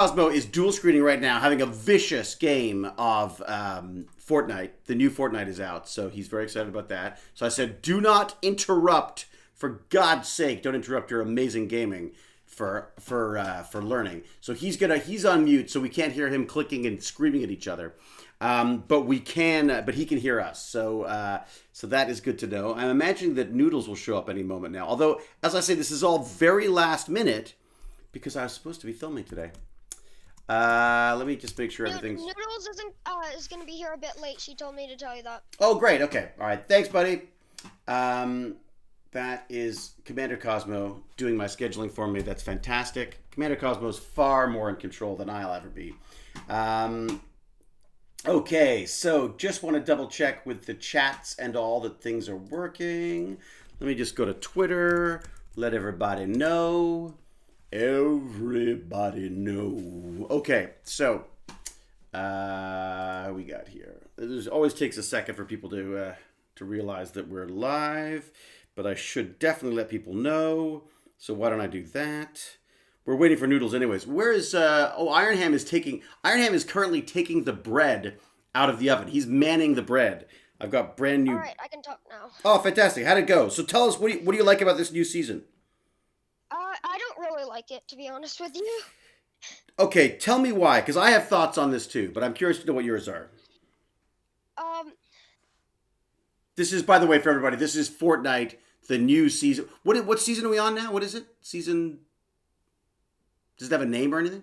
Cosmo is dual screening right now, having a vicious game of Fortnite. The new Fortnite is out, so he's very excited about that. So I said, do not interrupt. For God's sake, don't interrupt your amazing gaming for learning. So he's on mute, so we can't hear him clicking and screaming at each other. But he can hear us. So that is good to know. I'm imagining that Noodles will show up any moment now. Although, as I say, this is all very last minute because I was supposed to be filming today. Let me just make sure everything's... Noodles is going to be here a bit late. She told me to tell you that. Oh, great. Okay. All right. Thanks, buddy. That is Commander Cosmo doing my scheduling for me. That's fantastic. Commander Cosmo is far more in control than I'll ever be. Okay, so just want to double check with the chats and all that things are working. Let me just go to Twitter, let everybody know. Everybody know. Okay, so we got here. It always takes a second for people to realize that we're live, but I should definitely let people know. So why don't I do that? We're waiting for Noodles anyways. Where is Ironham is currently taking the bread out of the oven. He's manning the bread. I've got brand new. All right, I can talk now. Oh, fantastic. How'd it go? So tell us, what do you like about this new season? I don't really like it, to be honest with you. Okay, tell me why, because I have thoughts on this too, but I'm curious to know what yours are. This is, by the way, for everybody, this is Fortnite, the new season. What season are we on now? What is it? Season... Does it have a name or anything?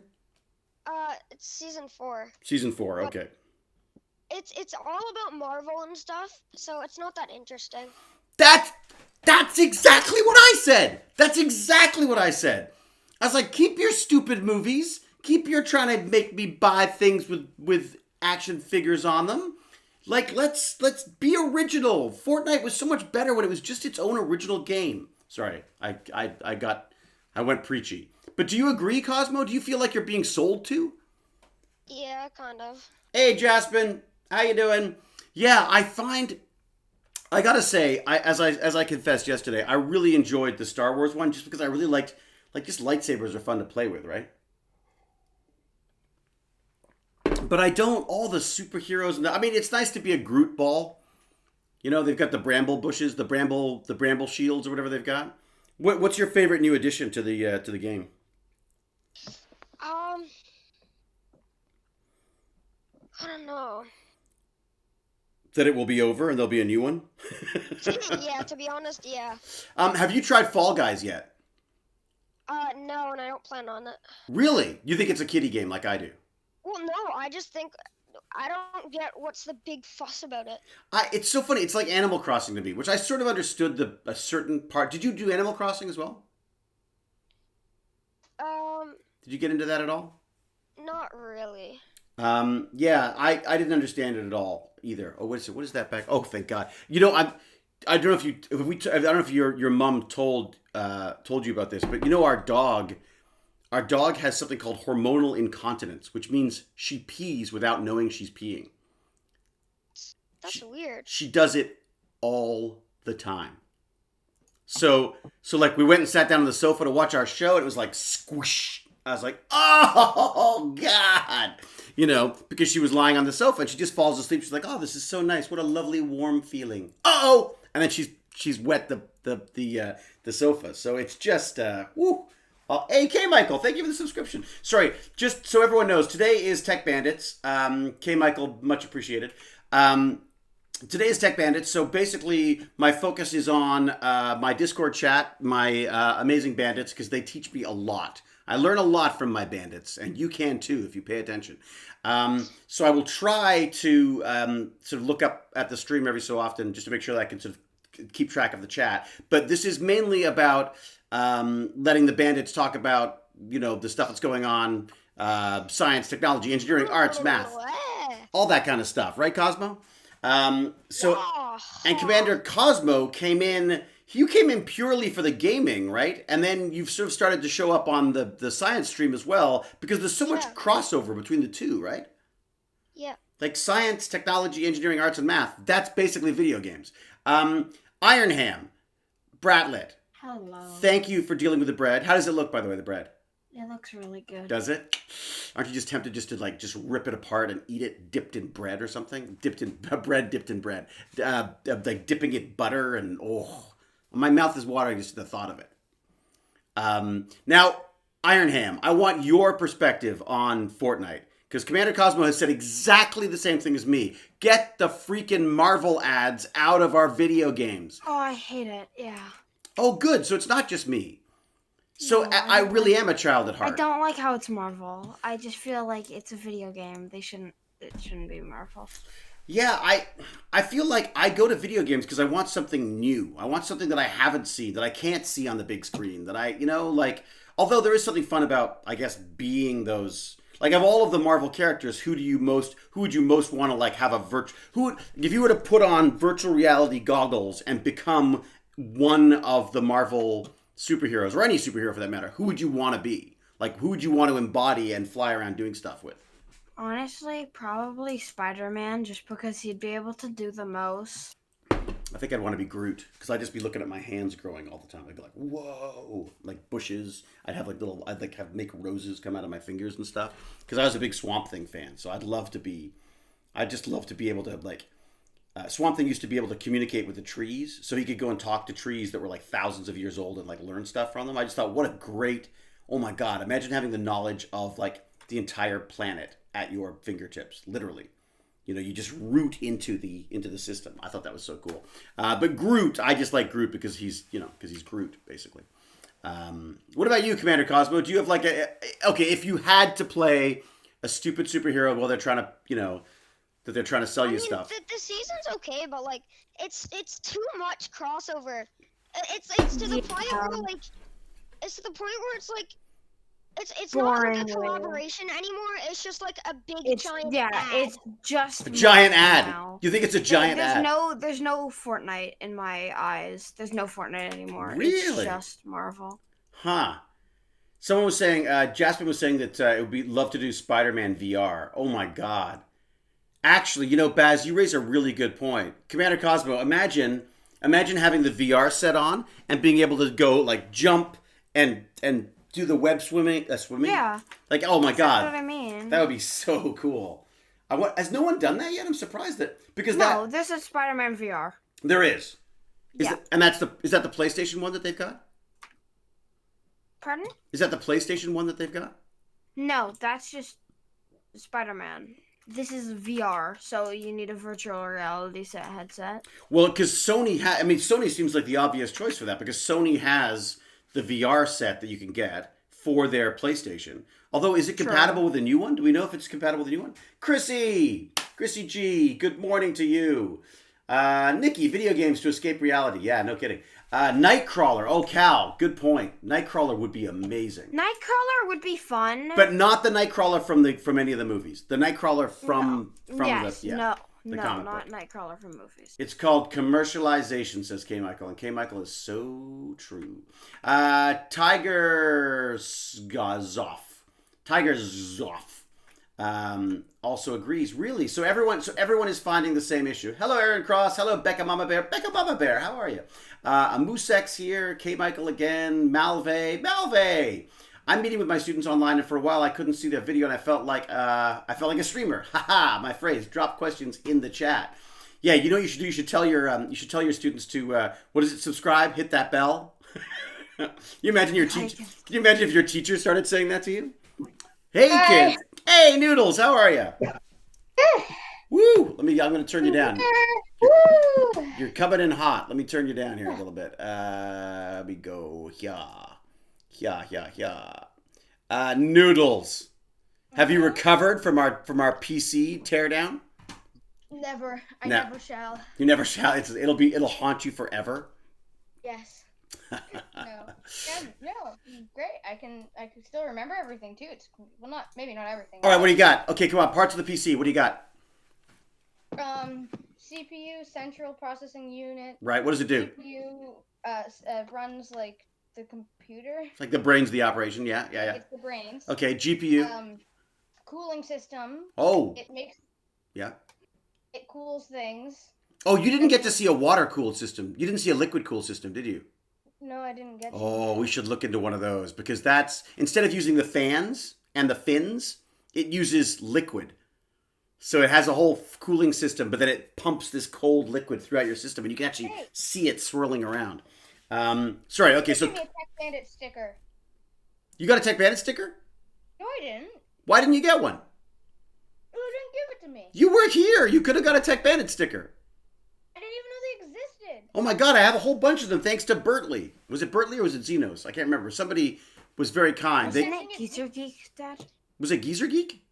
It's season 4. Season 4, okay. It's all about Marvel and stuff, so it's not that interesting. That's exactly what I said. That's exactly what I said. I was like, keep your stupid movies. Keep your trying to make me buy things with action figures on them. Like, let's be original. Fortnite was so much better when it was just its own original game. Sorry, I went preachy. But do you agree, Cosmo? Do you feel like you're being sold to? Yeah, kind of. Hey, Jaspin, how you doing? Yeah, I gotta say, as I confessed yesterday, I really enjoyed the Star Wars one just because I really liked, just lightsabers are fun to play with, right? But I don't, all the superheroes, I mean, it's nice to be a Groot ball. You know, they've got the bramble bushes, the bramble shields or whatever they've got. What's your favorite new addition to the game? I don't know. That it will be over and there'll be a new one? Yeah, to be honest, yeah. Have you tried Fall Guys yet? No, and I don't plan on it. Really? You think it's a kiddie game like I do? Well, no, I just think I don't get what's the big fuss about it. It's so funny. It's like Animal Crossing to me, which I sort of understood a certain part. Did you do Animal Crossing as well? Did you get into that at all? Not really. Yeah, I didn't understand it at all either. Oh, what is it? What is that back? Oh, thank God. You know, I don't know I don't know if your mom told you about this, but you know, our dog has something called hormonal incontinence, which means she pees without knowing she's peeing. That's weird. She does it all the time. So like we went and sat down on the sofa to watch our show, and it was like squish. I was like, oh God, you know, because she was lying on the sofa and she just falls asleep. She's like, oh, this is so nice. What a lovely warm feeling. Uh-oh, and then she's wet the sofa. So it's just woo. Hey, K. Michael, thank you for the subscription. Sorry, just so everyone knows, today is Tech Bandits. K. Michael, much appreciated. Today is Tech Bandits, so basically my focus is on my Discord chat, my amazing bandits, because they teach me a lot. I learn a lot from my bandits, and you can too if you pay attention. So I will try to sort of look up at the stream every so often just to make sure that I can sort of keep track of the chat. But this is mainly about letting the bandits talk about, you know, the stuff that's going on, science, technology, engineering, arts, math, all that kind of stuff. Right, Cosmo? And Commander Cosmo came in... You came in purely for the gaming, right? And then you've sort of started to show up on the science stream as well, because there's so much crossover between the two, right? Yeah. Like science, technology, engineering, arts, and math. That's basically video games. Ironham, Bratlet. Hello. Thank you for dealing with the bread. How does it look, by the way, the bread? It looks really good. Does it? Aren't you just tempted just to like just rip it apart and eat it dipped in bread or something? Dipped in bread. Like dipping it butter and my mouth is watering just at the thought of it. Now, Iron Ham, I want your perspective on Fortnite. Because Commander Cosmo has said exactly the same thing as me. Get the freaking Marvel ads out of our video games. Oh, I hate it. Yeah. Oh, good. So it's not just me. So no, I really am a child at heart. I don't like how it's Marvel. I just feel like it's a video game. It shouldn't be Marvel. Yeah, I feel like I go to video games because I want something new. I want something that I haven't seen, that I can't see on the big screen. That like, although there is something fun about, I guess, being those. Like, of all of the Marvel characters, who would you most want to like have if you were to put on virtual reality goggles and become one of the Marvel superheroes, or any superhero for that matter, who would you want to be? Like, who would you want to embody and fly around doing stuff with? Honestly, probably Spider-Man, just because he'd be able to do the most. I think I'd want to be Groot, because I'd just be looking at my hands growing all the time. I'd be like, whoa, like bushes. I'd make roses come out of my fingers and stuff, because I was a big Swamp Thing fan. So I'd just love to be able to, like, Swamp Thing used to be able to communicate with the trees, so he could go and talk to trees that were like thousands of years old and like learn stuff from them. I just thought, what a great, oh my God, imagine having the knowledge of like the entire planet at your fingertips, literally. You know, you just root into the system. I thought that was so cool. But Groot, I just like Groot because he's Groot, basically. What about you, Commander Cosmo? Do you have like if you had to play a stupid superhero while they're trying to, that they're trying to sell you stuff? The season's okay, but like it's too much crossover. It's to the point where like it's like it's not like a collaboration anymore. It's just like a big giant ad. It's just a giant ad. Now. You think it's a giant ad? There's no Fortnite in my eyes. There's no Fortnite anymore. Really? It's just Marvel. Huh. Someone was saying, Jasmine was saying that it would be love to do Spider-Man VR. Oh my God. Actually, Baz, you raise a really good point. Commander Cosmo, imagine having the VR set on and being able to go like jump and do the web swimming. Yeah. Like, oh my God. That's what I mean. That would be so cool. Has no one done that yet? I'm surprised there's a Spider-Man VR. There is. Yeah. Is that the PlayStation one that they've got? Pardon? Is that the PlayStation one that they've got? No, that's just Spider-Man. This is VR, so you need a virtual reality headset. Well, because Sony Sony seems like the obvious choice for that, because Sony has the VR set that you can get for their PlayStation. Although, is it compatible with the new one? Do we know if it's compatible with the new one? Chrissy G, good morning to you. Nikki, video games to escape reality. Yeah, no kidding. Nightcrawler. Oh, Cal, good point. Nightcrawler would be amazing. Nightcrawler would be fun. But not the Nightcrawler from any of the movies. The Nightcrawler from the comic book. Nightcrawler from movies. It's called commercialization, says K. Michael, and K. Michael is so true. Tiger Zoff also agrees. Really? So everyone is finding the same issue. Hello, Aaron Cross. Hello, Becca Mama Bear. Becca Mama Bear, how are you? Amusex here. K. Michael again. Malve. I'm meeting with my students online, and for a while I couldn't see their video, and I felt like a streamer. Haha, my phrase. Drop questions in the chat. Yeah, you know what you should do? You should tell your students to subscribe, hit that bell. Can you imagine if your teacher started saying that to you? Hey, kids. Hey, Noodles, how are you? Woo! I'm going to turn you down. You're coming in hot. Let me turn you down here a little bit. Let me go. Noodles, have you recovered from our PC teardown? Never. I never shall. You never shall. It'll haunt you forever. Yes. No. Great. I can still remember everything too. Maybe not everything. All right, what do you got? Okay, come on. Parts of the PC. What do you got? CPU, central processing unit. Right. What does it do? CPU runs like the computer. It's like the brains of the operation. Yeah. It's the brains. Okay, GPU. Cooling system. Oh. It cools things. Oh, you didn't get to see a water cooled system. You didn't see a liquid cooled system, did you? No, I didn't get to. Oh, we should look into one of those because that's instead of using the fans and the fins, it uses liquid. So it has a whole cooling system, but then it pumps this cold liquid throughout your system, and you can actually see it swirling around. Sorry, okay, so Give me a TechBandit sticker. you got a TechBandit sticker? No, I didn't. Why didn't you get one? Who didn't give it to me? You were here. You could have got a TechBandit sticker. I didn't even know they existed. Oh my god, I have a whole bunch of them thanks to Bertley. Was it Bertley or was it Xenos? I can't remember. Somebody was very kind. Wasn't it Geezer Geek, Dad? Was it Geezer Geek?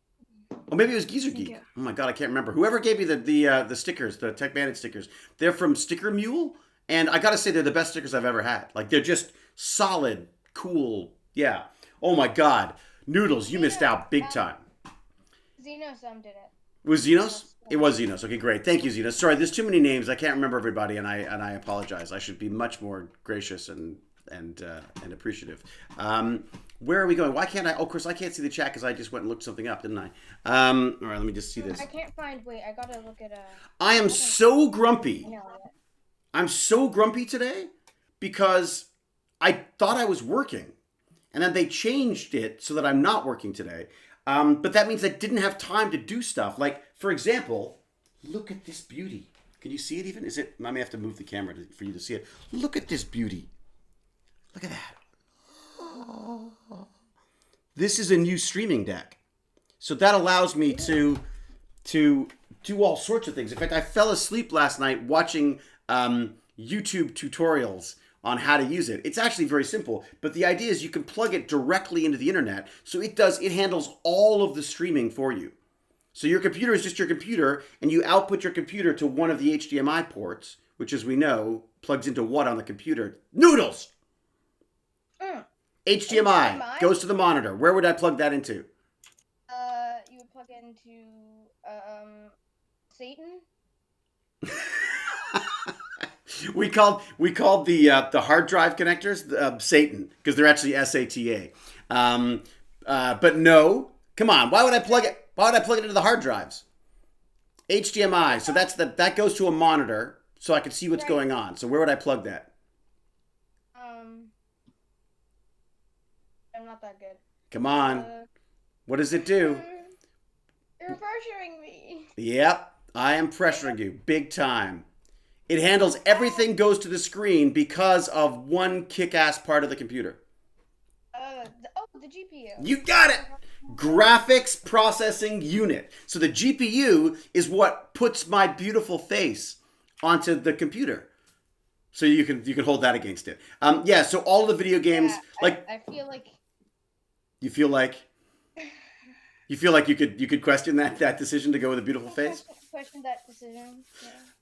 Oh, maybe it was Geezer Geek. Yeah. Oh my god, I can't remember. Whoever gave me the stickers, the TechBandit stickers, they're from Sticker Mule, and I gotta say they're the best stickers I've ever had. Like they're just solid, cool. Yeah. Oh my god, Noodles, you missed out big time. Xenos did it. It was Xenos? It was Xenos. Okay, great. Thank you, Xenos. Sorry, there's too many names. I can't remember everybody, and I apologize. I should be much more gracious and appreciative. Where are we going? Why can't I? Oh, of course, I can't see the chat because I just went and looked something up, didn't I? All right, let me just see this. I can't find. Wait, I gotta look at I am so grumpy. No. I'm so grumpy today because I thought I was working, and then they changed it so that I'm not working today. But that means I didn't have time to do stuff. Like, for example, look at this beauty. Can you see it even? Is it? I may have to move the camera for you to see it. Look at this beauty. Look at that. This is a new streaming deck. So that allows me to do all sorts of things. In fact, I fell asleep last night watching YouTube tutorials on how to use it. It's actually very simple, but the idea is you can plug it directly into the internet. So it handles all of the streaming for you. So your computer is just your computer, and you output your computer to one of the HDMI ports, which, as we know, plugs into what on the computer? Noodles! HDMI goes to the monitor. Where would I plug that into? You would plug into Satan. we called the hard drive connectors Satan because they're actually SATA. But no, come on. Why would I plug it? Why would I plug it into the hard drives? HDMI. So that goes to a monitor, so I can see what's going on. So where would I plug that? I'm not that good. Come on. What does it do? You're pressuring me. Yep, I am pressuring you big time. It handles everything goes to the screen because of one kick-ass part of the computer. The GPU. You got it! Graphics Processing Unit. So the GPU is what puts my beautiful face onto the computer. So you can hold that against it. So all the video games, I feel like... You feel like you could question that decision to go with a beautiful face? Question that decision.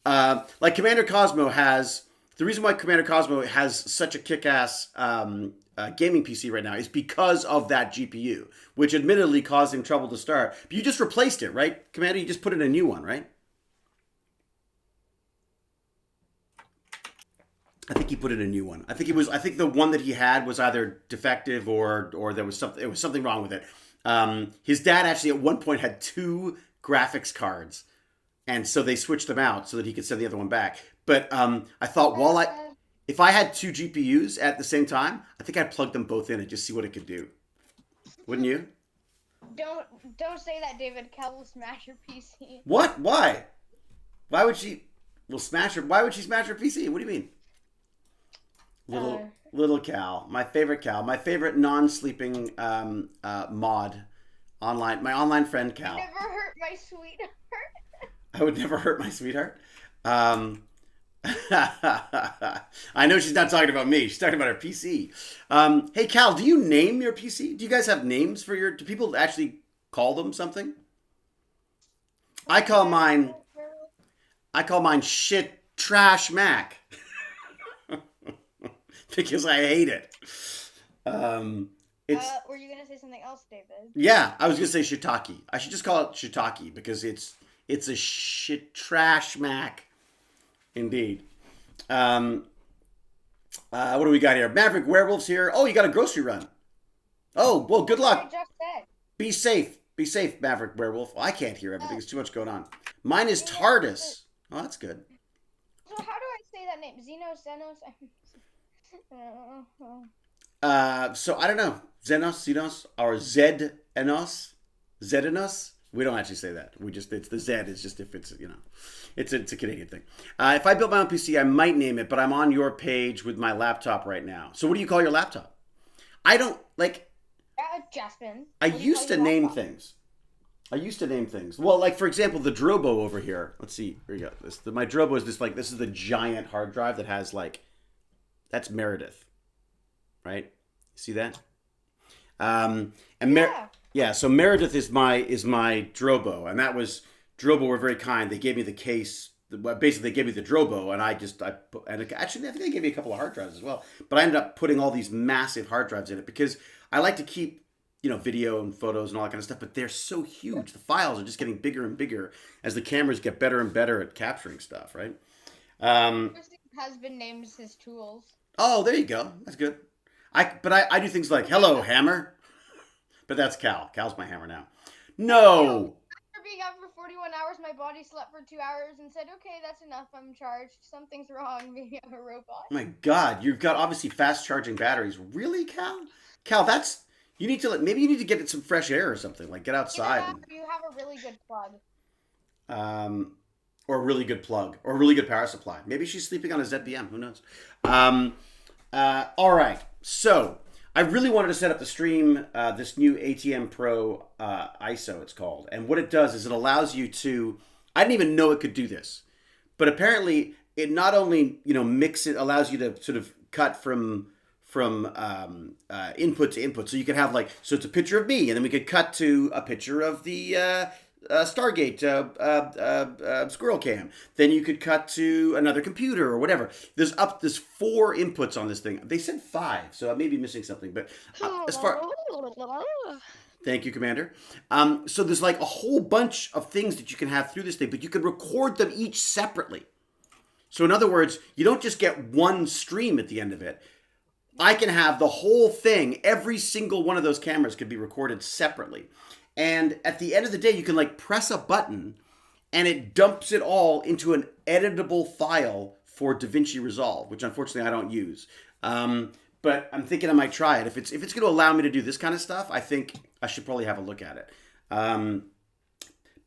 Yeah. Like Commander Cosmo has the reason why Commander Cosmo has such a kick-ass gaming PC right now is because of that GPU, which admittedly caused him trouble to start. But you just replaced it, right, Commander? You just put in a new one, right? I think he put in a new one. I think the one that he had was either defective or there was something wrong with it. His dad actually at one point had 2 graphics cards, and so they switched them out so that he could send the other one back. But I thought if I had 2 GPUs at the same time, I think I'd plug them both in and just see what it could do. Wouldn't you? Don't say that, David. Cal will smash your PC. What? Why? Why would she? Will smash her? Why would she smash her PC? What do you mean? Little Cal, my favorite non-sleeping mod online. My online friend Cal. Never hurt my sweetheart. I would never hurt my sweetheart. I know she's not talking about me. She's talking about her PC. Hey Cal, do you name your PC? Do you guys have names for your? Do people actually call them something? I call mine shit trash Mac. Because I hate it. Were you gonna say something else, David? Yeah, I was gonna say shiitake. I should just call it shiitake because it's a shit trash Mac. Indeed. What do we got here? Maverick Werewolf's here. Oh, you got a grocery run. Oh, well, good luck. I just said. Be safe. Be safe, Maverick Werewolf. I can't hear everything. There's too much going on. Mine is TARDIS. Oh, that's good. So how do I say that name? Xenos? So I don't know. Zenos, or Zedenos. We don't actually say that. It's the Z. It's just if it's, it's a Canadian thing. If I built my own PC, I might name it, but I'm on your page with my laptop right now. So what do you call your laptop? I don't like. Jasmine. I used to name things. Well, like for example, the Drobo over here. Let's see. Here you go. My Drobo is this is the giant hard drive that has that's Meredith, right? See that? So Meredith is my Drobo, and that was Drobo were very kind. They gave me the case. Basically, they gave me the Drobo, and actually I think they gave me a couple of hard drives as well. But I ended up putting all these massive hard drives in it because I like to keep video and photos and all that kind of stuff. But they're so huge. The files are just getting bigger and bigger as the cameras get better and better at capturing stuff, right? Chris's husband names his tools. Oh, there you go. That's good. I do things like hello hammer, but that's Cal. Cal's my hammer now. No. After being up for 41 hours, my body slept for 2 hours and said, "Okay, that's enough. I'm charged. Something's wrong. Maybe I'm a robot." Oh my God, you've got obviously fast charging batteries. Really, Cal? Cal, you need to maybe you need to get some fresh air or something. Like get outside. You have a really good plug. Or a really good plug, or a really good power supply. Maybe she's sleeping on a ZBM. Who knows? All right. So I really wanted to set up the stream, this new ATM Pro ISO, it's called. And what it does is it allows you to, I didn't even know it could do this, but apparently it not only, allows you to sort of cut from input to input. So you could have so it's a picture of me, and then we could cut to a picture of the Stargate squirrel cam. Then you could cut to another computer or whatever. There's 4 inputs on this thing. They said 5, so I may be missing something. But as far, thank you, Commander. So there's a whole bunch of things that you can have through this thing, but you can record them each separately. So in other words, you don't just get one stream at the end of it. I can have the whole thing. Every single one of those cameras could be recorded separately. And at the end of the day, you can press a button and it dumps it all into an editable file for DaVinci Resolve, which unfortunately I don't use. But I'm thinking I might try it. If it's going to allow me to do this kind of stuff, I think I should probably have a look at it.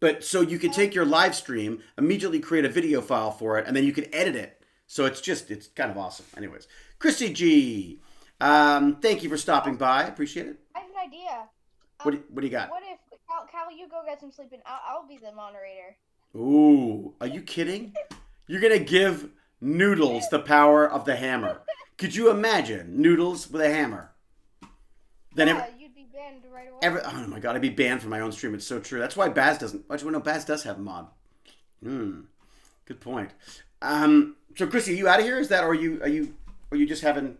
But so you could take your live stream, immediately create a video file for it, and then you can edit it. So it's kind of awesome. Anyways, Chrissy G, thank you for stopping by. Appreciate it. I have an idea. What do you got? What if, Cal, you go get some sleep and I'll be the moderator. Ooh, are you kidding? You're going to give Noodles the power of the hammer. Could you imagine Noodles with a hammer? Then you'd be banned right away. Oh my God, I'd be banned from my own stream. It's so true. That's why Baz doesn't. Actually, no, Baz does have a mod. Good point. So Chrissy, are you out of here? Is that, or are you just having?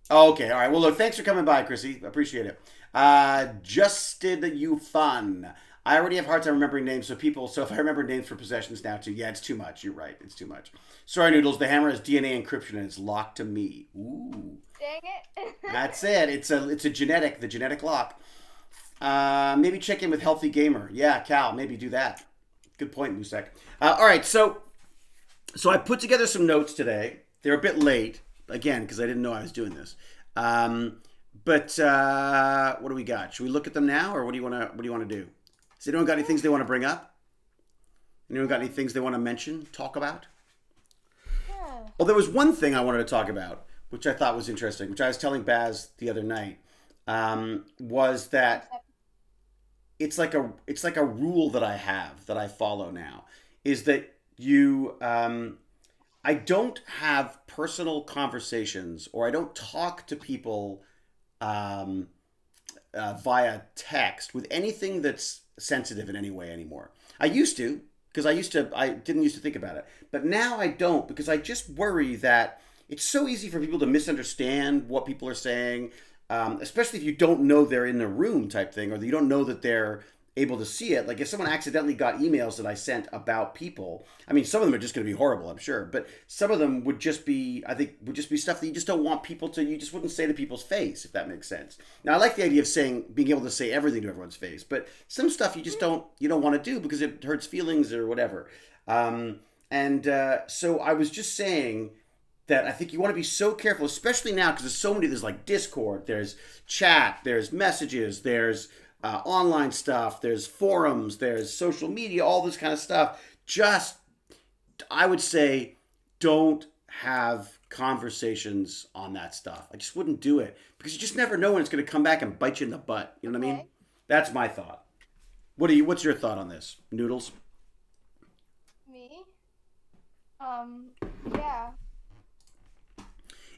Oh, okay, all right. Well, look, thanks for coming by, Chrissy. Appreciate it. Justed you fun. I already have a hard time remembering names, so if I remember names for possessions now too, yeah, it's too much. You're right, it's too much. Sorry, Noodles, the hammer has DNA encryption and it's locked to me. Ooh. Dang it. That's it. It's a genetic lock. Maybe check in with Healthy Gamer. Yeah, Cal, maybe do that. Good point, Musek. All right, so I put together some notes today. They're a bit late, again, because I didn't know I was doing this. But what do we got? Should we look at them now, or what do you want to do? Has anyone got any things they want to bring up? Anyone got any things they want to mention, talk about? Yeah. Well, there was one thing I wanted to talk about, which I thought was interesting, which I was telling Baz the other night, was that it's like a rule that I have that I follow now, is that I don't have personal conversations, or I don't talk to people via text with anything that's sensitive in any way anymore. I used to, because I didn't used to think about it, but now I don't, because I just worry that it's so easy for people to misunderstand what people are saying, especially if you don't know they're in the room type thing, or you don't know that they're able to see it. Like if someone accidentally got emails that I sent about people, I mean, some of them are just going to be horrible, I'm sure, but some of them would just be stuff that you just don't want people to, you just wouldn't say to people's face, if that makes sense. Now, I like the idea of being able to say everything to everyone's face, but some stuff you just don't want to do because it hurts feelings or whatever. So I was just saying, that I think you want to be so careful, especially now because there's so many. There's like Discord, there's chat, there's messages, there's online stuff, there's forums, there's social media, all this kind of stuff. Just, I would say, don't have conversations on that stuff. I just wouldn't do it because you just never know when it's going to come back and bite you in the butt. You know what I mean? That's my thought. What's your thought on this, Noodles? Me? Yeah.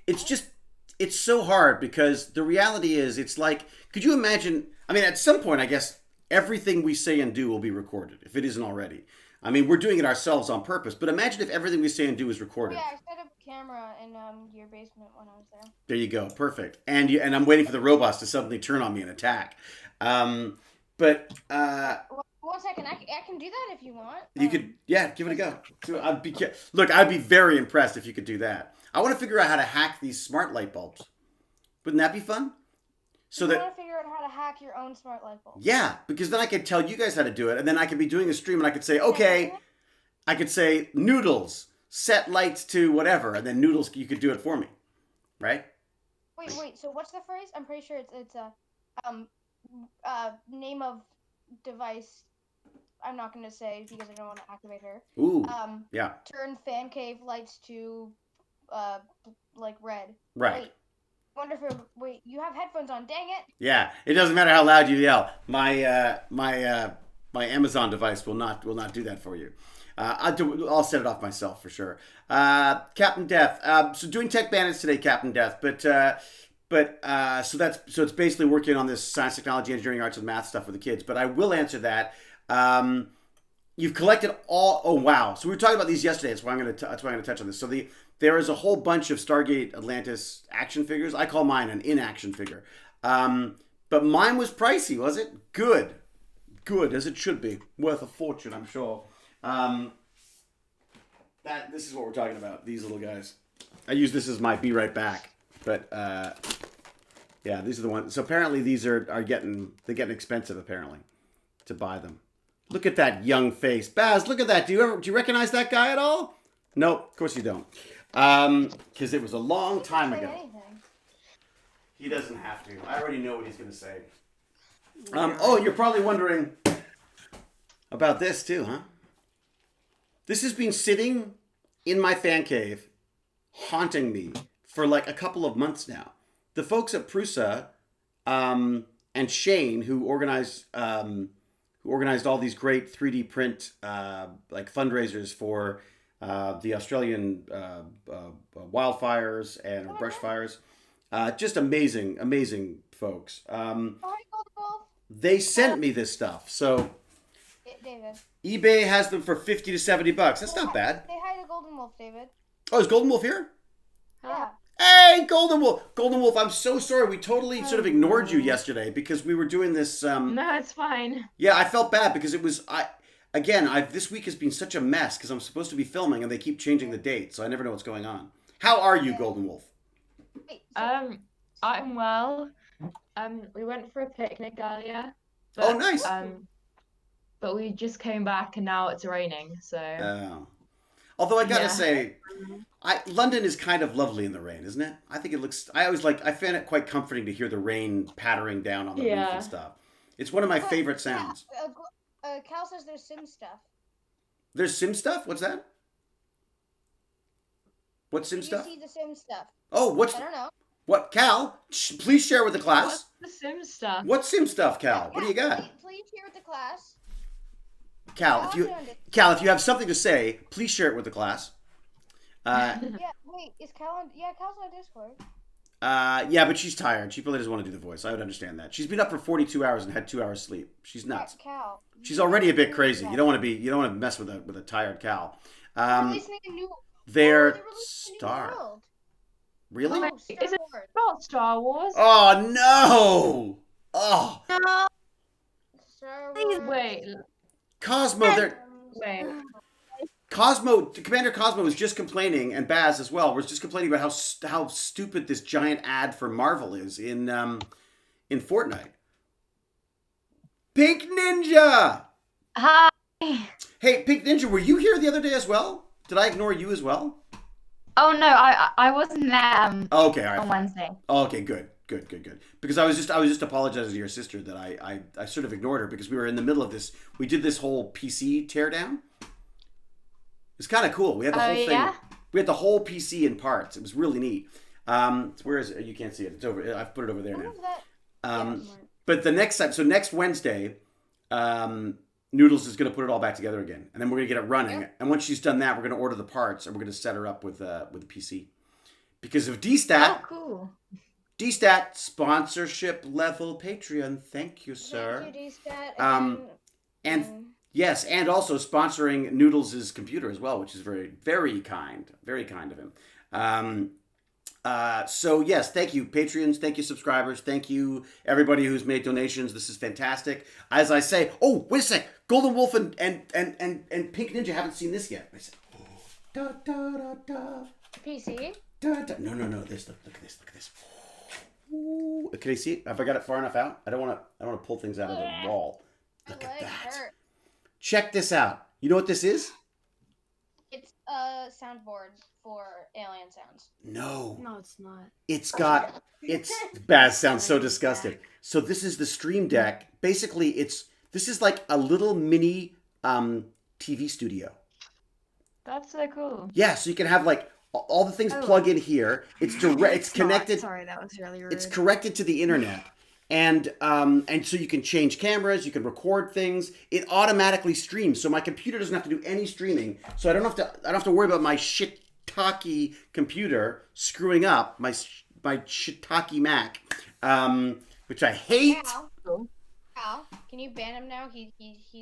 It's so hard because the reality is it's like, could you imagine, I mean, at some point, I guess everything we say and do will be recorded if it isn't already. I mean, we're doing it ourselves on purpose, but imagine if everything we say and do is recorded. Yeah, I set up a camera in your basement when I was there. There you go. Perfect. And I'm waiting for the robots to suddenly turn on me and attack. One second, I can do that if you want. You could, yeah, give it a go. I'd be very impressed if you could do that. I want to figure out how to hack these smart light bulbs. Wouldn't that be fun? I want to figure out how to hack your own smart light bulb. Yeah, because then I could tell you guys how to do it, and then I could be doing a stream, and I could say, okay, I could say, Noodles, set lights to whatever, and then Noodles, you could do it for me, right? Wait. So what's the phrase? I'm pretty sure it's a name of device. I'm not gonna say because I don't want to activate her. Ooh. Yeah. Turn fan cave lights to like red. Right. Wait, you have headphones on, dang it! Yeah, it doesn't matter how loud you yell. My Amazon device will not do that for you. I'll set it off myself for sure. Captain Death. So doing TechBandits today, Captain Death. So it's basically working on this science, technology, engineering, arts, and math stuff with the kids. But I will answer that. You've collected all. Oh wow! So we were talking about these yesterday. That's why I'm going to touch on this. So there is a whole bunch of Stargate Atlantis action figures. I call mine an in-action figure. But mine was pricey, was it? Good as it should be. Worth a fortune, I'm sure. This is what we're talking about. These little guys. I use this as my be right back. But yeah, these are the ones. So apparently these are getting expensive apparently to buy them. Look at that young face, Baz. Look at that. Do you recognize that guy at all? No, of course you don't. Because it was a long time ago. He doesn't have to. I already know what he's going to say. You're probably wondering about this too, huh? This has been sitting in my fan cave, haunting me for like a couple of months now. The folks at Prusa and Shane, who organized all these great 3D print like fundraisers for the Australian wildfires and brush fires. Just amazing folks. They sent me this stuff. So David. eBay has them for $50 to $70. That's not bad. Say hi to Golden Wolf, David. Oh, is Golden Wolf here? Yeah. Hey, Golden Wolf! Golden Wolf, I'm so sorry. We totally sort of ignored you yesterday because we were doing this. No, it's fine. Yeah, I felt bad because it was this week has been such a mess because I'm supposed to be filming and they keep changing the date, so I never know what's going on. How are you, Golden Wolf? I'm well. We went for a picnic earlier. But, oh, nice. But we just came back and now it's raining, so. Although I gotta say, London is kind of lovely in the rain, isn't it? I think it looks. I find it quite comforting to hear the rain pattering down on the roof and stuff. It's one of my favorite sounds. Cal says there's Sim stuff. There's Sim stuff? What's that? What's Sim stuff? You see the Sim stuff. Oh, I don't know. What, Cal? Please share with the class. What's the Sim stuff? What's Sim stuff, Cal? What do you got? Please share with the class. Cal, if you have something to say, please share it with the class. Yeah, wait, is Cal on? Yeah, Cal's on Discord. Yeah, but she's tired. She probably doesn't want to do the voice. I would understand that. She's been up for 42 hours and had 2 hours sleep. She's nuts. Yeah, Cal. She's already a bit crazy. You don't want to mess with a tired Cal. They're Star. Really? Oh, is it about Star Wars? Oh no! Oh. No. Star Wars. Wait. Cosmo, Wait. Commander Cosmo was just complaining, and Baz as well, was just complaining about how stupid this giant ad for Marvel is in Fortnite. Pink Ninja! Hi! Hey, Pink Ninja, were you here the other day as well? Did I ignore you as well? Oh no, I wasn't there Okay, all right. on Fine. Wednesday. Okay, good. Because I was just apologizing to your sister that I sort of ignored her because we were in the middle of this. We did this whole PC teardown. It's kind of cool. We had the whole thing. Yeah? We had the whole PC in parts. It was really neat. Where is it? You can't see it. It's over. I've put it over there What now. was that? But the next time, so next Wednesday, Noodles is going to put it all back together again, and then we're going to get it running. Yep. And once she's done that, we're going to order the parts, and we're going to set her up with the PC. Because of DStat, Oh, cool. DStat sponsorship level Patreon. Thank you, sir. Thank you, DStat. And yes, and also sponsoring Noodles' computer as well, which is very, very kind of him. So yes, thank you, Patreons, thank you, subscribers, thank you, everybody who's made donations. This is fantastic. As I say, oh, wait a sec, Golden Wolf and Pink Ninja haven't seen this yet. I said, da da da da. PC. Da, da. No. This. Look at this. Ooh. Can I see it? Have I got it far enough out? I don't want to pull things out of the wall. Look at that. Hurt. Check this out. You know what this is? It's a soundboard for alien sounds. No, it's not. It's Baz sounds so disgusted. So this is the Stream Deck. Basically, this is like a little mini TV studio. That's so cool. Yeah, so you can have like all the things plug in here. It's direct. It's connected. Sorry, that was really rude. It's connected to the internet, and so you can change cameras. You can record things. It automatically streams. So my computer doesn't have to do any streaming. So I don't have to worry about my shiitake computer screwing up my shiitake Mac, which I hate. Al, can you ban him now? He's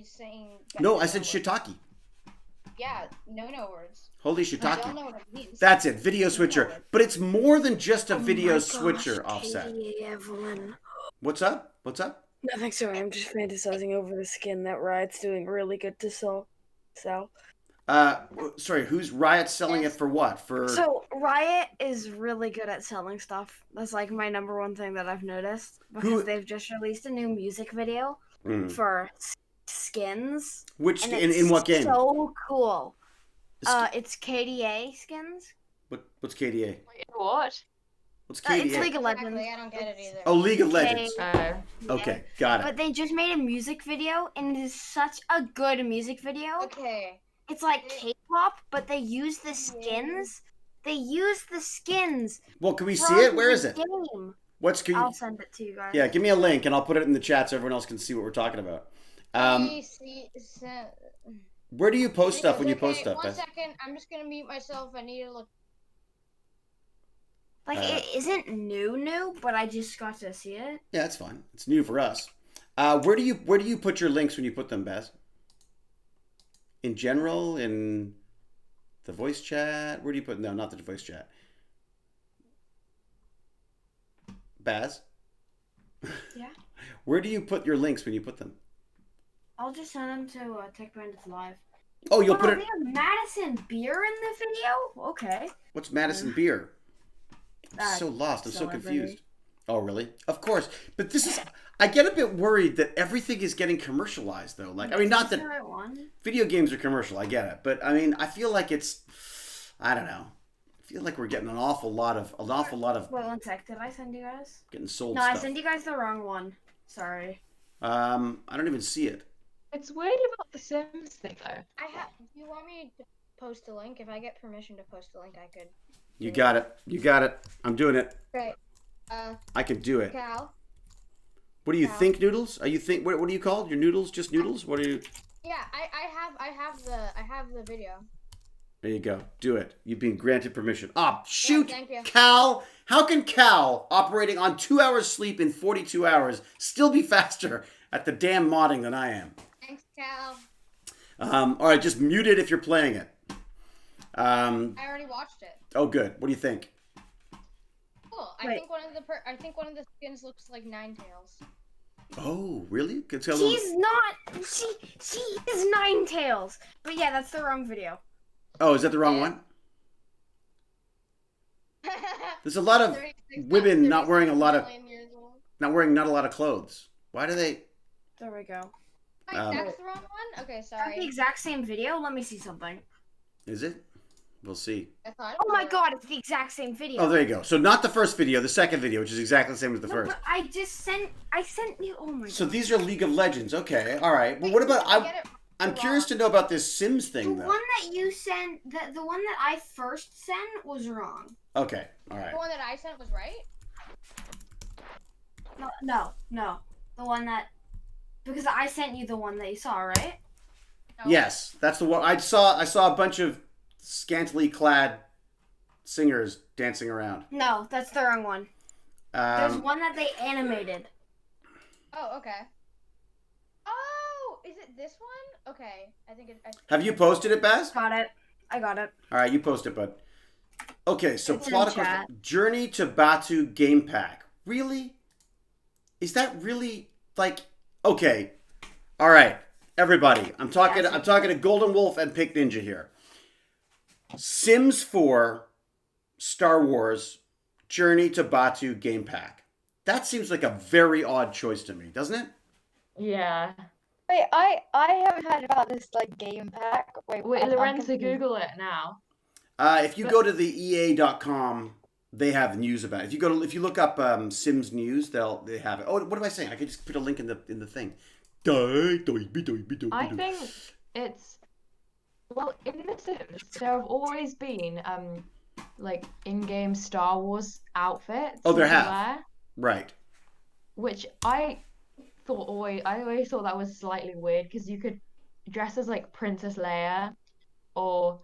saying. No, I said shiitake. Yeah, no words. Holy I don't shiitake. know what it means. That's it, video switcher. But it's more than just a video switcher offset. Evelyn. What's up? Nothing, sorry, I'm just fantasizing over the skin that Riot's doing really good to sell. Sorry, who's Riot selling it for what? So, Riot is really good at selling stuff. That's like my number one thing that I've noticed. Because they've just released a new music video for skins. Which, and in what game? So cool. It's KDA skins. What's KDA? Wait, what? What's KDA? It's League of Legends. Exactly, I don't get it either. Oh, League of Legends. Oh. Okay, got it. But they just made a music video, and it is such a good music video. Okay. It's like K-pop, but they use the skins. Well, can we see it? Where is it? Game. I'll send it to you guys. Yeah, give me a link, and I'll put it in the chat so everyone else can see what we're talking about. Where do you post stuff when you post stuff? 1 second, I'm just gonna mute myself. I need to look. Like, it isn't new, but I just got to see it. Yeah, that's fine. It's new for us. Where do you put your links when you put them, Baz? In general, in the voice chat? Where do you put? No, not the voice chat. Baz? Yeah. Where do you put your links when you put them? I'll just send them to TechBandits Live. Oh, you'll put it. They have Madison Beer in the video? Okay. What's Madison Beer? I'm so lost. I'm so confused. Oh, really? Of course. But this is... I get a bit worried that everything is getting commercialized, though. Like, I mean, not that video games are commercial. I get it. But, I mean, I feel like it's... I don't know. I feel like we're getting an awful lot of... Wait, 1 sec. Did I send you guys? Getting sold No, stuff. I sent you guys the wrong one. Sorry. I don't even see it. It's weird about the Sims thing, though. Do you want me to post a link? If I get permission to post a link, I could. You got it. I'm doing it. Great. I can do it. Cal. What do you think, Noodles? Are you think? What are you called? Your Noodles? Just Noodles? What are you? Yeah, I have the video. There you go. Do it. You've been granted permission. Ah, shoot, Yeah, thank you. Cal. How can Cal, operating on 2 hours sleep in 42 hours, still be faster at the damn modding than I am? Thanks, Cal. All right, just mute it if you're playing it. I already watched it. Oh, good. What do you think? Cool. I think one of the skins looks like Ninetales. Oh, really? Could tell She's not. She is Ninetales. But yeah, that's the wrong video. Oh, is that the wrong one? There's a lot of women not wearing a lot of not a lot of clothes. Why do they? There we go. Wait, that's the wrong one? Okay, That's sorry. the exact same video. Let me see something. Is it? We'll see. I thought. Oh my god, it's the exact same video. Oh, there you go. So not the first video, the second video, which is exactly the same as the No, first. but I sent you. Oh my god. So these are League of Legends. Okay, all right. Well, what about I'm curious to know about this Sims thing, The though. one that you sent, the one that I first sent was wrong. Okay, all right. The one that I sent was right. No. The one that, because I sent you the one that you saw, right? No. Yes, that's the one. I saw a bunch of scantily clad singers dancing around. No, that's the wrong one. There's one that they animated. Oh, okay. Oh, is it this one? Okay, I think it. Have you posted it, Baz? Got it. I got it. All right, you post it, bud. Okay, so It's in plot chat. Journey to Batu game pack. Really? Is that really like okay? All right, everybody. I'm talking to Golden Wolf and Pick Ninja here. Sims 4, Star Wars, Journey to Batu game pack. That seems like a very odd choice to me, doesn't it? Yeah. Wait, I haven't heard about this like game pack. Wait, Lorenzo, confused. Google it now. If you go to the EA.com, they have news about it. If you look up Sims news, they have it. Oh, what am I saying? I could just put a link in the thing. I think it's well in The Sims. There have always been like in-game Star Wars outfits. Oh, there you can have. wear, Right. which I always thought that was slightly weird because you could dress as like Princess Leia or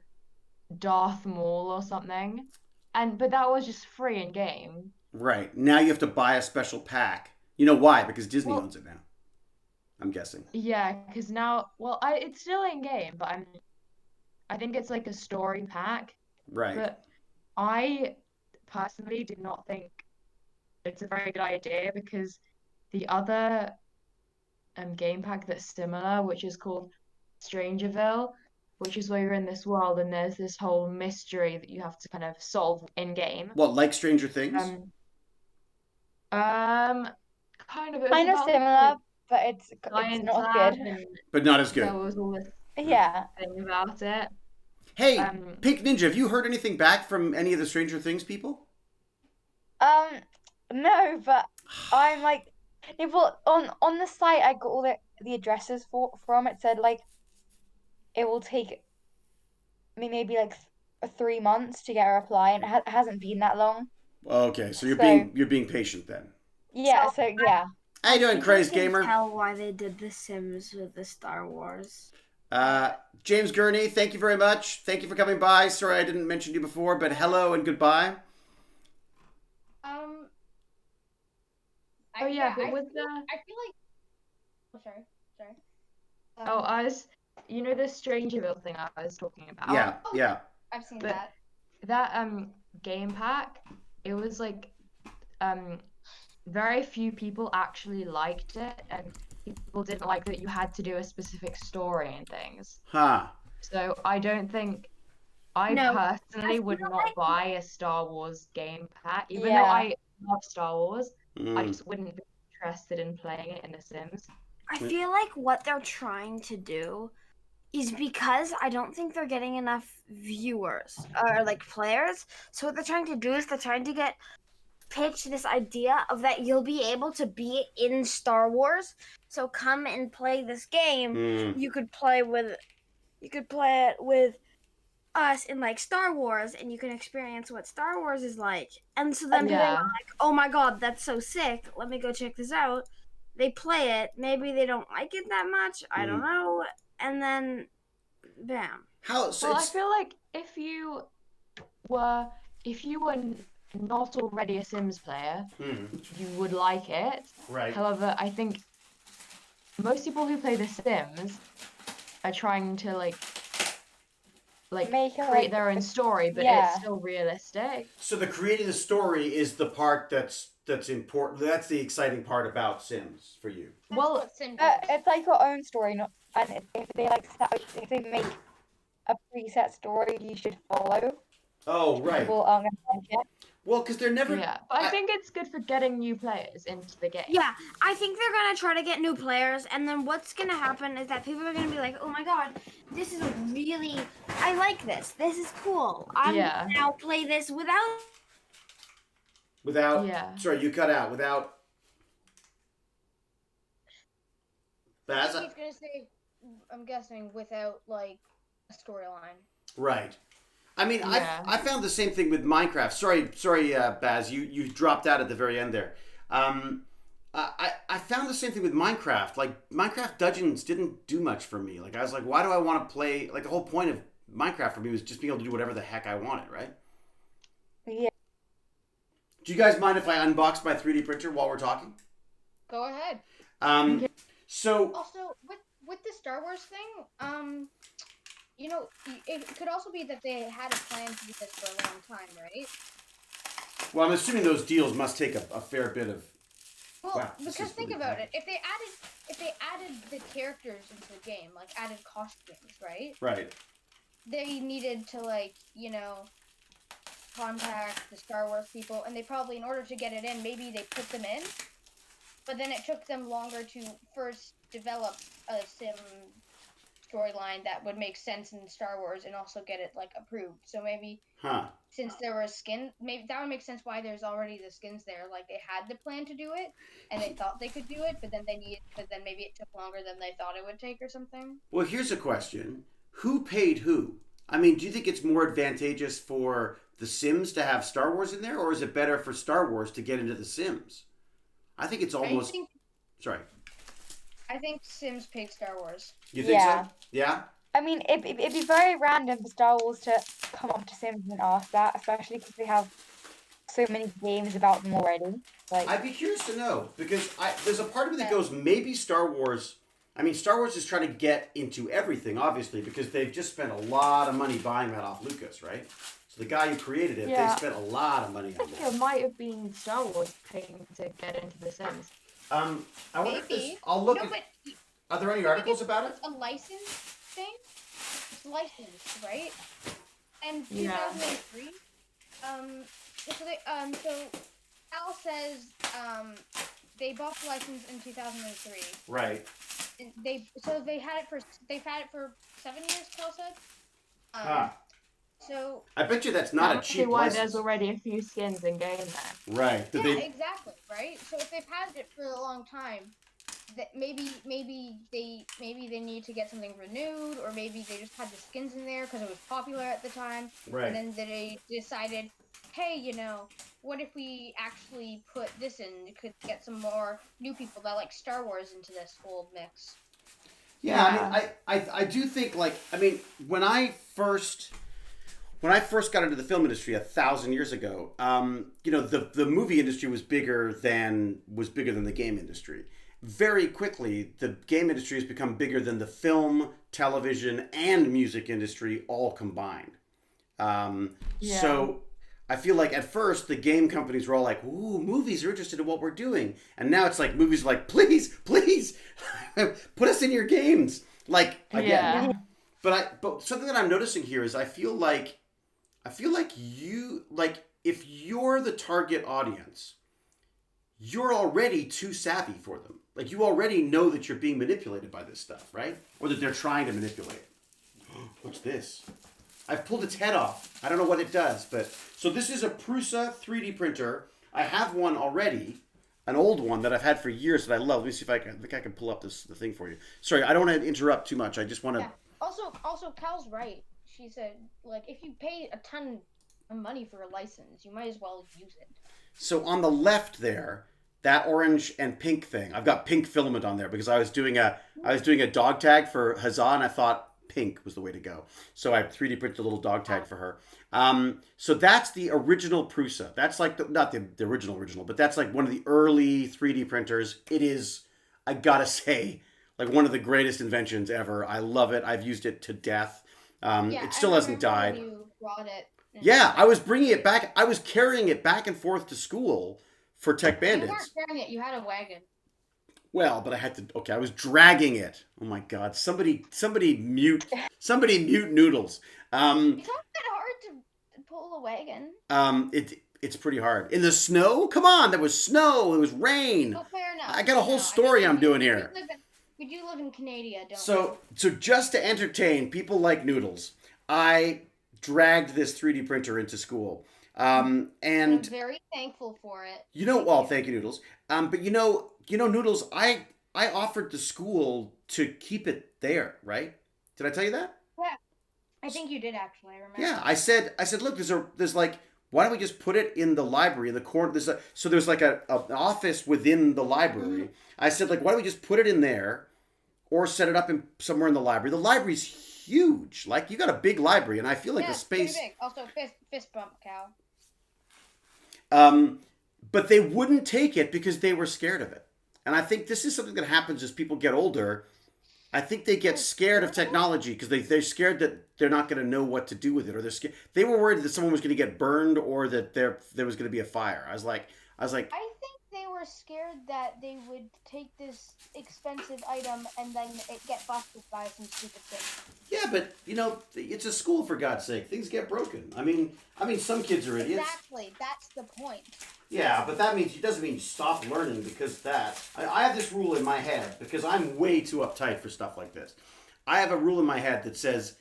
Darth Maul or something, but that was just free in game. Right. Now you have to buy a special pack. You know why? Because Disney Well- owns it now. I'm guessing. Yeah, because now, it's still in game, but I think it's like a story pack. Right. But I personally did not think it's a very good idea because the other game pack that's similar, which is called Strangerville, which is where you're in this world and there's this whole mystery that you have to kind of solve in game. What, like Stranger Things? Kind of. It was Kind of about, similar, like, but it's science not lab good. and But not as good. there was all this Yeah. thing about it. Hey, Pink Ninja, have you heard anything back from any of the Stranger Things people? No, but I'm like, well, on the site I got all the addresses from. It said like it will take me maybe like 3 months to get a reply, and it hasn't been that long. Okay, so you're being patient then. Yeah. So yeah. How you doing, I Craze can Gamer? tell why they did The Sims with the Star Wars. James Gurney, thank you very much. Thank you for coming by. Sorry I didn't mention you before, but hello and goodbye. But I with feel, the I feel like. Oh, sorry. you know the Strangerville thing I was talking about. Yeah. I've seen But- that. That game pack, it was like very few people actually liked it, and people didn't like that you had to do a specific story and things. Huh. So I don't think I No, personally I would feel not like- buy a Star Wars game pack, even though Yeah. I love Star Wars. I Mm. just wouldn't be interested in playing it in The Sims. I feel like what they're trying to do is because I don't think they're getting enough viewers or like players. So what they're trying to do is they're trying to pitch this idea of that you'll be able to be in Star Wars. So come and play this game. Mm. You could play it with us in like Star Wars, and you can experience what Star Wars is like. And so then people are Yeah. like, oh my god, that's so sick, let me go check this out. They play it, maybe they don't like it that much, I don't know, and then bam. How? So Well, I it's, feel like if you were not already a Sims player, you would like it. right. However, I think most people who play The Sims are trying to like Make it, create like, their own story, but yeah. it's still realistic. So the creating the story is the part that's important. That's the exciting part about Sims for you. That's Well, what Sims It's like your own story, not. And if they make a preset story, you should follow. Oh, right. People aren't going to like it. Well, because they're never. Yeah, but I think it's good for getting new players into the game. Yeah, I think they're gonna try to get new players, and then what's gonna happen is that people are gonna be like, "Oh my god, this is really, I like this. This is cool. I'm Yeah. gonna now play this without." Yeah. Sorry, you cut out. Without. I Baz? think he's gonna say, I'm guessing, without like a storyline. Right. I mean, Yeah. I found the same thing with Minecraft. Sorry, Baz, you dropped out at the very end there. I found the same thing with Minecraft. Like, Minecraft Dungeons didn't do much for me. Like, I was like, why do I want to play? Like, the whole point of Minecraft for me was just being able to do whatever the heck I wanted, right? Yeah. Do you guys mind if I unbox my 3D printer while we're talking? Go ahead. So Also, with the Star Wars thing, you know, it could also be that they had a plan to do this for a long time, right? well, I'm assuming those deals must take a fair bit of. Well, Wow, this because is think really about cool. it, if they added the characters into the game, like added costumes, right? Right. They needed to, like, you know, contact the Star Wars people, and they probably, in order to get it in, maybe they put them in, but then it took them longer to first develop a sim storyline that would make sense in Star Wars and also get it, like, approved. So maybe Huh. since there were skins, maybe that would make sense why there's already the skins there. Like, they had the plan to do it, and they thought they could do it, but then maybe it took longer than they thought it would take or something. Well, here's a question. Who paid who? I mean, do you think it's more advantageous for The Sims to have Star Wars in there, or is it better for Star Wars to get into The Sims? I think it's almost... Sorry. I think Sims paid Star Wars. You think Yeah. so? Yeah? I mean, it'd be very random for Star Wars to come up to Sims and ask that, especially because we have so many games about them already. Like, I'd be curious to know, because there's a part of me that goes, maybe Star Wars... I mean, Star Wars is trying to get into everything, obviously, because they've just spent a lot of money buying that off Lucas, right? So the guy who created it, Yeah. they spent a lot of money I on think that. it might have been Star Wars paying to get into The Sims. I wonder if this... Maybe. I'll look No, at... but Are there any articles about it? it's a license thing. It's licensed, right? And Yeah. 2003. So Al says they bought the license in 2003. Right. And they've had it for 7 years. Cal said. Huh. So I bet you that's not a That's cheap why license. there's already a few skins in game there. Right. Did yeah, they... exactly, right? So if they've had it for a long time, that maybe they need to get something renewed, or maybe they just had the skins in there because it was popular at the time. Right. And then they decided, hey, you know, what if we actually put this in? It could get some more new people that like Star Wars into this whole mix. Yeah, I mean, I do think, like, I mean, when I first got into the film industry 1,000 years ago, you know, the movie industry was bigger than the game industry. Very quickly, the game industry has become bigger than the film, television, and music industry all combined. So I feel like at first the game companies were all like, "Ooh, movies are interested in what we're doing," and now it's like movies are like, "Please, please, put us in your games." Like again, Yeah. but something that I'm noticing here is I feel like you, like, if you're the target audience, you're already too savvy for them. Like, you already know that you're being manipulated by this stuff, right? Or that they're trying to manipulate. What's this? I've pulled its head off. I don't know what it does, but... So this is a Prusa 3D printer. I have one already, an old one that I've had for years that I love. Let me see if I can pull up the thing for you. Sorry, I don't want to interrupt too much. I just want to... Yeah. Also, Cal's right. She said, like, if you pay a ton of money for a license, you might as well use it. So on the left there, that orange and pink thing, I've got pink filament on there because I was doing a dog tag for Huzzah, and I thought pink was the way to go. So I 3D printed a little dog tag for her. So that's the original Prusa. That's like not the original, but that's like one of the early 3D printers. It is, I gotta say, like one of the greatest inventions ever. I love it. I've used it to death. It still hasn't died. You brought it. Yeah, I was bringing it back. I was carrying it back and forth to school for TechBandits. You weren't carrying it. You had a wagon. Well, but I had to. Okay, I was dragging it. Oh my God! Somebody mute Noodles. It's not that hard to pull a wagon. it's pretty hard. In the snow? Come on, there was snow. There was rain. Oh, fair enough. I got a whole story I'm doing here. We do live in Canada, don't we? So just to entertain people like Noodles, I dragged this 3D printer into school. And I'm very thankful for it. Thank you, Noodles. But Noodles, I offered the school to keep it there, right? Did I tell you that? Yeah, I think you did actually. I remember. Yeah, I said, look, there's like, why don't we just put it in the library in the corner? There's like an office within the library. Mm-hmm. I said, like, why don't we just put it in there, or set it up in somewhere in the library? The library's huge. Like, you got a big library, and I feel like the space. Pretty big. Also, fist bump, Cal. But they wouldn't take it because they were scared of it. And I think this is something that happens as people get older. I think they get scared of technology because they're scared that they're not going to know what to do with it, or they're scared. They were worried that someone was going to get burned, or that there was going to be a fire. I was like, I think they were scared that they would take this expensive item and then it get busted by some stupid thing. Yeah, but it's a school, for God's sake. Things get broken. I mean, some kids are idiots. Exactly, that's the point. Yeah, but it doesn't mean you stop learning because that. I have this rule in my head because I'm way too uptight for stuff like this. I have a rule in my head that says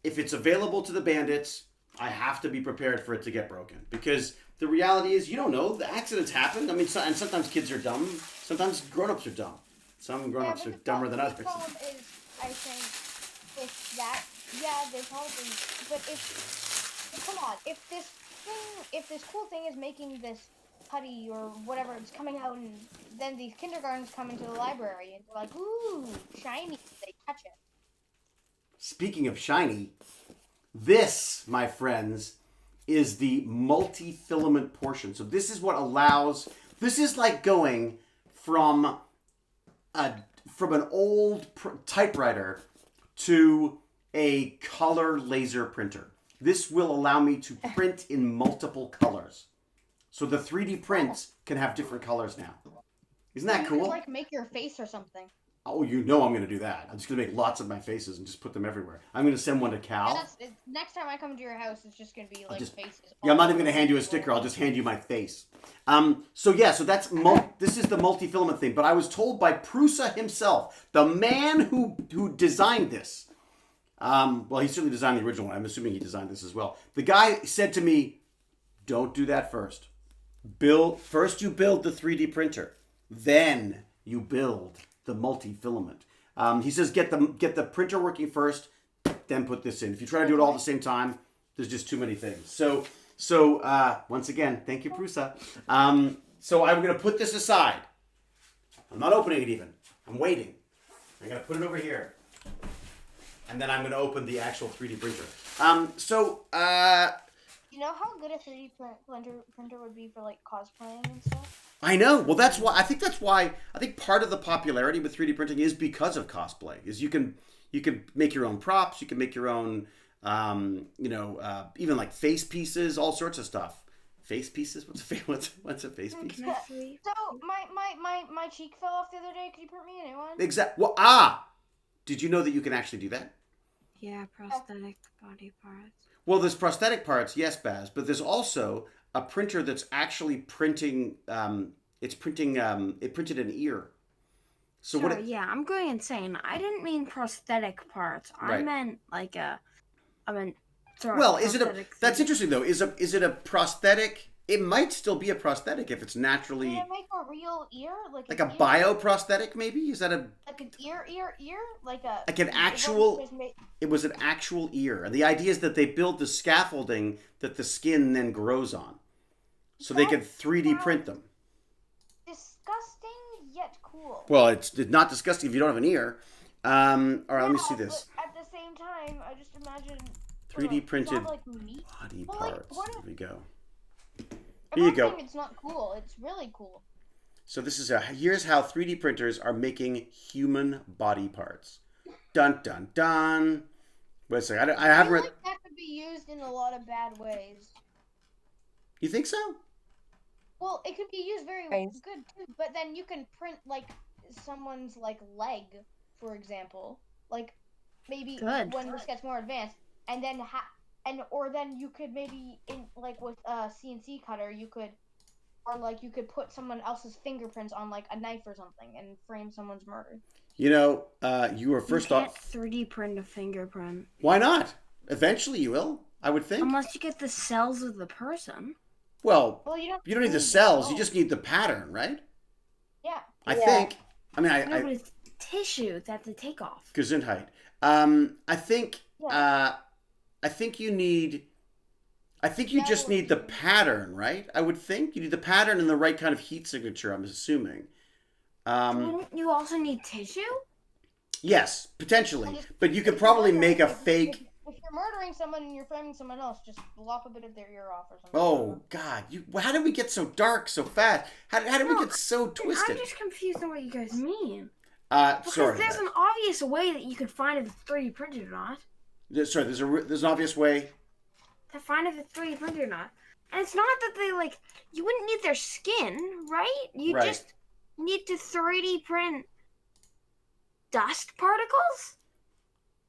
if it's available to the bandits, I have to be prepared for it to get broken. Because the reality is, you don't know. The accidents happen. I mean, and sometimes kids are dumb. Sometimes grown-ups are dumb. Some grown-ups are dumber than others. The problem is, I think, if that, they probably, but come on, if this cool thing is making this putty or whatever, it's coming out, and then these kindergartens come into the library, and they're like, ooh, shiny, they touch it. Speaking of shiny, this, my friends, is the multi-filament portion. So this is what this is like going from an old typewriter to a color laser printer. This will allow me to print in multiple colors. So the 3D prints can have different colors now. Isn't that cool? You could, like, make your face or something. Oh, I'm going to do that. I'm just going to make lots of my faces and just put them everywhere. I'm going to send one to Cal. Next time I come to your house, it's just going to be, like, faces. Yeah, I'm not even going to hand you a sticker. I'll just hand you my face. So that's this is the multi-filament thing. But I was told by Prusa himself, the man who designed this. Well, he certainly designed the original one. I'm assuming he designed this as well. The guy said to me, don't do that first. First you build the 3D printer. Then you build the multi-filament. He says get the printer working first, then put this in. If you try to do it all at the same time, there's just too many things. So once again, thank you, Prusa. So I'm going to put this aside. I'm not opening it even. I'm waiting. I'm going to put it over here. And then I'm going to open the actual 3D printer. You know how good a 3D printer would be for, like, cosplaying and stuff? I know. Well, I think part of the popularity with 3D printing is because of cosplay. Is you can make your own props, you can make your own, even like face pieces, all sorts of stuff. Face pieces? What's a face piece? So my cheek fell off the other day. Could you print me a new one? Exactly. Well, did you know that you can actually do that? Yeah, prosthetic body parts. Well, there's prosthetic parts, yes, Baz, but there's also a printer that's actually printing. It printed an ear. So sure, I'm going insane. I didn't mean prosthetic parts. Right. I meant like Well, is it a? That's interesting though. Is it a prosthetic? It might still be a prosthetic if it's naturally. Can it make a real ear, like a bioprosthetic? Maybe is that like an ear, like an actual? It was an actual ear, and the idea is that they build the scaffolding that the skin then grows on, so they can 3D print them. Disgusting yet cool. Well, it's not disgusting if you don't have an ear. All right, let me see this. But at the same time, I just imagine 3D printed like meat body parts. There we go. Here you go. It's not cool. It's really cool. So here's how 3D printers are making human body parts. Dun dun dun. Wait a second. I haven't read. Like that could be used in a lot of bad ways. You think so? Well, it could be used very good too. But then you can print like someone's like leg, for example, like maybe when this gets more advanced, and or then you could maybe like with a CNC cutter you could put someone else's fingerprints on like a knife or something and frame someone's murder. You know, you were You first can't off. 3D print a fingerprint. Why not? Eventually you will, I would think. Unless you get the cells of the person. Well, Well, you you don't need the cells. You just need the pattern, right? Yeah. I think. I mean, No, but it's tissue that they take off. Gesundheit. I think. Yeah. I think you need. I think you just need the pattern, right? I would think you need the pattern and the right kind of heat signature. I'm assuming. Wouldn't you also need tissue? Yes, potentially, but you could probably make a fake. If you're murdering someone and you're framing someone else, just lop a bit of their ear off or something. Oh God! How did we get so dark so fast? How did we get so twisted? I'm just confused on what you guys mean. Sorry. Because there's an obvious way that you could find if it's 3D printed or not. Sorry, there's an obvious way. To find if it's 3D printed or not. And it's not that they, like, you wouldn't need their skin, right? You Right. just need to 3D print dust particles?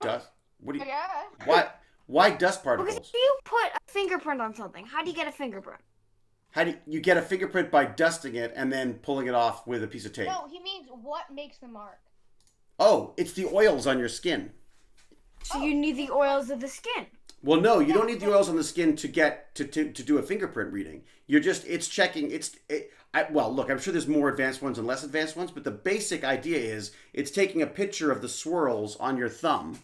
Dust? What do you? Yeah. Why dust Because particles? if you put a fingerprint on something, how do you get a fingerprint? How do you get a fingerprint by dusting it and then pulling it off with a piece of tape? No, he means what makes the mark. Oh, it's the oils on your skin. So you need the oils of the skin. Well, no, you don't need the oils on the skin to get to do a fingerprint reading. You're just it's checking. Well, look, I'm sure there's more advanced ones and less advanced ones, but the basic idea is it's taking a picture of the swirls on your thumb.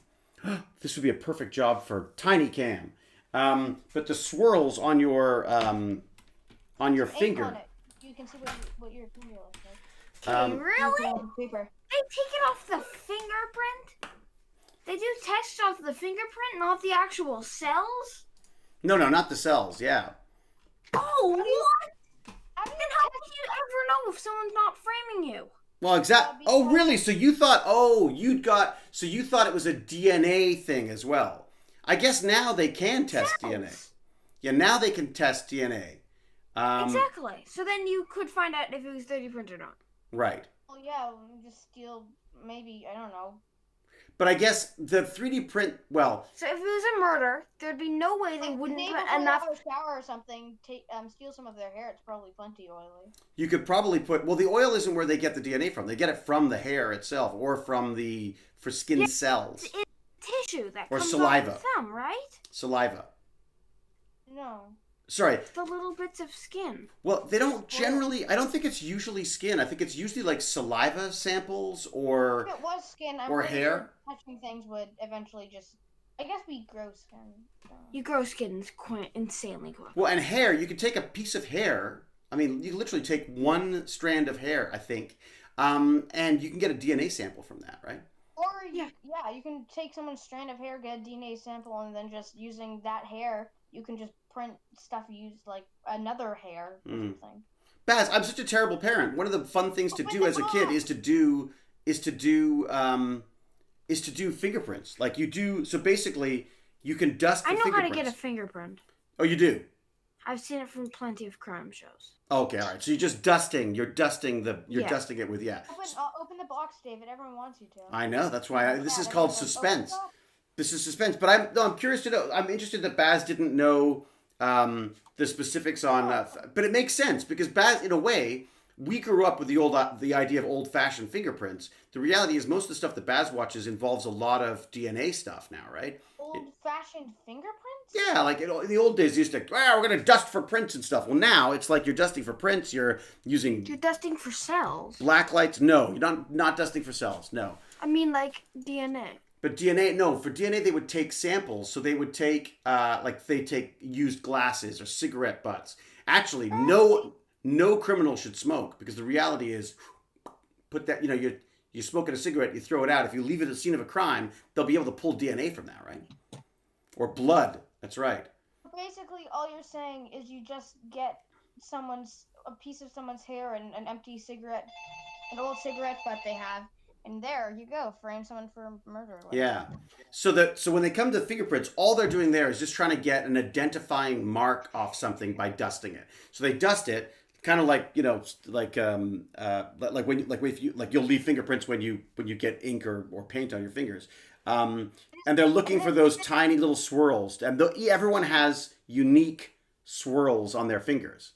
This would be a perfect job for Tiny Cam. But the swirls on your finger. On it. You can see what your finger looks like. Really? On paper. They take it off the fingerprint? They do text off the fingerprint, not the actual cells? No, not the cells. Yeah. Oh, what? How do Then how would you ever know if someone's not framing you? Well, exactly. Oh, really? So you thought? Oh, So you thought it was a DNA thing as well? I guess now they can test Cells. DNA. Yeah, now they can test DNA. Exactly. So then you could find out if it was 3D printed or not. Right. Well, yeah, just steal. Maybe I don't know. But I guess the 3D print. Well, So if it was a murder, there'd be no way they wouldn't Maybe put before enough. they have a shower or something. Steal some of their hair. It's probably plenty oily. you could probably put. Well, the oil isn't where they get the DNA from. They get it from the hair itself, or from for skin cells, It's tissue that Or comes saliva. off the thumb, right? saliva. No. Sorry. It's the little bits of skin. Well, they don't generally. I don't think it's usually skin. I think it's usually like saliva samples or. If it was skin, I'm Or pretty hair? sure touching things would eventually just. I guess we grow skin. So. You grow skins quite insanely quick. Well, and hair, you can take a piece of hair. I mean, you can literally take one strand of hair, I think, and you can get a DNA sample from that, right? Or yeah, you can take someone's strand of hair, get a DNA sample, and then just using that hair, you can just print stuff used like another hair or something. Baz, I'm such a terrible parent. One of the fun things to do as a kid is to do fingerprints. Like you do. So basically, you can dust the I know how to fingerprints. get a fingerprint. Oh, you do. I've seen it from plenty of crime shows. Okay, all right. So you're just dusting. You're dusting Yeah. dusting it with Open the box, David. Everyone wants you to. I know. That's why this is called suspense. Open This is suspense. But I'm curious to know. I'm interested that Baz didn't know the specifics on. But it makes sense because Baz, in a way, we grew up with the idea of old-fashioned fingerprints. The reality is most of the stuff that Baz watches involves a lot of DNA stuff now, right? Old-fashioned fingerprints? Yeah, like in the old days, you used to, we're going to dust for prints and stuff. Well, now it's like you're dusting for prints. You're using You're dusting for cells. black lights. No, you're not dusting for cells. No. I mean, like DNA. But DNA, no. For DNA, they would take samples. So they would take, they take used glasses or cigarette butts. Actually, no criminal should smoke because the reality is, put that, you're smoking a cigarette, you throw it out. If you leave it at the scene of a crime, they'll be able to pull DNA from that, right? Or blood. That's right. Basically, all you're saying is you just get a piece of someone's hair and an empty cigarette, an old cigarette butt they have, and there you go, frame someone for murder. Yeah. So when they come to fingerprints, all they're doing there is just trying to get an identifying mark off something by dusting it. So they dust it, kind of like you'll leave fingerprints when you get ink or paint on your fingers. and they're looking for those tiny little swirls, and everyone has unique swirls on their fingers,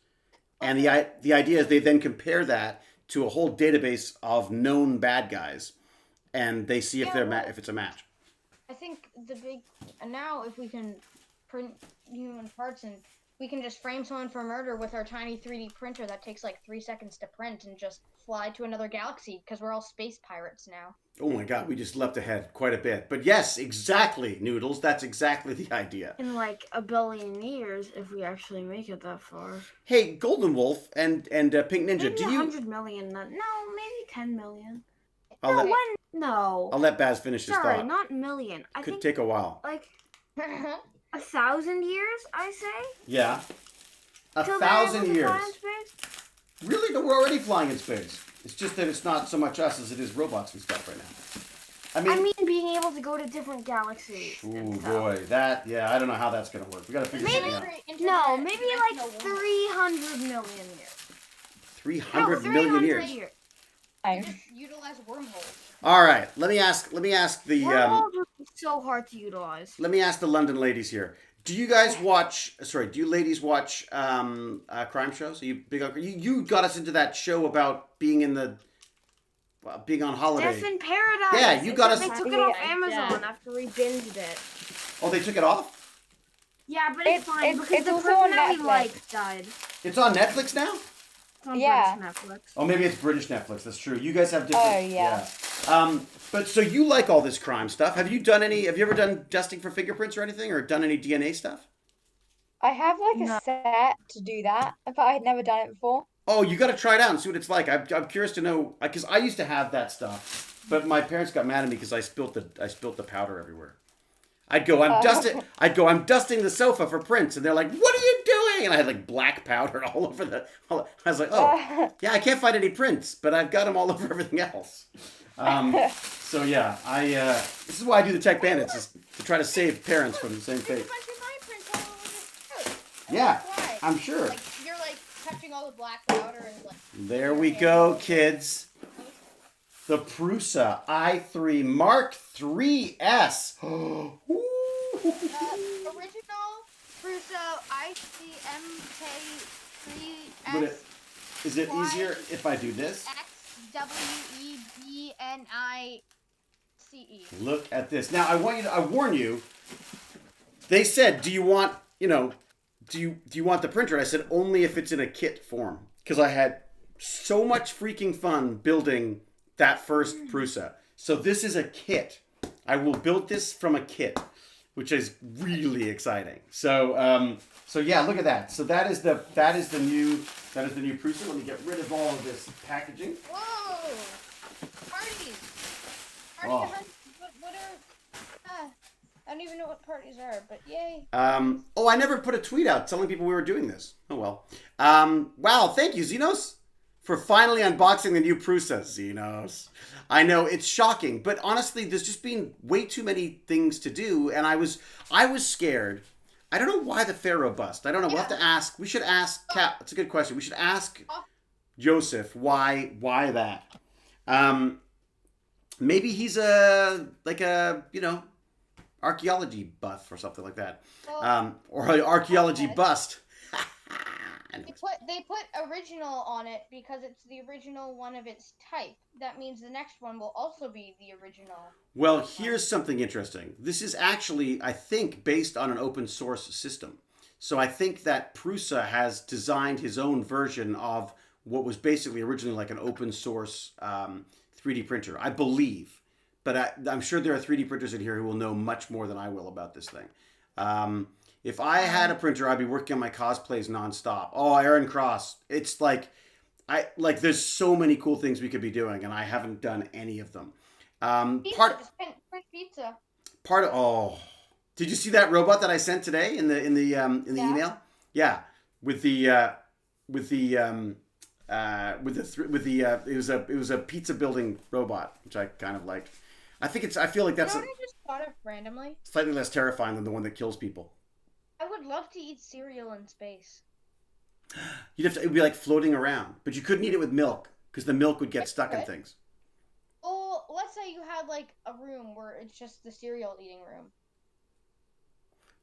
and the idea is they then compare that to a whole database of known bad guys, and they see if if it's a match. I think and now if we can print human parts and we can just frame someone for murder with our tiny 3D printer that takes like 3 seconds to print and just fly to another galaxy because we're all space pirates now. Oh my god, we just leapt ahead quite a bit. But yes, exactly, Noodles. That's exactly the idea. In like a billion years, if we actually make it that far. Hey, Golden Wolf and Pink Ninja, Maybe do you... 100 million. No, maybe 10 million. I'll No. let Baz finish his Sorry, thought. not million. I Could think take a while. like 1,000 years, I say. Yeah. Till they're able 1,000 to years. fly in space. Really? No, we're already flying in space. It's just that it's not so much us as it is robots and stuff right now. I mean being able to go to different galaxies. Ooh, boy. I don't know how that's going to work. We got to figure something out. No, maybe like 300 million years. 300 No, million 300 years. Just utilize wormholes. All right. Let me ask the Wormholes would be so hard to utilize. let me ask the London ladies here. Do you guys watch? Sorry, do you ladies watch crime shows? Are you big on? You got us into that show about being in the being on holiday. Death in Paradise. Yeah, you got us. They took it off Amazon after we binged it. Oh, they took it off? Yeah, but it's fine because it's the also person on that we Netflix. liked died. It's on Netflix now? It's on Yeah. British Netflix. Oh, maybe it's British Netflix. That's true. You guys have different. Oh, yeah. But so you like all this crime stuff? Have you ever done testing for fingerprints or anything, or done any DNA stuff? I have like a set to do that, but I had never done it before. Oh, you got to try it out and see what it's like. I'm curious to know because I used to have that stuff, but my parents got mad at me because I spilt the powder everywhere. I'm dusting the sofa for prints, and they're like, "What are you doing?" And I had like black powder all over I was like, "Oh, yeah, I can't find any prints, but I've got them all over everything else." So yeah, this is why I do the Tech Bandits, is to try to save parents from the same fate. Yeah, I'm sure. Like, you're like touching all the black powder and like. There we go, kids. The Prusa i3 Mark III's. Original Prusa ICMK3S. Is it easier if I do this? XWEBNICE. Look at this. Now I warn you. They said, "Do you want, do you want the printer?" And I said, "Only if it's in a kit form," because I had so much freaking fun building that first Prusa. So this is a kit. I will build this from a kit, which is really exciting. So yeah, look at that. So that is the new Prusa. Let me get rid of all of this packaging. Whoa! Parties! Oh. What are... I don't even know what parties are, but yay. I never put a tweet out telling people we were doing this. Oh well. Wow, thank you, Xenos, for finally unboxing the new Prusa. Xenos. I know it's shocking, but honestly, there's just been way too many things to do, and I was scared. I don't know why the Pharaoh bust. I don't know. We'll have to ask. We should ask Cap. That's a good question. We should ask Joseph why that. Maybe he's archaeology buff or something like that, or an archaeology bust. They put original on it because it's the original one of its type. That means the next one will also be the original. Well, here's something interesting. This is actually, I think, based on an open source system. So I think that Prusa has designed his own version of what was basically originally like an open source 3D printer, I believe. But I'm sure there are 3D printers in here who will know much more than I will about this thing. If I had a printer, I'd be working on my cosplays nonstop. Oh, Aaron Cross. It's there's so many cool things we could be doing, and I haven't done any of them. Pizza. Did you see that robot that I sent today in the email? Yeah, it was a pizza building robot, which I kind of liked. I feel like that's I just thought of randomly. slightly less terrifying than the one that kills people. I would love to eat cereal in space. It would be like floating around, but you couldn't eat it with milk because the milk would get stuck in things. Oh, let's say you had like a room where it's just the cereal eating room.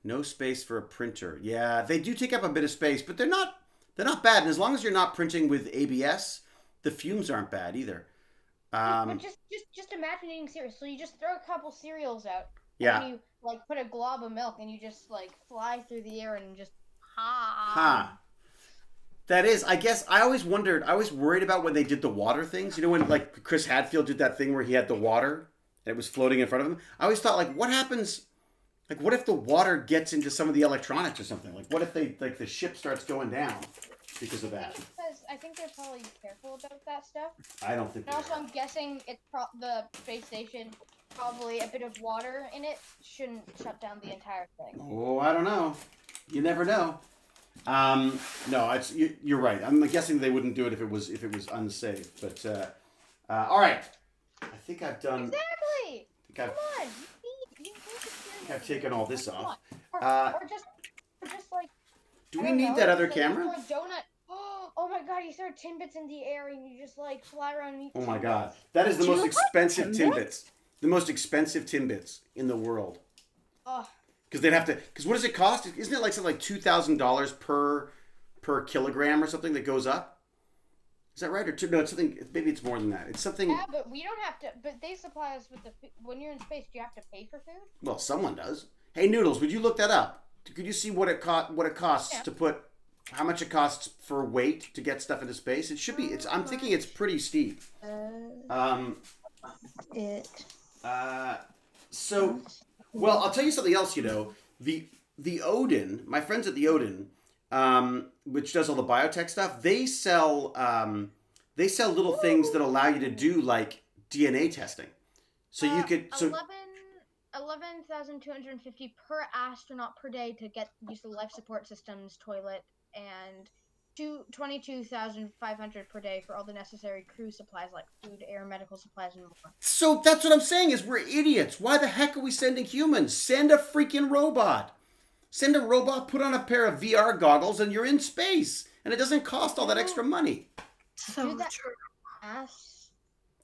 No space for a printer. Yeah, they do take up a bit of space, but they're not bad. And as long as you're not printing with ABS, the fumes aren't bad either. But just imagine eating cereal. So you just throw a couple cereals out. Yeah. And you like put a glob of milk and you just like fly through the air and just That is, I guess, I always worried about when they did the water things. You know, when like Chris Hadfield did that thing where he had the water and it was floating in front of him. I always thought, like, what happens? Like, what if the water gets into some of the electronics or something? Like, what if the ship starts going down because of that? Because I think they're probably careful about that stuff. I don't think. And also, I'm guessing it's the space station. Probably a bit of water in it shouldn't shut down the entire thing. Oh, I don't know. You never know. No, you're right. I'm guessing they wouldn't do it if it was unsafe. But all right, I think I've done. Exactly. Come on. I've taken all this off. Or just like. Do we need that other camera? You throw a donut. Oh my god! You throw Timbits in the air and you just like fly around and eat. Oh my god, that is the most expensive Timbits. The most expensive Timbits in the world. Oh. Because they'd have to. Because what does it cost? Isn't it like something like $2,000 per kilogram or something that goes up? Is that right? No, it's something. Maybe it's more than that. It's something. Yeah, but we don't have to. But they supply us with the. When you're in space, do you have to pay for food? Well, someone does. Hey, Noodles, would you look that up? Could you see what it costs to put? How much it costs for weight to get stuff into space? It should be. I'm thinking it's pretty steep. So, well, I'll tell you something else. You know, the Odin, my friends at the Odin, which does all the biotech stuff, they sell little things that allow you to do like DNA testing. So you could 11,250 per astronaut per day to use the life support systems, toilet, and 22,500 per day for all the necessary crew supplies like food, air, medical supplies, and more. So that's what I'm saying is we're idiots. Why the heck are we sending humans? Send a freaking robot. Send a robot, put on a pair of VR goggles, and you're in space. And it doesn't cost all that extra money. So true.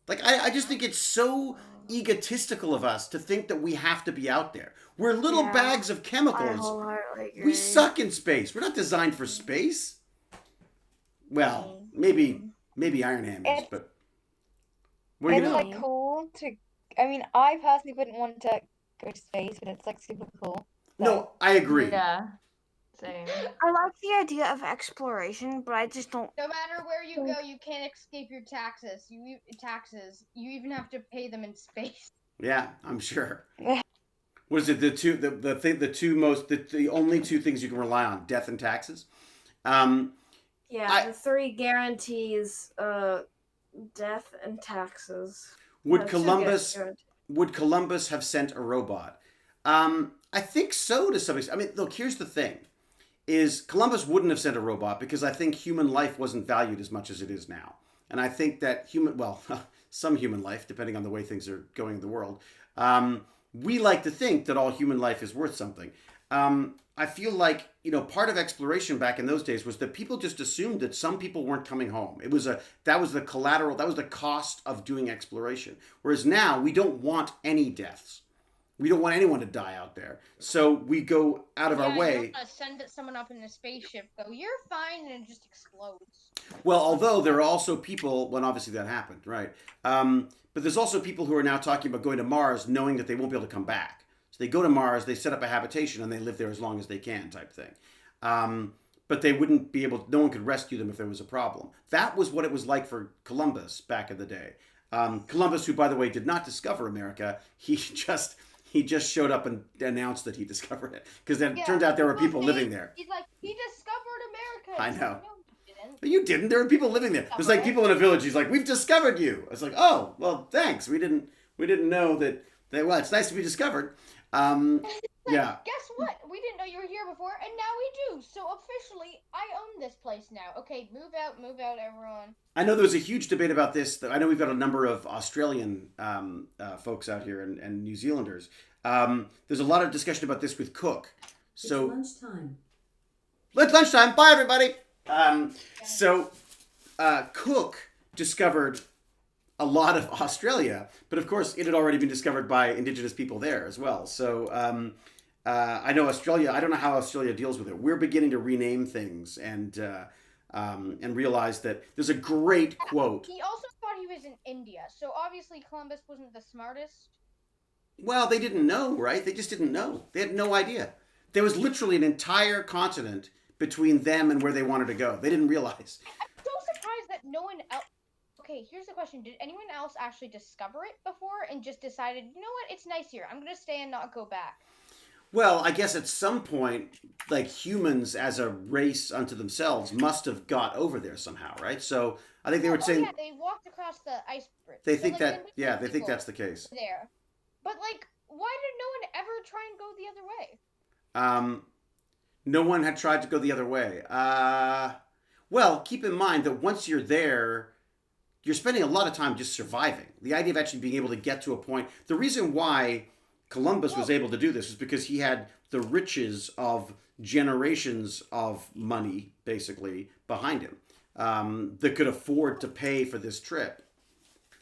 Like, I just think it's so egotistical of us to think that we have to be out there. We're little bags of chemicals. We suck in space. We're not designed for space. Well, maybe Iron Hand is, but it's like cool to. I mean, I personally wouldn't want to go to space, but it's like super cool. So. No, I agree. Yeah, same. I like the idea of exploration, but I just don't. No matter where you go, you can't escape your taxes. You even have to pay them in space. Yeah, I'm sure. What is it? The only two things you can rely on: death and taxes. The three guarantees: death and taxes. Would Columbus have sent a robot? I think so to some extent. I mean, look, here's the thing: is Columbus wouldn't have sent a robot because I think human life wasn't valued as much as it is now, and I think that some human life, depending on the way things are going in the world, we like to think that all human life is worth something. I feel like, part of exploration back in those days was that people just assumed that some people weren't coming home. That was the collateral, that was the cost of doing exploration. Whereas now we don't want any deaths. We don't want anyone to die out there. So we go out of our way. You don't send someone up in a spaceship, go, you're fine, and it just explodes. Well, although there are also people, when obviously that happened, right? But there's also people who are now talking about going to Mars knowing that they won't be able to come back. So they go to Mars, they set up a habitation, and they live there as long as they can, type thing. But they wouldn't be able. No one could rescue them if there was a problem. That was what it was like for Columbus back in the day. Columbus, who by the way did not discover America, he just showed up and announced that he discovered it because then it turned out there were people living there. He's like, he discovered America. I know. Like, no, you didn't. But you didn't. There were people living there. There's like people in a village. He's like, we've discovered you. I was like, oh, well, thanks. We didn't know that. Well, it's nice to be discovered. Yeah. Guess what? We didn't know you were here before, and now we do. So officially, I own this place now. Okay, move out, everyone. I know there was a huge debate about this. I know we've got a number of Australian folks out here and New Zealanders. There's a lot of discussion about this with Cook. So it's lunchtime. It's lunchtime. Bye, everybody. So Cook discovered a lot of Australia, but of course it had already been discovered by indigenous people there as well. So I know Australia. I don't know how Australia deals with it. We're beginning to rename things and realize that there's a great quote. He also thought he was in India, so obviously Columbus wasn't the smartest. Well, they didn't know, right? They just didn't know. They had no idea. There was literally an entire continent between them and where they wanted to go. They didn't realize. I'm so surprised that no one else. Okay, here's the question: did anyone else actually discover it before and just decided, you know what, it's nice here, I'm gonna stay and not go back? Well, I guess at some point, like humans as a race unto themselves must have got over there somehow, right? So I think they were saying yeah, they walked across the ice bridge. they So, think like, that then they think people that's the case. there. But like, why did no one ever try and go the other way? No one had tried to go the other way. Well, keep in mind that once you're there, you're spending a lot of time just surviving. The idea of actually being able to get to a point. The reason why Columbus was able to do this is because he had the riches of generations of money, basically, behind him that could afford to pay for this trip.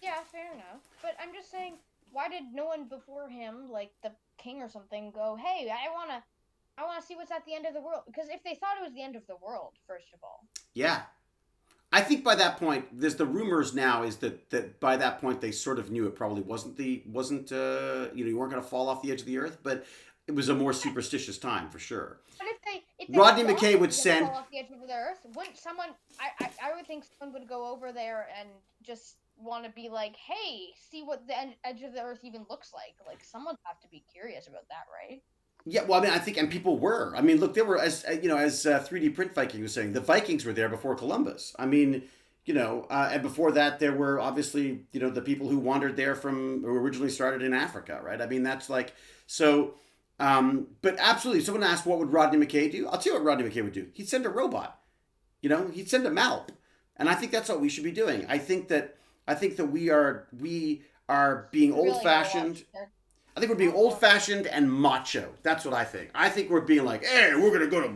Yeah, fair enough. But I'm just saying, why did no one before him, like the king or something, go, hey, I wanna see what's at the end of the world? Because if they thought it was the end of the world, first of all. Yeah. I think by that point, there's the rumors now is that by that point they sort of knew it probably wasn't you weren't going to fall off the edge of the earth, but it was a more superstitious time for sure. But if they Rodney thought McKay they would were send. fall off the edge of the earth, wouldn't someone? I would think someone would go over there and just want to be like, hey, see what the edge of the earth even looks like. Like someone would have to be curious about that, right? Yeah, well, I mean, I think, and people were. I mean, look, there were, as 3D Print Viking was saying, the Vikings were there before Columbus. I mean, and before that, there were obviously, the people who wandered there who originally started in Africa, right? I mean, that's like, so, but absolutely, someone asked, what would Rodney McKay do? I'll tell you what Rodney McKay would do. He'd send a robot, he'd send a MALP. And I think that's what we should be doing. I think that we are being old-fashioned. I think we're being old-fashioned and macho. That's what I think. I think we're being like, hey, we're going to go to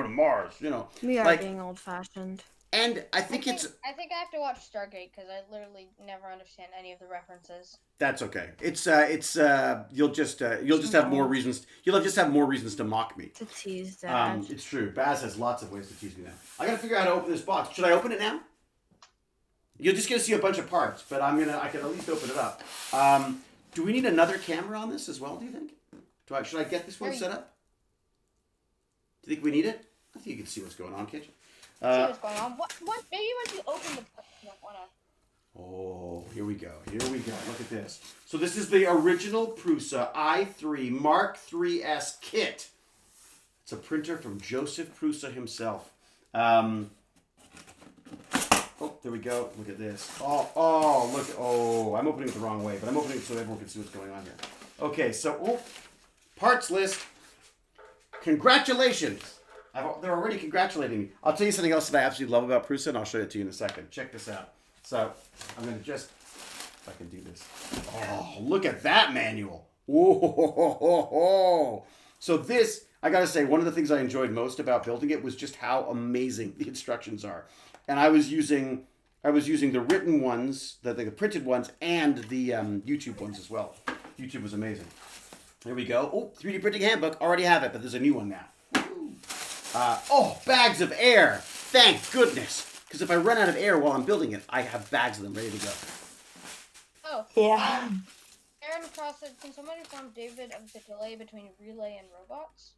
Mars, We are like, being old-fashioned. And I think I think I have to watch Stargate because I literally never understand any of the references. That's okay. You'll just have more reasons. You'll just have more reasons to mock me. To tease Dad. It's true. Baz has lots of ways to tease me now. I got to figure out how to open this box. Should I open it now? You're just going to see a bunch of parts, but I can at least open it up. Do we need another camera on this as well, do you think? Should I get this one set up? Do you think we need it? I think you can see what's going on, can't you? See what's going on. What? Maybe once you open the... Oh, here we go. Look at this. So this is the original Prusa i3 Mark III's kit. It's a printer from Joseph Prusa himself. Oh, there we go. Look at this. Oh, look. Oh, I'm opening it the wrong way, but I'm opening it so everyone can see what's going on here. Okay, so, parts list. Congratulations. They're already congratulating me. I'll tell you something else that I absolutely love about Prusa, and I'll show it to you in a second. Check this out. So, I'm going to just, if I can do this. Oh, look at that manual. Whoa. So this, I got to say, one of the things I enjoyed most about building it was just how amazing the instructions are. And I was using the written ones, the printed ones, and the YouTube ones as well. YouTube was amazing. There we go. Oh, 3D printing handbook. Already have it, but there's a new one now. Bags of air. Thank goodness. Because if I run out of air while I'm building it, I have bags of them ready to go. Oh. Yeah. Aaron Cross said, can somebody inform David of the delay between relay and robots?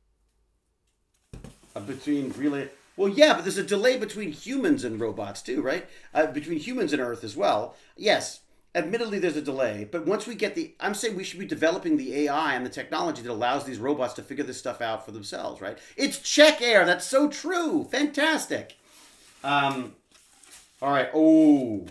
Between relay... Well, yeah, but there's a delay between humans and robots too, right? Between humans and Earth as well. Yes, admittedly there's a delay, but once we get I'm saying we should be developing the AI and the technology that allows these robots to figure this stuff out for themselves, right? It's check air. That's so true. Fantastic. All right. Oh,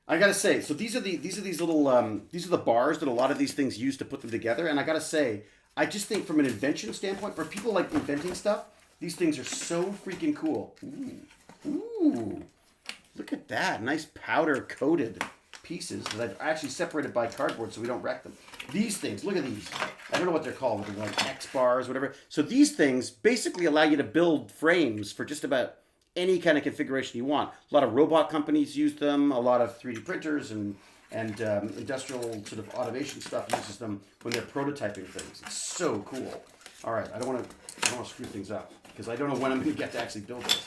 I gotta say, so these are these little these are the bars that a lot of these things use to put them together, and I gotta say, I just think from an invention standpoint, for people like inventing stuff, these things are so freaking cool. Ooh, look at that, nice powder coated pieces that I've actually separated by cardboard so we don't wreck them. These things, look at these. I don't know what they're called, they're like X bars, whatever. So these things basically allow you to build frames for just about any kind of configuration you want. A lot of robot companies use them. A lot of 3D printers and industrial sort of automation stuff uses them when they're prototyping things. It's so cool. All right, I don't want to screw things up because I don't know when I'm going to get to actually build this.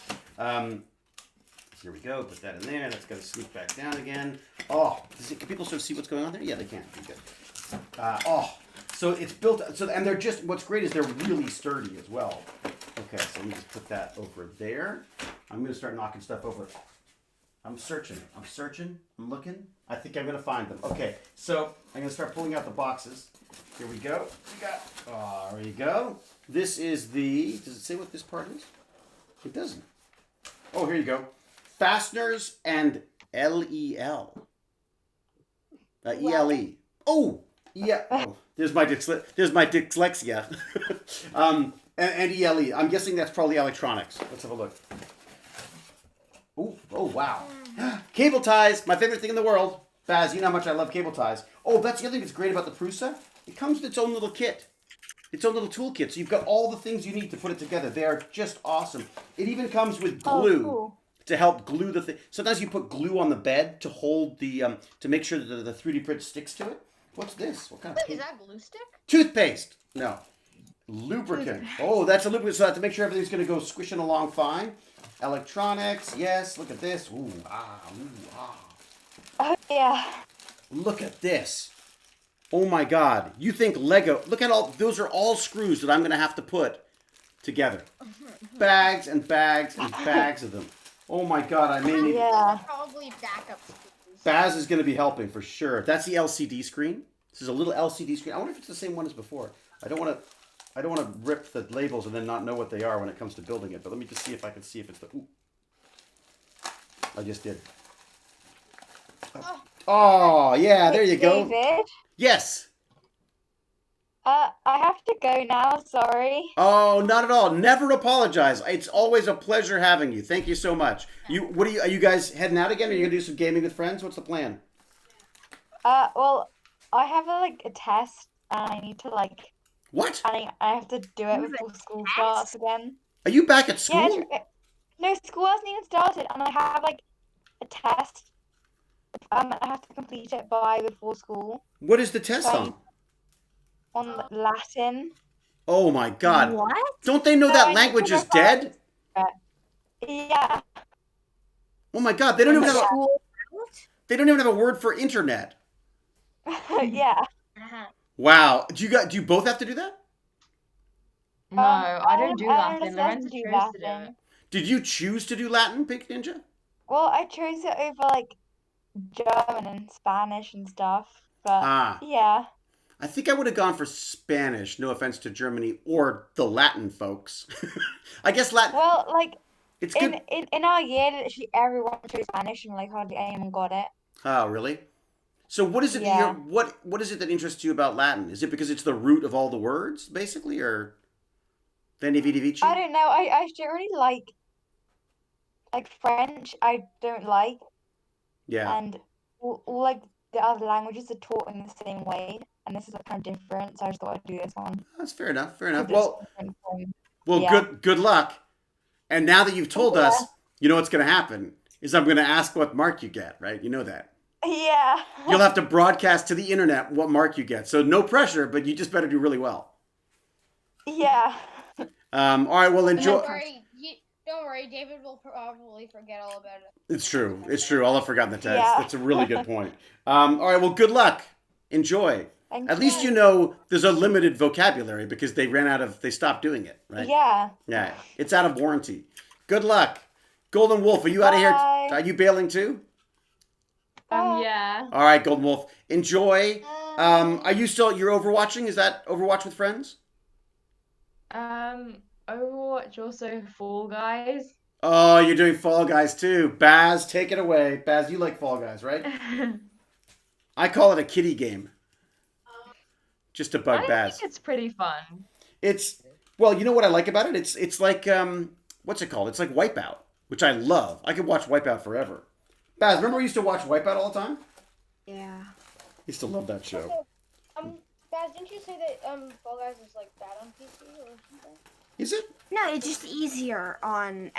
Here we go. Put that in there. That's got to sneak back down again. Oh, can people sort of see what's going on there? Yeah, they can. Pretty good. So it's built. So and they're just. What's great is they're really sturdy as well. Okay, so let me just put that over there. I'm going to start knocking stuff over. I'm searching. I'm looking. I think I'm going to find them. Okay, so I'm going to start pulling out the boxes. Here we go. There you go. This is the. Does it say what this part is? It doesn't. Oh, here you go. Fasteners and LEL. ELE. Oh, yeah. Oh, there's my dyslexia. and ELE. I'm guessing that's probably electronics. Let's have a look. Oh, wow. Cable ties, my favorite thing in the world. Baz, you know how much I love cable ties. Oh, that's the other thing that's great about the Prusa. It comes with its own little kit. Its own little toolkit. So you've got all the things you need to put it together. They are just awesome. It even comes with glue. Oh, cool. To help glue the thing. Sometimes you put glue on the bed to hold the, to make sure that the 3D print sticks to it. What's this? What kind of Wait, is that glue stick? Toothpaste. No. Lubricant. Oh, that's a lubricant. So I have to make sure everything's going to go squishing along fine. Electronics. Yes. Look at this. Ooh, ah. Oh, yeah. Look at this. Oh my God. You think Lego. Look at all. Those are all screws that I'm going to have to put together. Bags and bags and bags of them. Oh my God, I may need... Yeah. Probably backup screws. Baz is going to be helping for sure. That's the LCD screen. This is a little LCD screen. I wonder if it's the same one as before. I don't want to rip the labels and then not know what they are when it comes to building it. But let me just see if I can see if it's the... Ooh. I just did. Oh, yeah, there you go. David? Yes. I have to go now, sorry. Oh, not at all. Never apologize. It's always a pleasure having you. Thank you so much. Are you guys heading out again? Are you going to do some gaming with friends? What's the plan? Well, I have a test and I need to What? I have to do it before school starts again. Are you back at school? Yeah, no, school hasn't even started and I have a test. I have to complete it before school. What is the test on? On Latin. Oh my God. What? Don't they know No, that I language need is to dead? Yeah. Oh my God, they don't even have a, School. they don't even have a word for internet. Yeah. Wow. Do you both have to do that? No, I don't do I Latin. understand Lorenzo to do chose to do it. Latin. Did you choose to do Latin, Pink Ninja? Well, I chose it over German and Spanish and stuff. But yeah. I think I would have gone for Spanish. No offense to Germany or the Latin folks. I guess Latin. Well, It's good. in our year, literally everyone chose Spanish and hardly anyone got it. Oh, really? So what is it? Yeah. What is it that interests you about Latin? Is it because it's the root of all the words, basically, or Veni Vidi Vici? I don't know. I don't really like French. I don't like, Yeah. and all the other languages are taught in the same way, and this is kind of different. So I just thought I'd do this one. That's fair enough. Fair enough. 'Cause it's Well, different from- yeah. good luck. And now that you've told us, you know what's going to happen is I'm going to ask what mark you get, right? You know that. Yeah. You'll have to broadcast to the internet what mark you get. So no pressure, but you just better do really well. Yeah. All right, well, enjoy. Don't worry, David will probably forget all about it. It's true. It's true. I'll have forgotten the test. Yeah. That's a really good point. All right, well, good luck. Enjoy. Thank At least you know there's a limited vocabulary because they stopped doing it, right? Yeah. Yeah. It's out of warranty. Good luck. Golden Wolf, are you out of here? Bye. Are you bailing too? Yeah. All right, Golden Wolf. Enjoy. Are you you're overwatching? Is that Overwatch with friends? Overwatch, also Fall Guys. Oh, you're doing Fall Guys too. Baz, take it away. Baz, you like Fall Guys, right? I call it a kiddie game. Just to bug I Baz. think it's pretty fun. Well, you know what I like about it? It's like what's it called? It's like Wipeout, which I love. I could watch Wipeout forever. Baz, remember we used to watch Wipeout all the time? Yeah. Used to love that show. Guys, didn't you say that Fall Guys is bad on PC or something? Is it? No, it's just easier on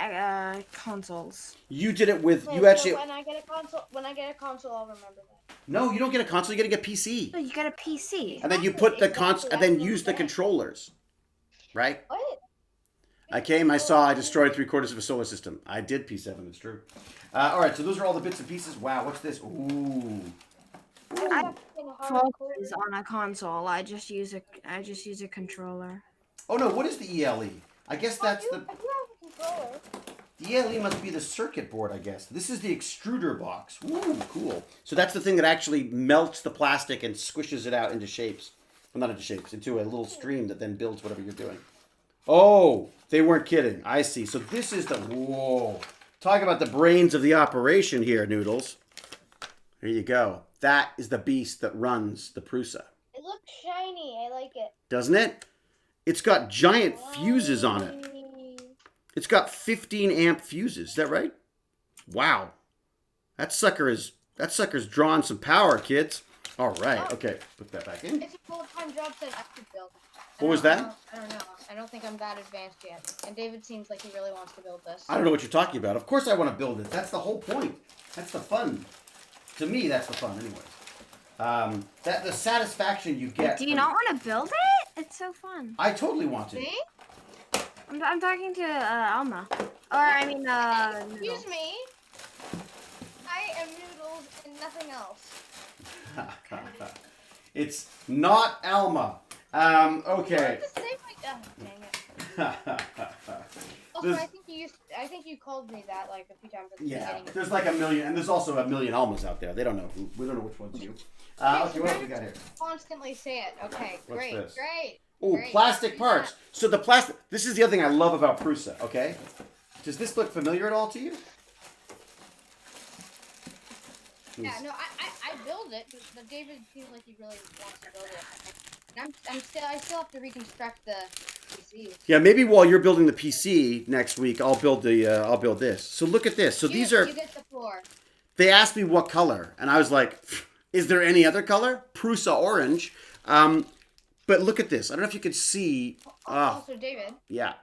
consoles. You did it with Wait, you so actually. when I get a console, I'll remember that. No, you don't get a console. You got to get PC, No, you got a PC. and then you put the Exactly, and then that's what use I'm the saying. controllers, right? What? I came, I saw, I destroyed 3/4 of a solar system. I did P7. It's true. All right, so those are all the bits and pieces. Wow, what's this? Ooh. I focus on a console. I just use a controller. Oh no, what is the ELE? I guess that's the. I do have a controller. The ELE must be the circuit board, I guess. This is the extruder box. Ooh, cool. So that's the thing that actually melts the plastic and squishes it out into shapes. Well, not into shapes, into a little stream that then builds whatever you're doing. Oh, they weren't kidding. I see. So this is the... Whoa. Talk about the brains of the operation here, Noodles. There you go. That is the beast that runs the Prusa. It looks shiny. I like it. Doesn't it? It's got giant fuses on it. It's got 15 amp fuses. Is that right? Wow. That sucker's drawing some power, kids. All right. Okay. Put that back in. It's a full-time job that I could build. What was that? I don't know. I don't think I'm that advanced yet. And David seems like he really wants to build this. I don't know what you're talking about. Of course I want to build it. That's the whole point. That's the fun. To me, that's the fun anyways. The satisfaction you get. Do you not want to build it? It's so fun. I totally want to. See? I'm talking to Alma. Or I mean Excuse me. I am Noodles and nothing else. It's not Alma. Okay. Just say dang it. Also, I think you called me that like a few times at the beginning. There's like a million, and there's also a million Almas out there. They don't know. We don't know which one's you. Okay, what else we got here? Constantly say it. Okay, What's great, this? great. Oh, Great. plastic parts. So the plastic. This is the other thing I love about Prusa. Okay. Does this look familiar at all to you? Yeah, no, I build it, but David seems like he really wants to build it. And I still have to reconstruct the PC. Yeah, maybe while you're building the PC next week, I'll build this. So look at this. So these are. You get the floor. They asked me what color, and I was like, "Is there any other color? Prusa orange." But look at this. I don't know if you could see. Also, David. Yeah.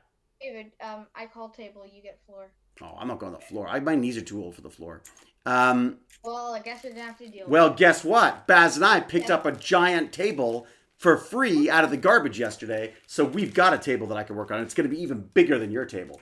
David, I call table. You get floor. Oh, I'm not going on the floor. My knees are too old for the floor. Well, I guess we're gonna have to deal. Well, guess what? Baz and I picked up a giant table for free out of the garbage yesterday, so we've got a table that I can work on. It's going to be even bigger than your table.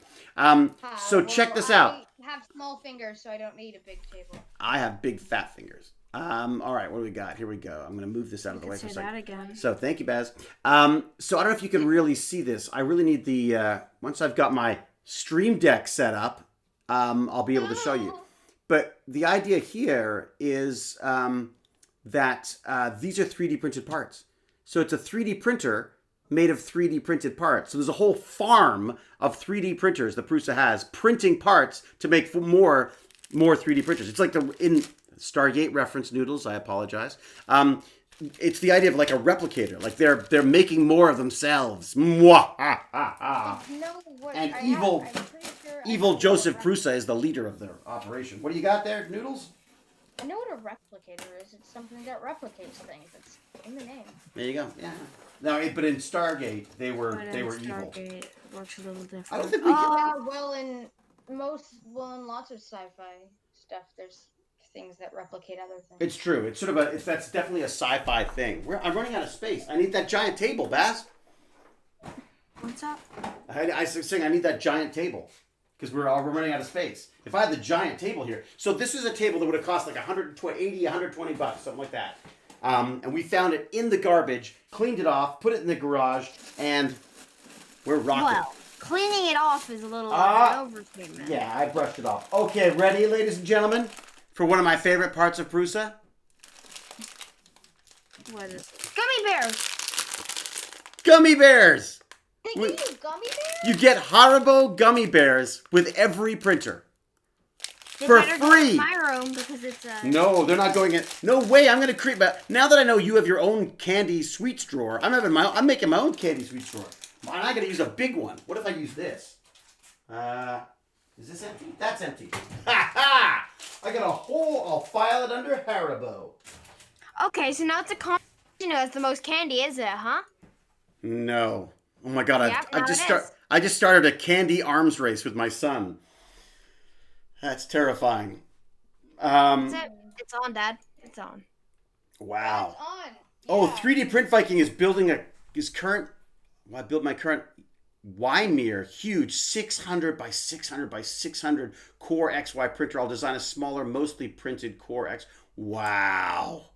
So check this out. I have small fingers, so I don't need a big table. I have big fat fingers. All right, what do we got? Here we go. I'm going to move this out of the way for a second. Again. So thank you, Baz. So I don't know if you can really see this. I really need the once I've got my Stream Deck set up, I'll be able to show you. But the idea here is that these are 3D printed parts. So it's a 3D printer made of 3D printed parts. So there's a whole farm of 3D printers that Prusa has printing parts to make more 3D printers. It's like in Stargate reference, Noodles. I apologize. It's the idea of like a replicator. Like they're making more of themselves. Mwah, ha, ha, ha. And evil Joseph Prusa is the leader of their operation. What do you got there, Noodles? I know what a replicator is. It's something that replicates things. It's in the name. There you go. Yeah. No, but in Stargate, they were evil. Stargate works a little different. I don't think we can. Well, in lots of sci-fi stuff, there's things that replicate other things. It's true. It's sort of that's definitely a sci-fi thing. I'm running out of space. I need that giant table, Baz. What's up? I was saying I need that giant table because we're running out of space. If I had the giant table here, so this is a table that would have cost like $120 bucks, something like that. And we found it in the garbage, cleaned it off, put it in the garage, and we're rocking. Well, cleaning it off is a little overstatement. Yeah, I brushed it off. Okay, ready, ladies and gentlemen, for one of my favorite parts of Prusa? What is it? Gummy bears! Gummy bears! They give you gummy bears? You get Haribo gummy bears with every printer. They For better go free! in my room because it's a... No, they're not going in. No way, I'm going to create... Now that I know you have your own candy sweets drawer, I'm making my own candy sweets drawer. And I'm going to use a big one. What if I use this? Is this empty? That's empty. Ha ha! I got a whole... I'll file it under Haribo. Okay, so now it's a competition who has the most candy, is it, huh? No. Oh my god, Yep, I've now just it is. I just started a candy arms race with my son. That's terrifying. That's it. It's on, Dad. It's on. Wow. That's on. Oh, Yeah. 3D Print Viking is building I built my current Wymer huge 600 by 600 by 600 Core XY printer. I'll design a smaller, mostly printed Core X. Wow.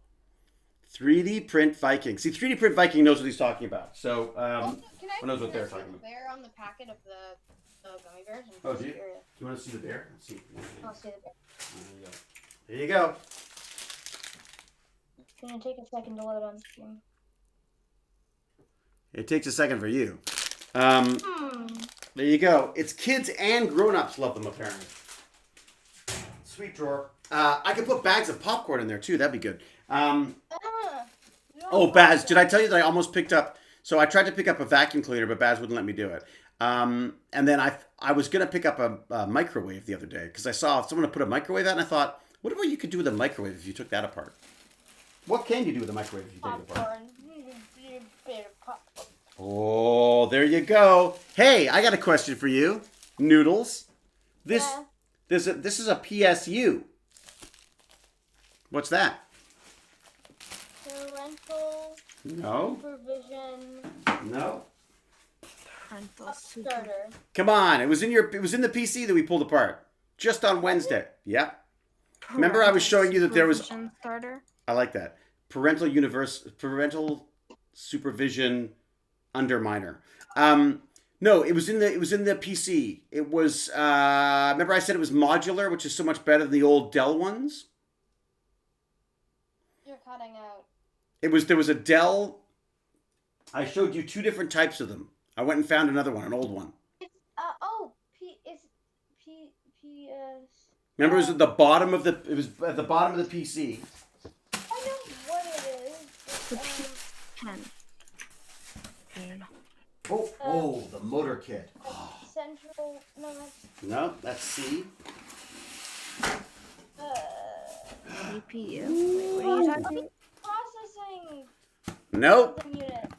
3D Print Viking. See, 3D Print Viking knows what he's talking about. So, Also, knows what they're see talking the about. bear on the packet of the gummy bears? I'm Oh, just do you? curious. Do you want to see the bear? Let's see. I'll see the bear. There you go. It's gonna take a second to load on stream. It takes a second for you. There you go. It's kids and grown-ups love them, apparently. Sweet drawer. I could put bags of popcorn in there, too. That'd be good. Oh, Baz, did I tell you that I almost picked up... So I tried to pick up a vacuum cleaner, but Baz wouldn't let me do it. And then I was going to pick up a microwave the other day, because I saw someone put a microwave out, and I thought, what about you could do with a microwave if you took that apart? What can you do with a microwave if you take it apart? Oh, there you go. Hey, I got a question for you. Noodles. This is a PSU. What's that? Parental No. supervision No. Parental super. starter. Come on. It was in the PC that we pulled apart. Just on Wednesday. Yep. Remember I was showing you that there was Supervision starter. I like that. Parental supervision underminer. No, it was in the PC. It was remember I said it was modular, which is so much better than the old Dell ones? You're cutting out. There was a Dell. I showed you two different types of them. I went and found another one, an old one. It's Remember, it was at the bottom of the PC. I know what it is. The It's, pen. Oh, the motor kit. central. No, that's No, that's C. CPU. Wait, what are you talking about? processing Nope. unit.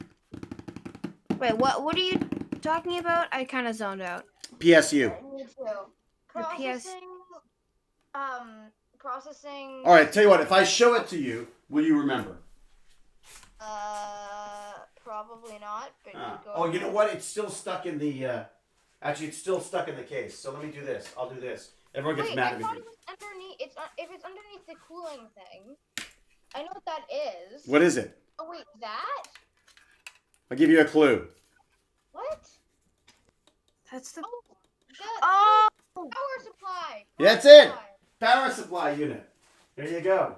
Wait, what are you talking about? I kind of zoned out. PSU. Me too. The PS Processing. All right, tell you what. If I show it to you, will you remember? Probably not. But you go Oh, you know what? It's still stuck in the. Actually, it's still stuck in the case. So let me do this. I'll do this. Everyone gets Wait, mad I at me. thought it was underneath. If it's underneath the cooling thing, I know what that is. What is it? Oh wait, that? I'll give you a clue. What? That's the. Oh, Oh, power supply. That's Power it. supply. Power supply unit. There you go.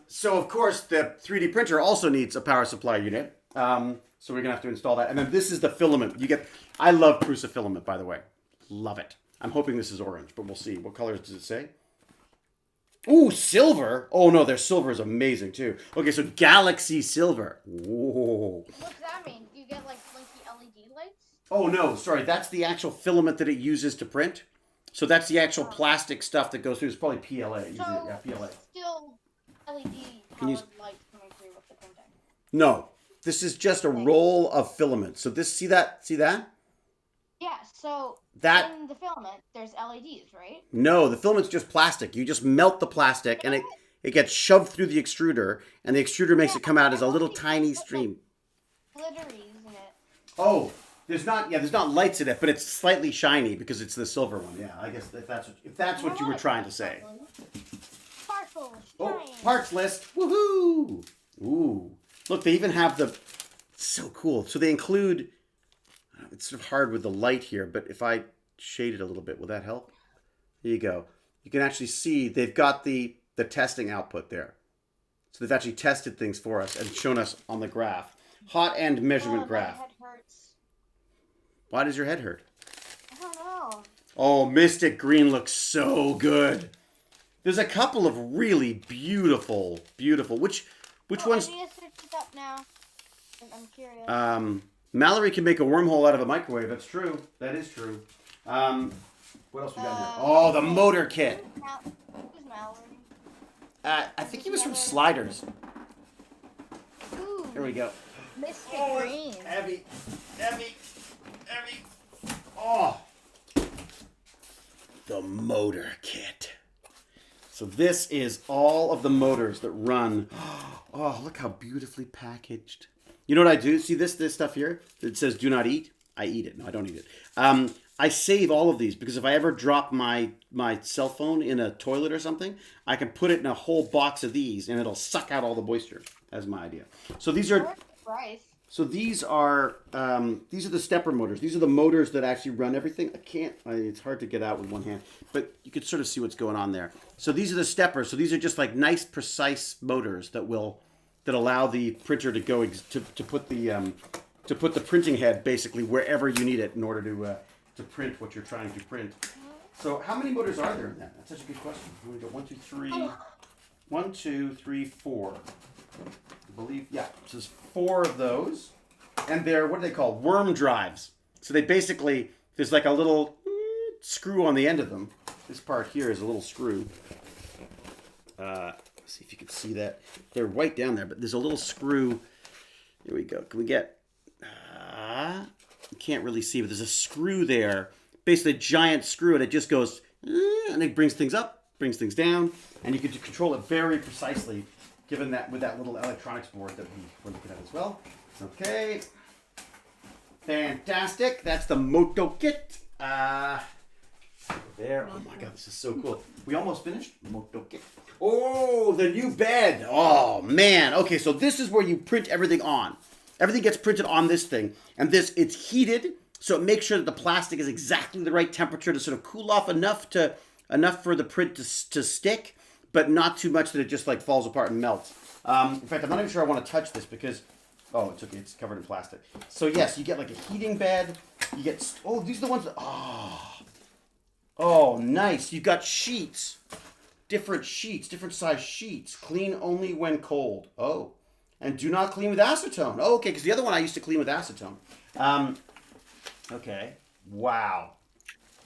So of course the 3D printer also needs a power supply unit. So we're gonna have to install that. And then this is the filament. I love Prusa filament, by the way. Love it. I'm hoping this is orange, but we'll see. What colors does it say? Ooh, silver. Oh no, their silver is amazing too. Okay, so Galaxy Silver. Whoa. What's that mean? Do you get like blinky LED lights? Oh no, sorry. That's the actual filament that it uses to print. So that's the actual plastic stuff that goes through. It's probably PLA. So Yeah, PLA. still LED Can you- powered lights coming through with the printing. No, this is just a roll of filament. So this, see that? Yeah. So That in the filament, there's LEDs, right? No, the filament's just plastic. You just melt the plastic and it gets shoved through the extruder, and the extruder makes it come out as a little tiny stream. Glitteries in it. Oh, there's not lights in it, but it's slightly shiny because it's the silver one. Yeah, I guess if that's what you were trying to say. Sparkle. Oh, shine. parts list. Woohoo! Ooh. Look, they even have so cool. So they include, it's sort of hard with the light here, but if I shade it a little bit, will that help? There you go. You can actually see they've got the testing output there. So they've actually tested things for us and shown us on the graph. Hot end measurement graph. My head hurts. Why does your head hurt? I don't know. Oh, Mystic Green looks so good. There's a couple of really beautiful. Which ones? I need to search this up now. I'm curious. Mallory can make a wormhole out of a microwave. That's true. That is true. What else we got here? Oh, the motor kit. Who's Mallory? I think he was from Sliders. Ooh, Here we go. Mystic Oh, Green. heavy. motor kit. So this is all of the motors that run. Oh, look how beautifully packaged. You know what I do? See this stuff here? It says do not eat. I eat it. No, I don't eat it. I save all of these because if I ever drop my cell phone in a toilet or something, I can put it in a whole box of these and it'll suck out all the moisture. That's my idea. So these are... these are the stepper motors. These are the motors that actually run everything. It's hard to get out with one hand, but you can sort of see what's going on there. So these are the steppers. So these are just like nice, precise motors that allow the printer to go to put the printing head basically wherever you need it in order to print what you're trying to print. So how many motors are there in that? That's such a good question. We got 1, 2, 3, 1, 2, 3, 4. I believe, yeah, so there's 4 of those. And they're, what are they called? Worm drives. So they basically, there's like a little screw on the end of them. This part here is a little screw. Let's see if you can see that. They're right down there, but there's a little screw. Here we go. Can we get, you can't really see, but there's a screw there. Basically a giant screw, and it just goes, and it brings things up, brings things down, and you can control it very precisely. Given that with that little electronics board that we were looking at as well. Okay. Fantastic. That's the Moto Kit. There. Oh my god, this is so cool. We almost finished. Moto Kit. Oh, the new bed. Oh man. Okay, so this is where you print everything on. Everything gets printed on this thing. And it's heated, so it makes sure that the plastic is exactly the right temperature to sort of cool off enough for the print to stick, but not too much that it just like falls apart and melts. In fact, I'm not even sure I want to touch this because, oh, it's okay, it's covered in plastic. So yes, you get like a heating bed. You get, oh, these are the ones that, oh, nice. You've got sheets, different size sheets. Clean only when cold. Oh, and do not clean with acetone. Oh, okay, because the other one I used to clean with acetone. Okay, wow.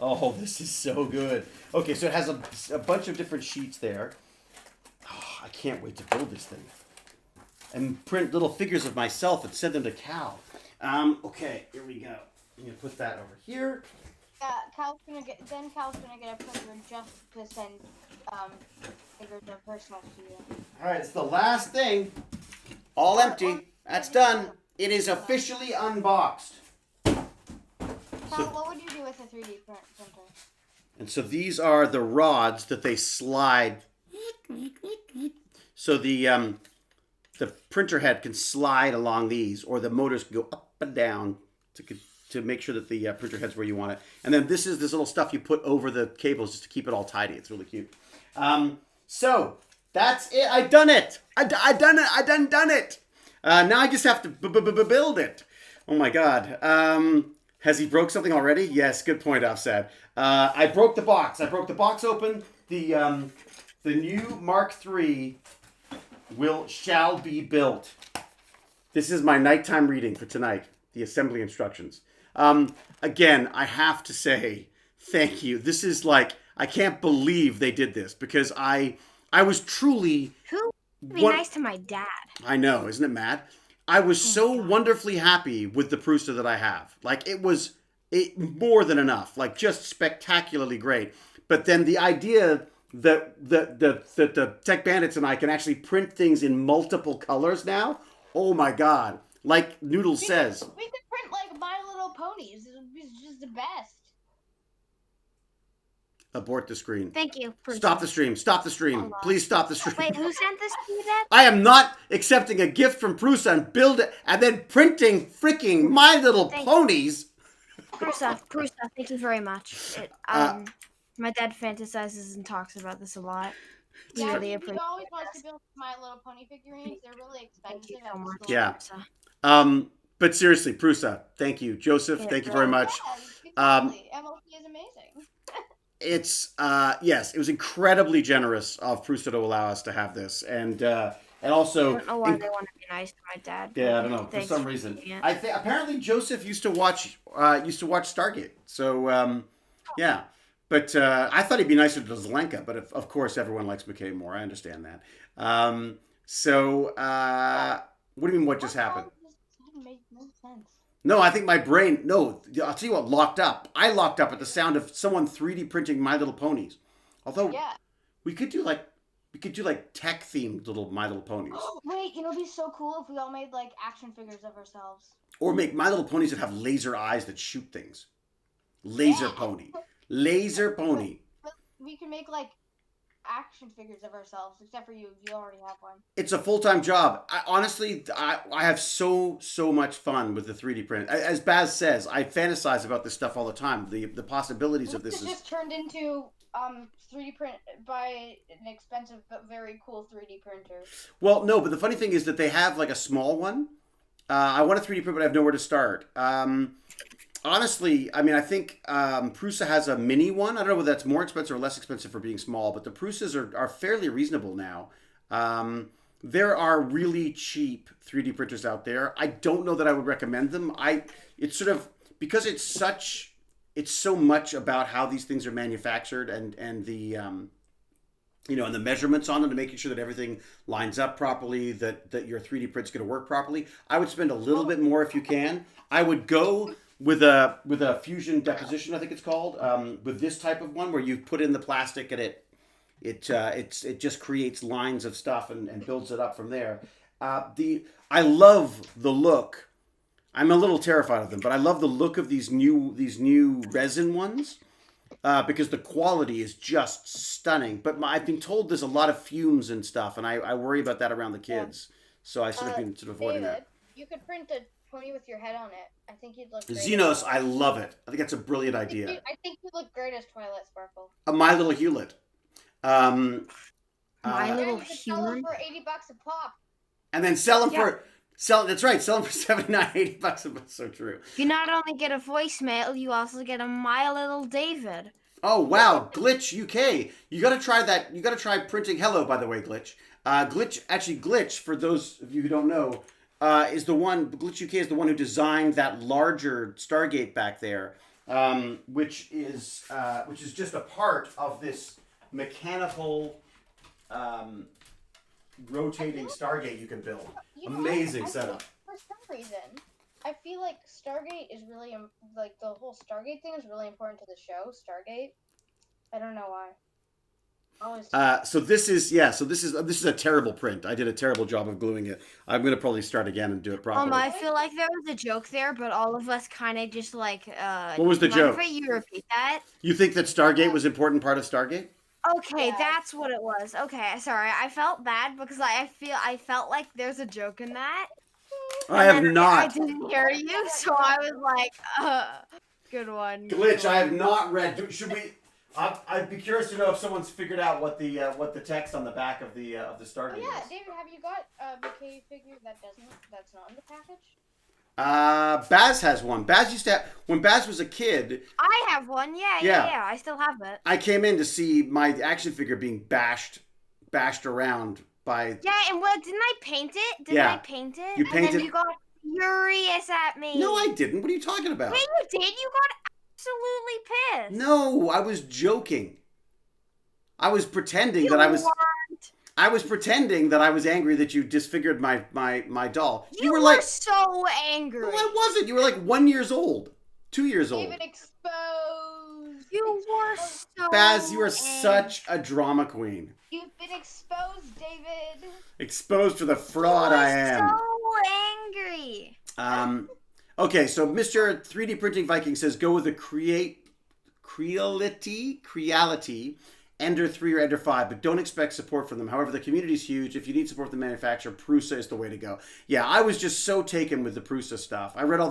Oh, this is so good. Okay, so it has a bunch of different sheets there. Oh, I can't wait to build this thing. And print little figures of myself and send them to Cal. Okay, here we go. I'm going to put that over here. Cal's gonna get a printer just to send figures of herself to you. All right, it's the last thing. All empty. That's done. It is officially unboxed. Cal, what would you do with a 3D printer? And so these are the rods that they slide. So the printer head can slide along these, or the motors can go up and down to make sure that the printer head's where you want it. And then this is this little stuff you put over the cables just to keep it all tidy. It's really cute. So that's it. I done it. I done it. I done it. Now I just have to build it. Oh my God. Has he broke something already? Yes, good point, Offset. I broke the box. I broke the box open. The new Mark III shall be built. This is my nighttime reading for tonight. The assembly instructions. Again, I have to say thank you. This is like, I can't believe they did this because I was truly... Who would be nice to my dad? I know, isn't it mad? I was so wonderfully happy with the Prusa that I have. Like, it was more than enough. Like, just spectacularly great. But then the idea that the Tech Bandits and I can actually print things in multiple colors now, oh my God. Like Noodles says. We could print like My Little Ponies. It's just the best. Abort the screen. Thank you. Stop the stream. Stop the stream. Please stop the stream. Wait, who sent this to you, Dad? I am not accepting a gift from Prusa and build it and then printing freaking My Little Ponies. Prusa, thank you very much. My dad fantasizes and talks about this a lot. Yeah, Really he appreciate always wants to build My Little Pony figurines. They're really expensive. Thank you so much. Yeah. Prusa. But seriously, Prusa, thank you. Joseph, thank you very much. Yeah, exactly. MLP is amazing. It's yes, it was incredibly generous of Prusa to allow us to have this, and also. I don't know why they want to be nice to my dad. Yeah, I don't know for some reason. I think apparently Joseph used to watch Stargate, so yeah. But I thought he'd be nicer to Zelenka, but of course everyone likes McKay more. I understand that. So what do you mean? What just happened? That made no sense. No, I think my brain. No, I'll tell you what locked up. I locked up at the sound of someone 3D printing My Little Ponies. Although Yeah. we could do like tech themed little My Little Ponies, Wait, it'll be so cool if we all made like action figures of ourselves. or make My Little Ponies that have laser eyes that shoot things. Laser Yeah. pony, laser pony. We can make like action figures of ourselves, except for you. You already have one. It's a full-time job. I have so much fun with the 3D print. As Baz says, I fantasize about this stuff all the time. The possibilities of this It's is just turned into 3D print by an expensive but very cool 3D printer. well, no, but the funny thing is that they have like a small one. I want a 3D print, but I have nowhere to start. Honestly, I mean, I think Prusa has a mini one. I don't know whether that's more expensive or less expensive for being small, but the Prusas are fairly reasonable now. There are really cheap 3D printers out there. I don't know that I would recommend them. It's sort of because it's so much about how these things are manufactured and the and the measurements on them to making sure that everything lines up properly, that your 3D print's going to work properly. I would spend a little bit more if you can. I would go with a fusion deposition, I think it's called, with this type of one where you put in the plastic and it just creates lines of stuff and builds it up from there. I love the look. I'm a little terrified of them, but I love the look of these new resin ones because the quality is just stunning. But I've been told there's a lot of fumes and stuff, and I worry about that around the kids. So I sort of been avoiding David, that. you could print a pony with your head on it. I think you'd look great. Xenos, I love it. I think that's a brilliant idea. I think you'd look great as Twilight Sparkle. My Little Hewlett. My And Little you could sell them Human. for $80 a pop. And then sell them Yeah. that's right, sell them for $79, $80 a month. So true. You not only get a voicemail, you also get a My Little David. Oh wow, Glitch UK. You gotta try that. You gotta try printing. Hello, by the way, Glitch. Glitch, for those of you who don't know, is the one. Glitch UK is the one who designed that larger Stargate back there, which is just a part of this mechanical, rotating Stargate you can build. You know, Amazing I setup. For some reason, I feel like Stargate is really like the whole Stargate thing is really important to the show Stargate. I don't know why. Always. So this is a terrible print. I did a terrible job of gluing it. I'm gonna probably start again and do it properly. I feel like there was a joke there, but all of us kind of just like. What was the mind joke? if you repeat that? You think that Stargate was an important part of Stargate? Okay, Yeah. that's what it was. Okay, sorry, I felt bad because I felt like there's a joke in that. I have and then not. I didn't hear you, so I was like, good one. good Glitch, I have one. not read. Should we? I'd be curious to know if someone's figured out what the text on the back of the Stargate yeah, is. David, have you got a bouquet figure that's not in the package? Baz has one. Baz used to have, when Baz was a kid. I have one. Yeah. I still have it. I came in to see my action figure being bashed around by. Yeah, and didn't I paint it? Didn't Yeah. I paint it? You And painted- then you got furious at me. No, I didn't. What are you talking about? Yeah, you did. You got absolutely pissed. No, I was joking. I was pretending that I was. weren't. I was pretending that I was angry that you disfigured my doll. You were like, so angry. no, I wasn't. You were like 1 year old, 2 years old. David exposed. You were so Baz, you are angry. such a drama queen. You've been exposed, David. Exposed to the fraud I am. So angry. Okay, so Mr. 3D Printing Viking says go with the Creality, Ender 3 or Ender 5, but don't expect support from them. However, the community's huge. If you need support from the manufacturer, Prusa is the way to go. Yeah, I was just so taken with the Prusa stuff. I read all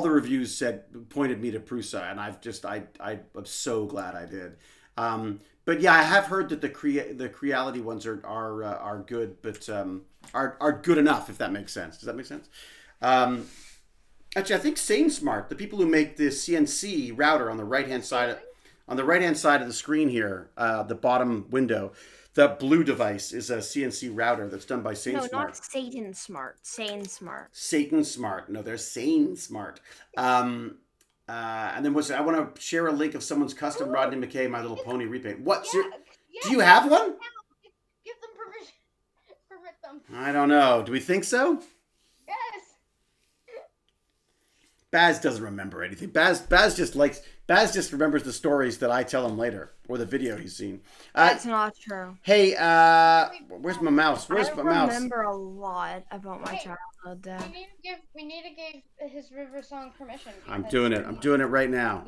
the reviews pointed me to Prusa, and I'm so glad I did. But yeah, I have heard that the Creality ones are good, but are good enough, if that makes sense. Does that make sense? Actually, I think SaneSmart, the people who make the CNC router on the right-hand side of the screen here, the bottom window, the blue device is a CNC router that's done by SaneSmart. No, not Satan Smart. Sane Smart. Satan Smart. No, they're SaneSmart. And then I want to share a link of someone's custom Rodney McKay My Little Pony repaint. What? Yeah, Do you have one? Give them permission. Permit them. I don't know. Do we think so? Yes. Baz doesn't remember anything. Baz just remembers the stories that I tell him later, or the video he's seen. That's not true. Hey, where's my mouse? Where's I my mouse? remember a lot about my Hey, childhood, Dad. We need to give his River Song permission. I'm because doing it. I'm doing it right now.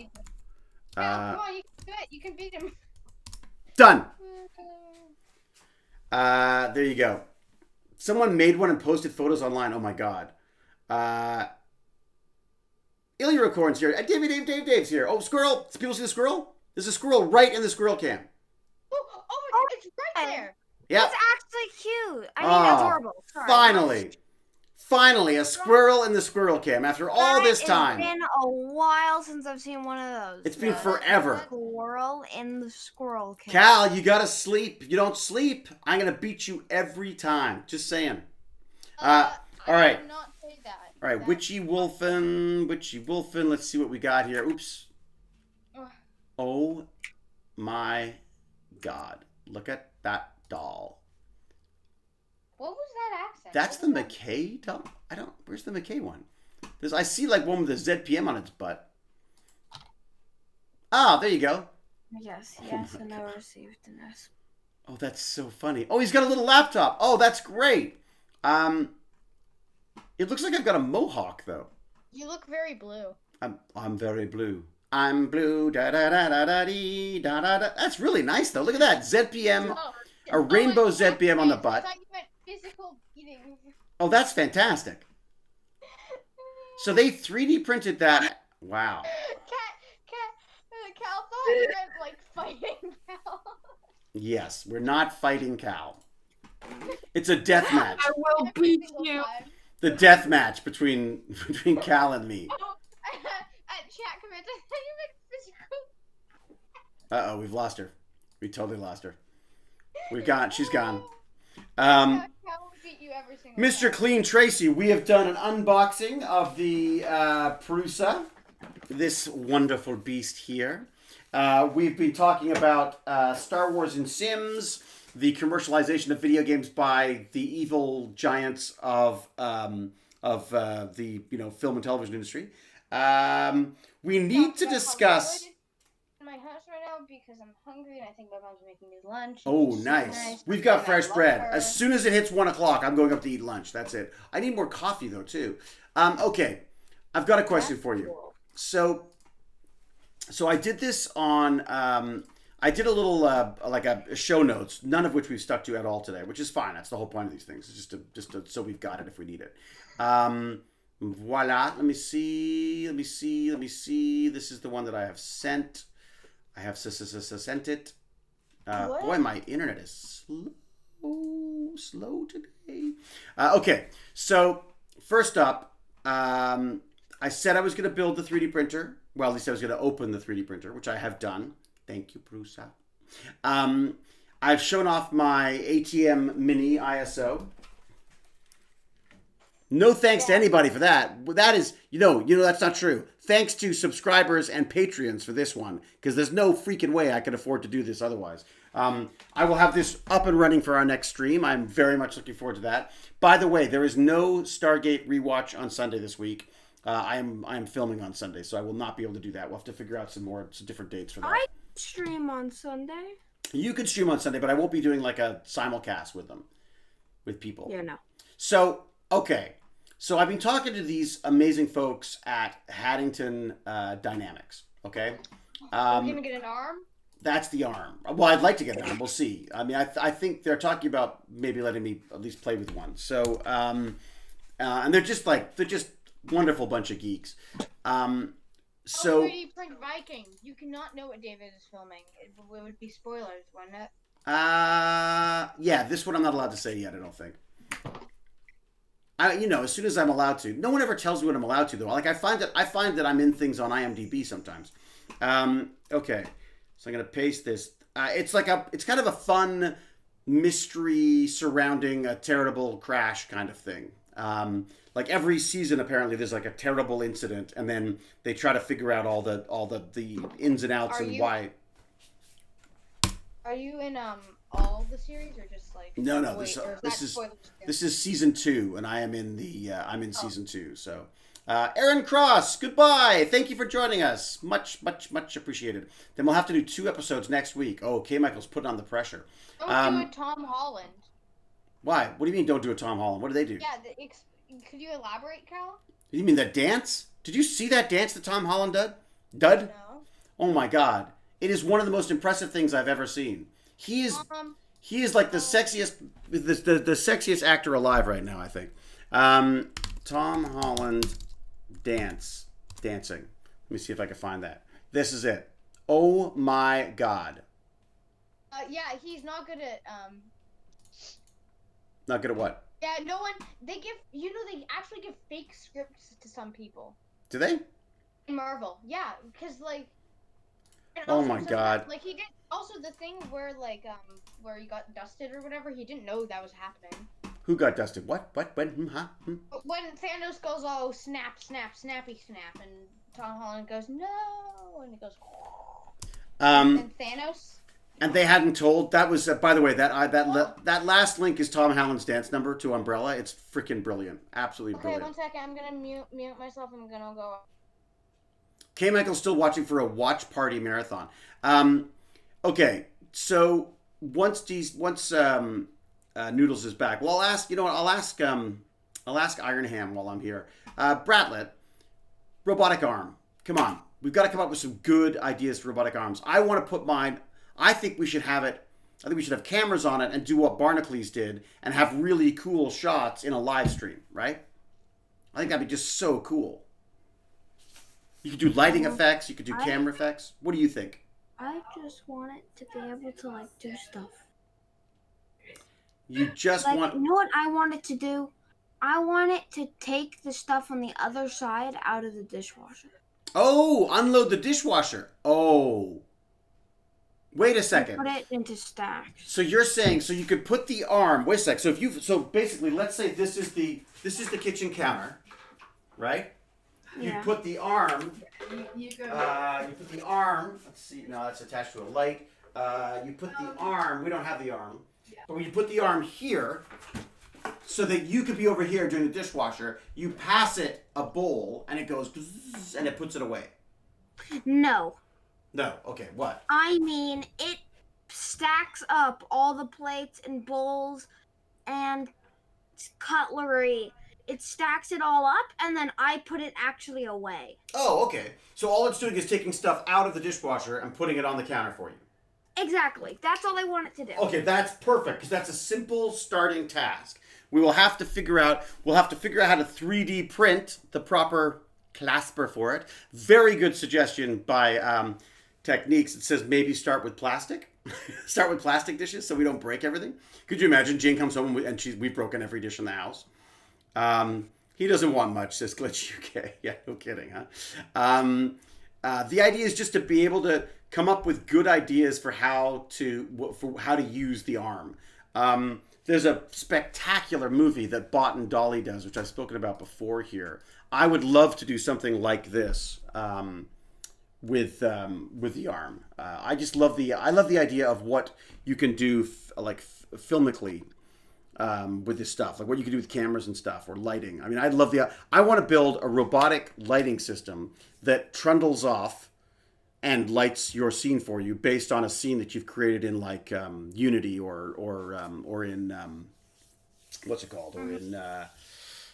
Come on, you can do it. You can beat him. Done. There you go. Someone made one and posted photos online. Oh my god. Illyricorn's here. Dave's here. Oh, squirrel. People see the squirrel? There's a squirrel right in the squirrel cam. Oh my god, it's right there. Yep. It's actually cute. I mean, adorable. Sorry. Finally, a squirrel in the squirrel cam after all this time. It's been a while since I've seen one of those. It's been forever. Squirrel in the squirrel cam. Cal, you gotta sleep. If you don't sleep, I'm gonna beat you every time. Just saying. All right. I did not say that. All right, Witchy Wolfen. Let's see what we got here. Oops. Ugh. Oh my god. Look at that doll. What was that accent? That's the McKay doll? Where's the McKay one? I see like one with a ZPM on its butt. Oh, there you go. Yes, my and I received an S. Oh, that's so funny. Oh, he's got a little laptop. Oh, that's great. It looks like I've got a mohawk though. You look very blue. I'm very blue. I'm blue. Da da da da da dee, da da da. That's really nice though. Look at that ZPM, a rainbow ZPM on the butt. I thought you meant physical beating. Oh, that's fantastic. So they 3D printed that. Wow. Cal thought you meant like fighting Cal. Yes, we're not fighting Cal. It's a death match. I will beat you. The death match between Cal and me. Oh, at chat comments, I thought you meant physical. Uh-oh, we've lost her. We totally lost her. She's gone. Cal will beat you every single Mr. time. Clean Tracy, we have done an unboxing of the Prusa, this wonderful beast here. We've been talking about Star Wars and Sims, the commercialization of video games by the evil giants of the film and television industry. We need to discuss. In my house right now because I'm hungry and I think my mom's making me lunch. Oh, It's nice. We've I got fresh love bread. her. As soon as it hits 1 o'clock, I'm going up to eat lunch. That's it. I need more coffee though too. Okay, I've got a question for you. So I did this on. I did a little like a show notes, none of which we've stuck to at all today, which is fine. That's the whole point of these things. It's just to, so we've got it if we need it. Voila. Let me see. This is the one that I have sent. I have sent it. Boy, my internet is slow today. Okay, so first up, I said I was going to build the 3D printer. Well, at least I was going to open the 3D printer, which I have done. Thank you, Prusa. I've shown off my ATM Mini ISO. No thanks to anybody for that. That is, that's not true. Thanks to subscribers and Patreons for this one, because there's no freaking way I could afford to do this otherwise. I will have this up and running for our next stream. I'm very much looking forward to that. By the way, there is no Stargate rewatch on Sunday this week. I am filming on Sunday, so I will not be able to do that. We'll have to figure out some different dates for that. I stream on Sunday. You could stream on Sunday, but I won't be doing like a simulcast with people. Yeah, no. So, okay. So I've been talking to these amazing folks at Haddington Dynamics, okay? Are we going to get an arm? That's the arm. Well, I'd like to get an arm. We'll see. I mean, I think they're talking about maybe letting me at least play with one. So, and they're just wonderful bunch of geeks. So 3D print Viking. You cannot know what David is filming. It would be spoilers, wouldn't it? yeah, this one I'm not allowed to say yet, I don't think. As soon as I'm allowed to. No one ever tells me what I'm allowed to though. Like I find that I'm in things on IMDb sometimes. Okay. So I'm going to paste this. It's kind of a fun mystery surrounding a terrible crash kind of thing. Like every season, apparently, there's like a terrible incident, and then they try to figure out all the ins and outs and why. Are you in all the series or just like? No. This is season 2, and I am in season 2. So, Aaron Cross, goodbye. Thank you for joining us. Much, much, much appreciated. Then we'll have to do 2 episodes next week. Oh, K. Michael's putting on the pressure. Don't do a Tom Holland. Why? What do you mean don't do a Tom Holland? What do they do? Yeah, could you elaborate, Cal? You mean that dance? Did you see that dance that Tom Holland did? No. Oh my God. It is one of the most impressive things I've ever seen. He is like the sexiest the sexiest actor alive right now, I think. Tom Holland dancing. Let me see if I can find that. This is it. Oh my God. Yeah, he's not good at Not good at what? Yeah, no one. They actually give fake scripts to some people. Do they? In Marvel, yeah, because like. Oh my God. Like he did. Also, the thing where where he got dusted or whatever, he didn't know that was happening. Who got dusted? What? When? Huh? When Thanos goes, oh snap, snappy snap, and Tom Holland goes no, and he goes. And Thanos. And they hadn't told. That was, by the way, that last link is Tom Holland's dance number to Umbrella. It's freaking brilliant, absolutely brilliant. Okay, 1 second. I'm gonna mute myself. I'm gonna go. K. Michael's still watching for a watch party marathon. Okay, so once Noodles is back, well, I'll ask. You know what? I'll ask Ironham while I'm here. Bratlet, robotic arm. Come on, we've got to come up with some good ideas for robotic arms. I want to put mine. I think we should have it. I think we should have cameras on it and do what Barnacles did and have really cool shots in a live stream, right? I think that'd be just so cool. You could do lighting effects. You could do camera effects. What do you think? I just want it to be able to like do stuff. You just like, want. You know what I want it to do? I want it to take the stuff on the other side out of the dishwasher. Oh, unload the dishwasher. Oh. Wait a second. Put it into stacks. So you're saying so you could put the arm. Wait a sec. So basically, let's say this is the kitchen counter, right? Yeah. You put the arm. You put the arm. Let's see. No, that's attached to a light. You put the arm. We don't have the arm, but when you put the arm here, so that you could be over here doing the dishwasher, you pass it a bowl and it goes bzzz, and it puts it away. No. No. Okay. What? I mean, it stacks up all the plates and bowls and cutlery. It stacks it all up, and then I put it actually away. Oh, okay. So all it's doing is taking stuff out of the dishwasher and putting it on the counter for you. Exactly. That's all I want it to do. Okay, that's perfect, because that's a simple starting task. We'll have to figure out how to 3D print the proper clasper for it. Very good suggestion by Techniques. It says maybe start with plastic. Start with plastic dishes so we don't break everything. Could you imagine Jane comes home and we've broken every dish in the house? He doesn't want much, says Glitch UK. Yeah, no kidding, huh? The idea is just to be able to come up with good ideas for how to use the arm. There's a spectacular movie that Bot and Dolly does, which I've spoken about before here. I would love to do something like this with the arm. I love the idea of what you can do filmically. With this stuff, like what you can do with cameras and stuff, or lighting. I mean, I want to build a robotic lighting system that trundles off and lights your scene for you based on a scene that you've created in like Unity or in what's it called, or in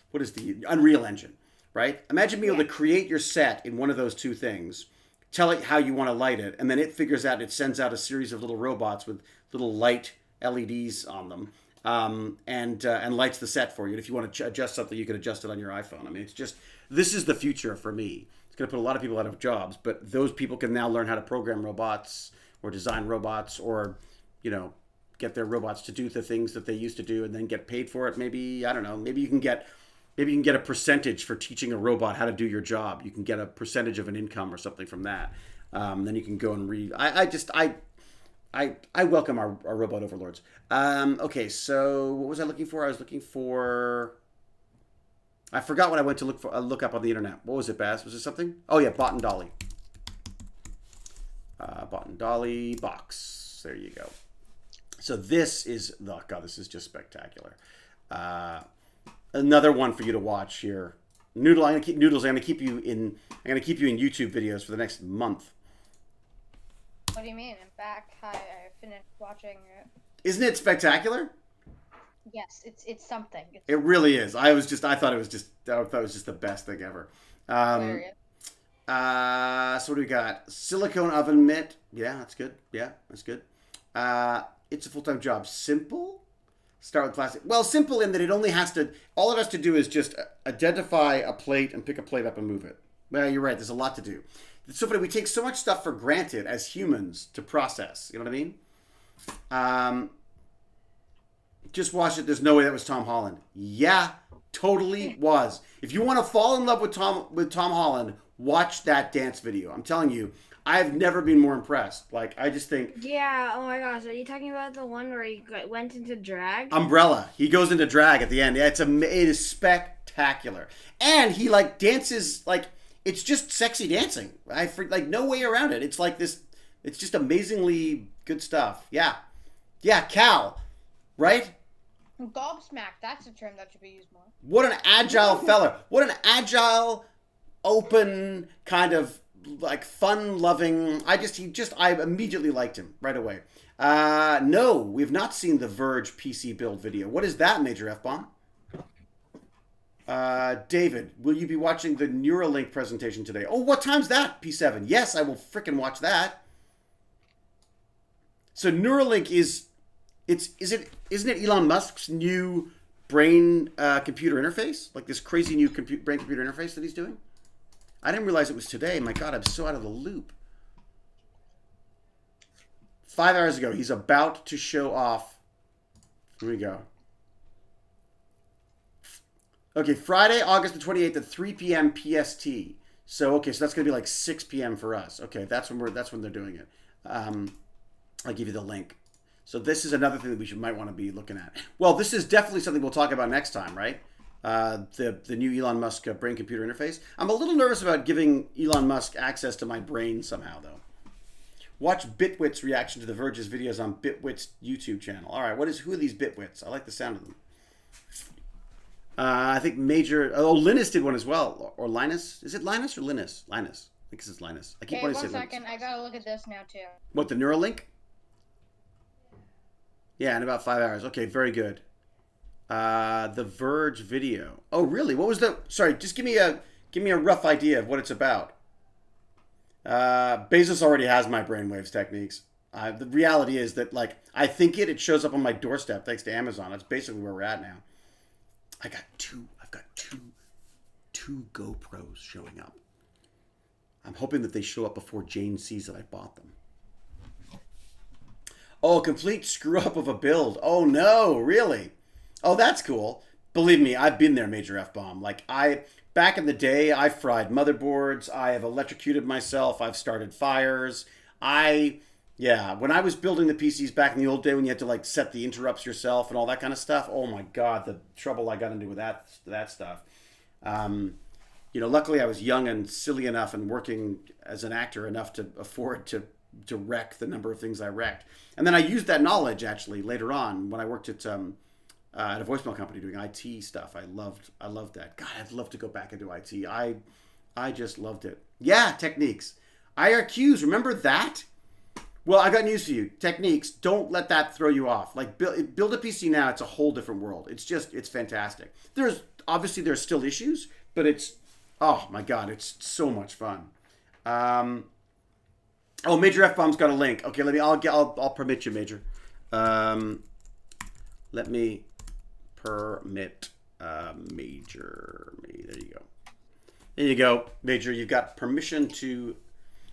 what is the Unreal Engine, right? Imagine being able to create your set in one of those two things, tell it how you want to light it, and then it figures out, it sends out a series of little robots with little light LEDs on them. And lights the set for you. And if you want to adjust something, you can adjust it on your iPhone. I mean, this is the future for me. It's going to put a lot of people out of jobs, but those people can now learn how to program robots or design robots, or, get their robots to do the things that they used to do and then get paid for it. Maybe, I don't know, maybe you can get a percentage for teaching a robot how to do your job. You can get a percentage of an income or something from that. Then you can go and read. I welcome our robot overlords. Okay, so what was I looking for? I forgot what I went to look up on the internet. What was it, Baz? Was it something? Oh yeah, Bot and Dolly. Bot and Dolly box. There you go. So this is this is just spectacular. Another one for you to watch here. Noodle, I'm gonna keep Noodles. I'm gonna keep you in YouTube videos for the next month. What do you mean? In fact, I finished watching it. Isn't it spectacular? Yes, it's something. It really is. I thought it was just the best thing ever. Hilarious. So what do we got? Silicone oven mitt. Yeah, that's good. Yeah, that's good. It's a full-time job. Simple. Start with plastic. Well, simple in that all it has to do is just identify a plate and pick a plate up and move it. Well, you're right. There's a lot to do. It's so funny. We take so much stuff for granted as humans to process. You know what I mean? Just watch it. There's no way that was Tom Holland. Yeah, totally was. If you want to fall in love with Tom Holland, watch that dance video. I'm telling you, I've never been more impressed. Like, I just think... Yeah, oh my gosh. Are you talking about the one where he went into drag? Umbrella. He goes into drag at the end. Yeah, it is spectacular. And he, like, dances, like, it's just sexy dancing. Like, no way around it. It's like this... It's just amazingly good stuff. Yeah. Yeah, Cal. Right? Gobsmacked. That's a term that should be used more. What an agile fella. What an agile, open, kind of, like, fun-loving... I immediately liked him right away. No, we've not seen the Verge PC build video. What is that, Major F-Bomb? David, will you be watching the Neuralink presentation today? Oh, what time's that, P7? Yes, I will frickin' watch that. So Neuralink isn't it Elon Musk's new brain computer interface? Like this crazy new brain computer interface that he's doing? I didn't realize it was today. My God, I'm so out of the loop. 5 hours ago, he's about to show off. Here we go. Okay, Friday, August the 28th at 3 p.m. PST. So that's going to be like 6 p.m. for us. Okay, that's when they're doing it. I'll give you the link. So this is another thing that we might want to be looking at. Well, this is definitely something we'll talk about next time, right? The new Elon Musk brain-computer interface. I'm a little nervous about giving Elon Musk access to my brain somehow, though. Watch Bitwit's reaction to The Verge's videos on Bitwit's YouTube channel. All right, who are these Bitwits? I like the sound of them. I think Linus did one as well. Or Linus? Is it Linus or Linus? Linus. I think this is Linus. I keep wanting to say Linus. 1 second. I gotta look at this now, too. What, the Neuralink? Yeah, in about 5 hours. Okay, very good. The Verge video. Oh, really? What was the... Sorry, just give me a rough idea of what it's about. Bezos already has my brainwaves techniques. The reality is that, like, I think it shows up on my doorstep thanks to Amazon. That's basically where we're at now. I've got two GoPros showing up. I'm hoping that they show up before Jane sees that I bought them. Oh, a complete screw up of a build. Oh no, really? Oh, that's cool. Believe me, I've been there, Major F-Bomb. Like, back in the day, I fried motherboards. I have electrocuted myself. I've started fires. When I was building the PCs back in the old day when you had to, like, set the interrupts yourself and all that kind of stuff, oh my God, the trouble I got into with that stuff. Luckily I was young and silly enough and working as an actor enough to afford to wreck the number of things I wrecked. And then I used that knowledge, actually, later on when I worked at a voicemail company doing IT stuff. I loved that. God, I'd love to go back into IT. I just loved it. Yeah, techniques. IRQs, remember that? Well, I got news for you. Techniques, don't let that throw you off. Like, build a PC now, it's a whole different world. It's fantastic. There's still issues, but oh my God, it's so much fun. Major F-Bomb's got a link. Okay, I'll permit you, Major. Let me permit Major. There you go. There you go, Major. You've got permission to...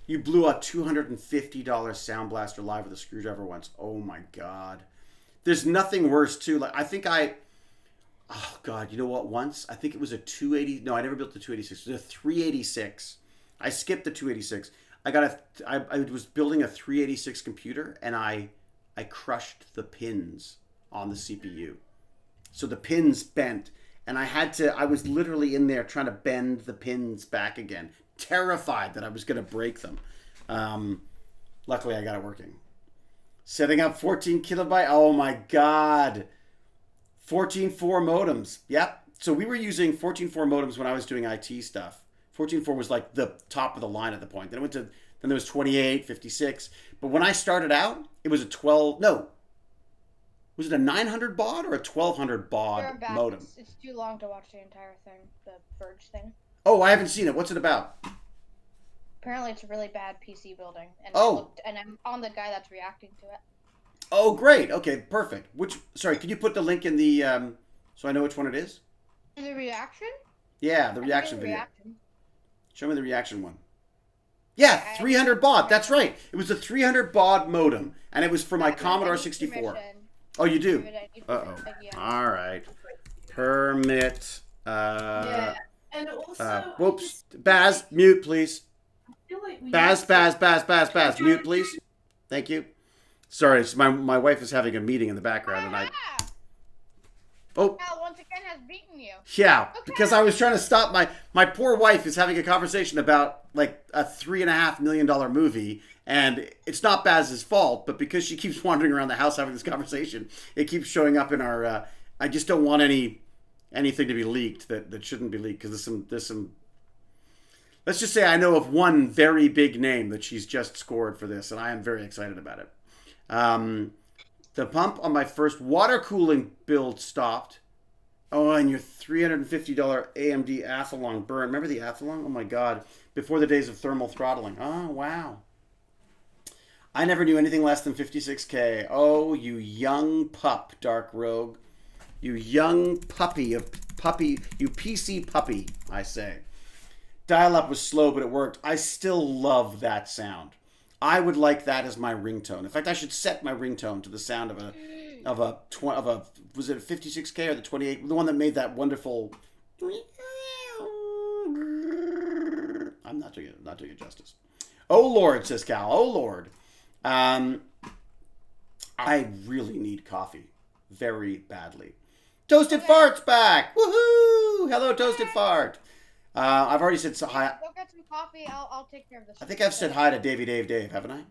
You blew a $250 Sound Blaster live with a screwdriver once. Oh my God. There's nothing worse too. Like, oh God, you know what? Once, I think it was a 280. No, I never built the 286. It was a 386. I skipped the 286. I was building a 386 computer and I crushed the pins on the CPU. So the pins bent and I was literally in there trying to bend the pins back again. Terrified that I was going to break them. Luckily, I got it working. Setting up 14 kilobyte. Oh my God. 14.4 modems. Yep. so we were using 14.4 modems when I was doing IT stuff. 14.4 was like the top of the line at the point. Then it went to, then there was 28, 56. But when I started out, it was a 12, no. Was it a 900 baud or a 1200 baud modem? It's too long to watch the entire thing, the Verge thing. Oh, I haven't seen it. What's it about? Apparently it's a really bad PC building. And I'm on the guy that's reacting to it. Oh, great. Okay, perfect. Sorry, can you put the link in the, so I know which one it is? The reaction? Yeah, the reaction video. Show me the reaction one. Yeah, 300 baud. That's right. It was a 300 baud modem, and it was for my Commodore 64. Oh, you do? Uh-oh. All right. Permit. Yeah. And also, whoops. Baz, mute, please. Baz, mute, please. Thank you. Sorry, it's my wife is having a meeting in the background, and I... Oh. Cal once again has beaten you. Yeah, okay. Because I was trying to stop my poor wife is having a conversation about like a $3.5 million movie, and it's not Baz's fault, but because she keeps wandering around the house having this conversation, it keeps showing up in our. I just don't want anything to be leaked that shouldn't be leaked, because there's some. Let's just say I know of one very big name that she's just scored for this, and I am very excited about it. The pump on my first water cooling build stopped. Oh, and your $350 AMD Athlon burn. Remember the Athlon? Oh my God. Before the days of thermal throttling. Oh, wow. I never knew anything less than 56K. Oh, you young pup, Dark Rogue. You young puppy, you PC puppy, I say. Dial-up was slow, but it worked. I still love that sound. I would like that as my ringtone. In fact, I should set my ringtone to the sound of a was it a 56K or the 28? The one that made that wonderful. I'm not doing it justice. Oh Lord, says Cal. Oh Lord, I really need coffee very badly. Toasted Fart's back. Woohoo! Hello, Toasted Fart. I've already said hi. Go get some coffee. I'll take care of this. I think I've said hi to Davey Dave, haven't I?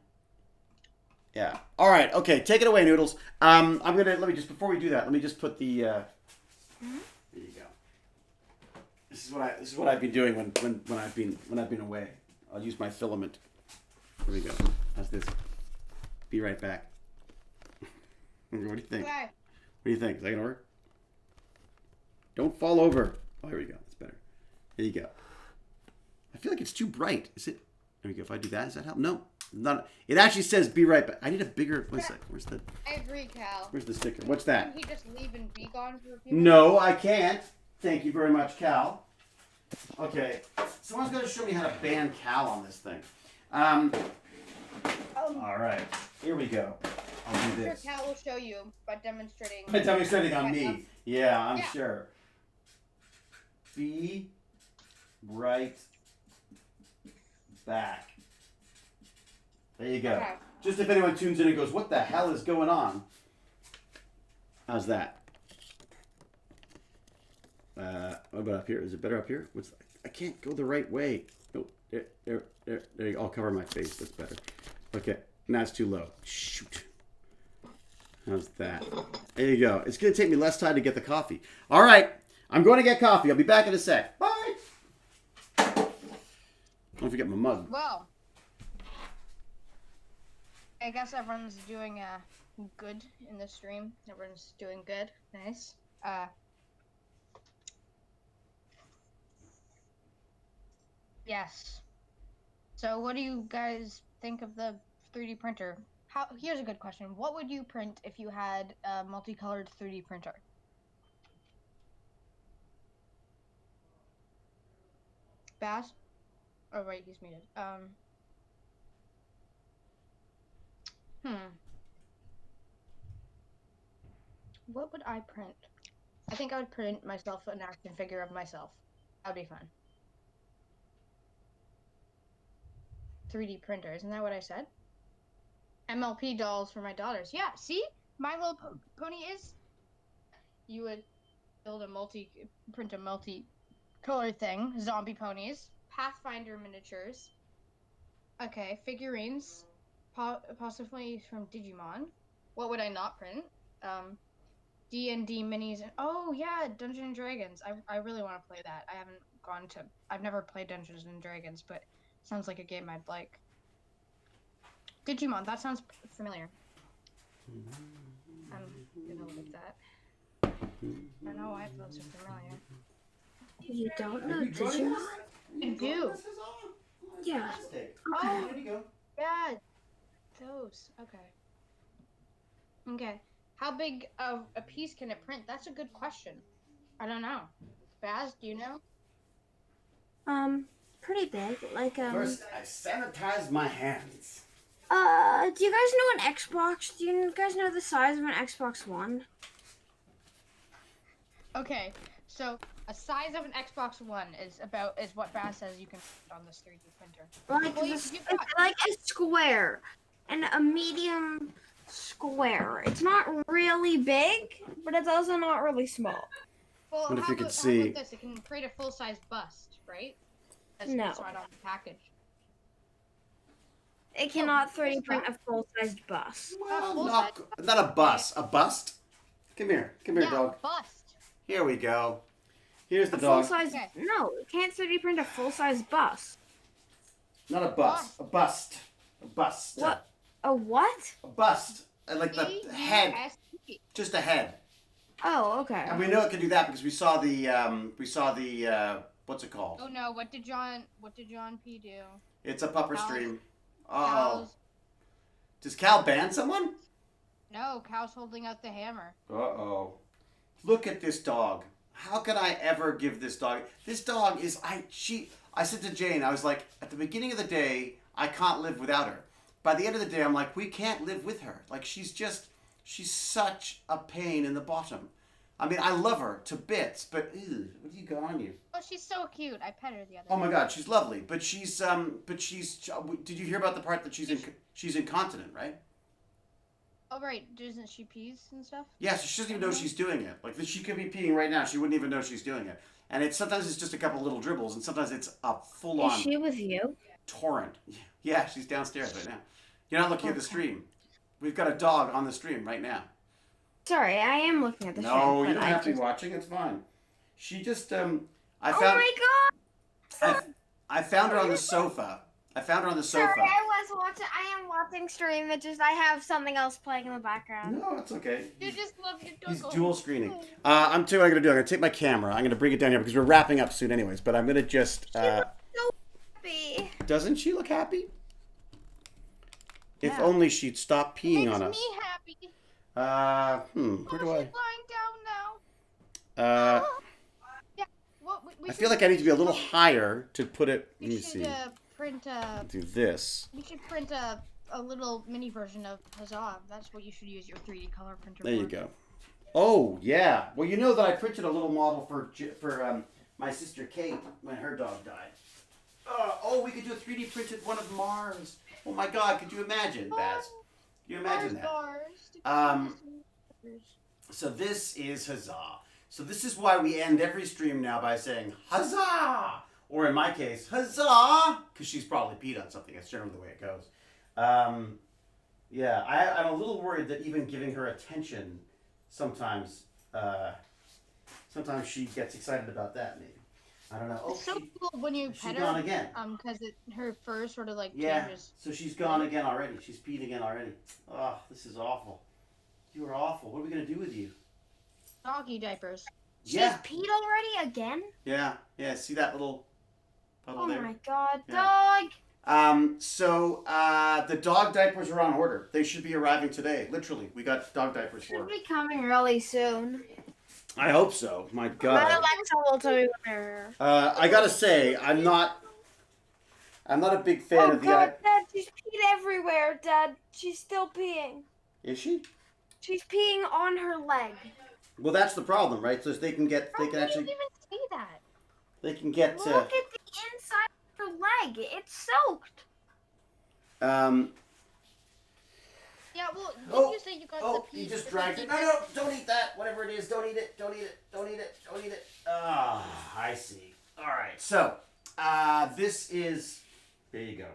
Yeah. All right. Okay. Take it away, Noodles. Before we do that, let me just put the. There you go. This is what I've been doing when I've been away. I'll use my filament. Here we go. How's this? Be right back. What do you think? Okay. What do you think? Is that gonna work? Don't fall over. Oh, here we go. That's better. There you go. I feel like it's too bright. Is it? There we go. If I do that, does that help? No. Not. It actually says "be right back." I need a bigger. What's that? Where's the? I agree, Cal. Where's the sticker? What's that? Can he just leave and be gone for a few minutes? No, I can't. Thank you very much, Cal. Okay. Someone's going to show me how to ban Cal on this thing. All right. Here we go. I'll do this. Sure, Cal will show you by demonstrating. By demonstrating on me. Yeah, I'm sure. Be right back. There you go. Okay. Just if anyone tunes in and goes, what the hell is going on? How's that? What about up here? Is it better up here? I can't go the right way. No, there you go. I'll cover my face. That's better. Okay, now it's too low. Shoot. How's that? There you go. It's going to take me less time to get the coffee. All right. I'm going to get coffee. I'll be back in a sec. Bye. Don't forget my mug. Well, I guess everyone's doing good in the stream. Everyone's doing good. Nice. Yes. So what do you guys think of the 3D printer? Here's a good question. What would you print if you had a multicolored 3D printer? Bass? Oh, right, he's muted. What would I print? I think I would print myself an action figure of myself. That would be fun. 3D printer, isn't that what I said? MLP dolls for my daughters. Yeah, see? My Little Pony is... You would build print a multi-color thing. Zombie ponies. Pathfinder miniatures. Okay, figurines. Possibly from Digimon. What would I not print? D&D minis. Oh yeah, Dungeons and Dragons. I really want to play that. I've never played Dungeons and Dragons, but sounds like a game I'd like. Digimon, that sounds familiar. I'm gonna look at that. I don't know why those are familiar. You don't know Digimon? I do. Yeah. Oh, yeah. Those. Okay. How big of a piece can it print? That's a good question. I don't know. Baz, do you know? Pretty big. Like First, I sanitize my hands. Do you guys know an Xbox? Do you guys know the size of an Xbox One? Okay, so a size of an Xbox One is what Baz says you can print on this 3D printer. Like Well, it's like a square, and a medium square. It's not really big, but it's also not really small. Well, What if how you could about see- this? It can create a full-size bust, right? No. That's right on the package. It cannot 3D print a full-sized bust. Well, not a bus. A bust? Come here, Yeah, dog. bust. Here we go. Here's the A dog. full-size? Okay. No, it can't 3D print a full-size bust. Not a bus. A bust. A bust. What? A what? A bust. Like the head. B-U-S-T. Just a head. Oh, okay. And we know it can do that because we saw the what's it called? Oh no! What did John P do? It's a pupper Cal- stream. Oh. Cal's, Does Cal ban someone? no, Cal's holding out the hammer. Uh-oh. Look at this dog. How could I ever give this dog? This dog is I said to Jane, I was like, at the beginning of the day, I can't live without her. By the end of the day, I'm like, we can't live with her. Like she's such a pain in the bottom. I mean, I love her to bits, but ew, what do you got on you? Oh, she's so cute. I pet her the other Oh day. my God, she's lovely, but she's did you hear about the part that she's incontinent, right? Oh right, doesn't she pees and stuff? Yeah, so she doesn't even know she's doing it. Like she could be peeing right now, she wouldn't even know she's doing it. And sometimes it's just a couple little dribbles, and sometimes it's a full on Is she with you? torrent. Yeah, she's downstairs right now. You're not looking at the stream. We've got a dog on the stream right now. Sorry, I am looking at the stream. No, you but don't I have to be just- watching. It's fine. She just Oh my God! I found her on the sofa. Sorry, I am watching stream. I have something else playing in the background. No, it's okay. You just love your dog. He's dual screening. I'm gonna do. I'm gonna take my camera. I'm gonna bring it down here because we're wrapping up soon, anyways. But I'm gonna just. Happy. Doesn't she look happy? If Yeah. only she'd stop peeing Makes on us. me happy. Where do She's I? lying down now. Yeah. Well, we I should- feel like I need to be a little higher to put it. Let We me should see. print Do this. We should print a little mini version of Huzzah. That's what you should use your 3D color printer There for. you go. Oh yeah. Well, you know that I printed a little model for my sister Kate when her dog died. Oh, we could do a 3D printed one of Mars. Oh my God, could you imagine, Baz? Can you imagine that? Bars. So this is Huzzah. So this is why we end every stream now by saying Huzzah! Or in my case, Huzzah! Because she's probably peed on something. That's generally the way it goes. Yeah, I'm a little worried that even giving her attention sometimes she gets excited about that, maybe. I don't know. Oh, It's so cool when you she's pet gone her. again. Because her fur sort of like Yeah, changes. so she's gone again already. She's peed again already. Oh, this is awful. You are awful. What are we going to do with you? Doggy diapers. Yeah. She's peed already again? Yeah. See that little puddle Oh there? my God, Yeah. dog! So the dog diapers are on order. They should be arriving today. Literally, we got dog diapers for Should her. be coming really soon. I hope so. My My God. Alexa will tell me when they're. I gotta say, I'm not a big fan Oh of the. God, Dad, she's peed everywhere, Dad. She's still peeing. Is she? She's peeing on her leg. Well, that's the problem, right? So they can How can actually, you even see that? they can get. Look at the inside of her leg. It's soaked. Yeah, well, did Oh, you say you got Oh, the you piece? just the dragged it. piece- No, don't eat that. Whatever it is, don't eat it. Don't eat it. Don't eat it. Don't eat it. Ah, I see. All right. So, this is. There you go.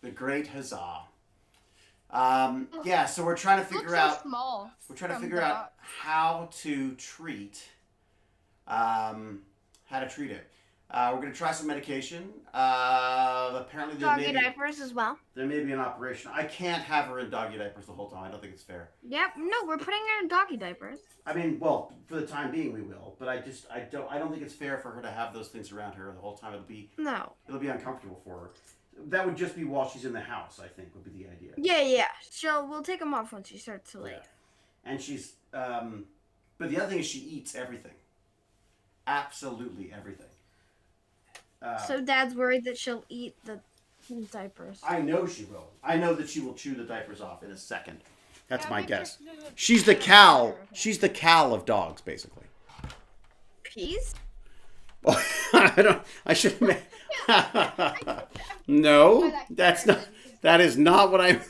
The Great Huzzah. Yeah, so we're trying to It looks figure so out. small. We're trying to from figure the out how to treat it. We're going to try some medication. Apparently Doggy diapers as well. there may be an operation. I can't have her in doggy diapers the whole time. I don't think it's fair. Yep. No, we're putting her in doggy diapers. I mean, well, for the time being we will, but I don't think it's fair for her to have those things around her the whole time. No. It'll be uncomfortable for her. That would just be while she's in the house, I think, would be the idea. Yeah. We'll take them off when she starts to leave. Yeah. And she's but the other thing is she eats everything. Absolutely everything. So Dad's worried that she'll eat the diapers. I know she will. I know that she will chew the diapers off in a second. That's Yeah, my I'm guess. interested in She's the Cal. She's the Cal of dogs, basically. Peas? I should. No, that's not. That is not what I.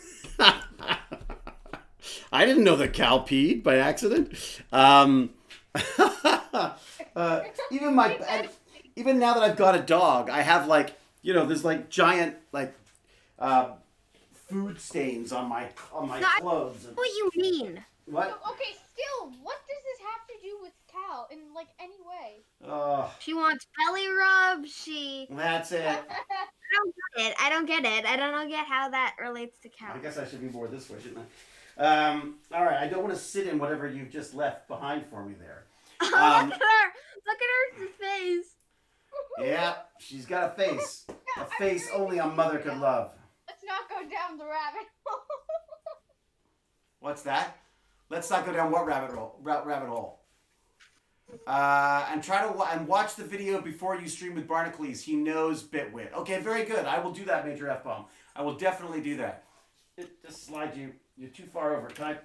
I didn't know that Cal peed by accident. Even now that I've got a dog, I have there's giant food stains on my clothes. What you mean? What? Okay, still, what does this have to do with Cal in any way? She wants belly rub. That's it. I don't get it. I don't get how that relates to cow. I guess I should be more this way, shouldn't I? All right, I don't want to sit in whatever you've just left behind for me there. Look at her! Look at her face. Yeah, she's got a face. A face only a mother could love. Let's not go down the rabbit hole. What's that? Let's not go down what rabbit hole? And try to watch the video before you stream with Barnacles. He knows Bitwit. Okay, very good. I will do that, Major F Bomb. I will definitely do that. It just slides you. You're too far over. Can I?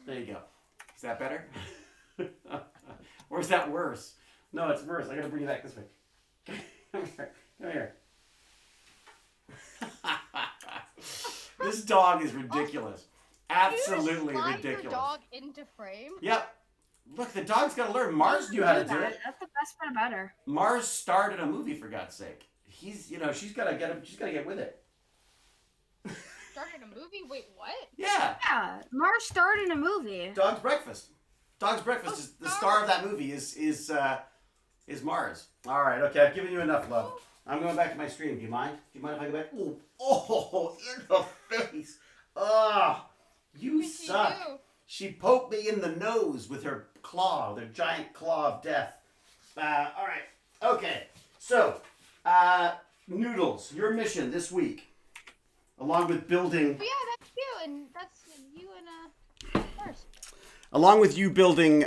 There you go. Is that better? Or is that worse? No, it's worse. I gotta bring you back this way. Come here. This dog is ridiculous. Absolutely you just ridiculous. Your dog into frame. Yep. Look, the dog's got to learn. Mars knew how to do it. That's the best part about her. Mars starred in a movie, for God's sake. She's got to get with it. Started a movie? Wait, what? Yeah. Yeah, Mars starred in a movie. Dog's Breakfast. Dog's Breakfast is the star of that movie. Is Mars? All right. Okay, I've given you enough love. I'm going back to my stream. Do you mind? Do you mind if I go back? Oh, in the face. Oh, you suck. She poked me in the nose with her claw, the giant claw of death. All right. Okay. So, Noodles, your mission this week, along with building. Yeah, that's you, and that's you and first. Along with you building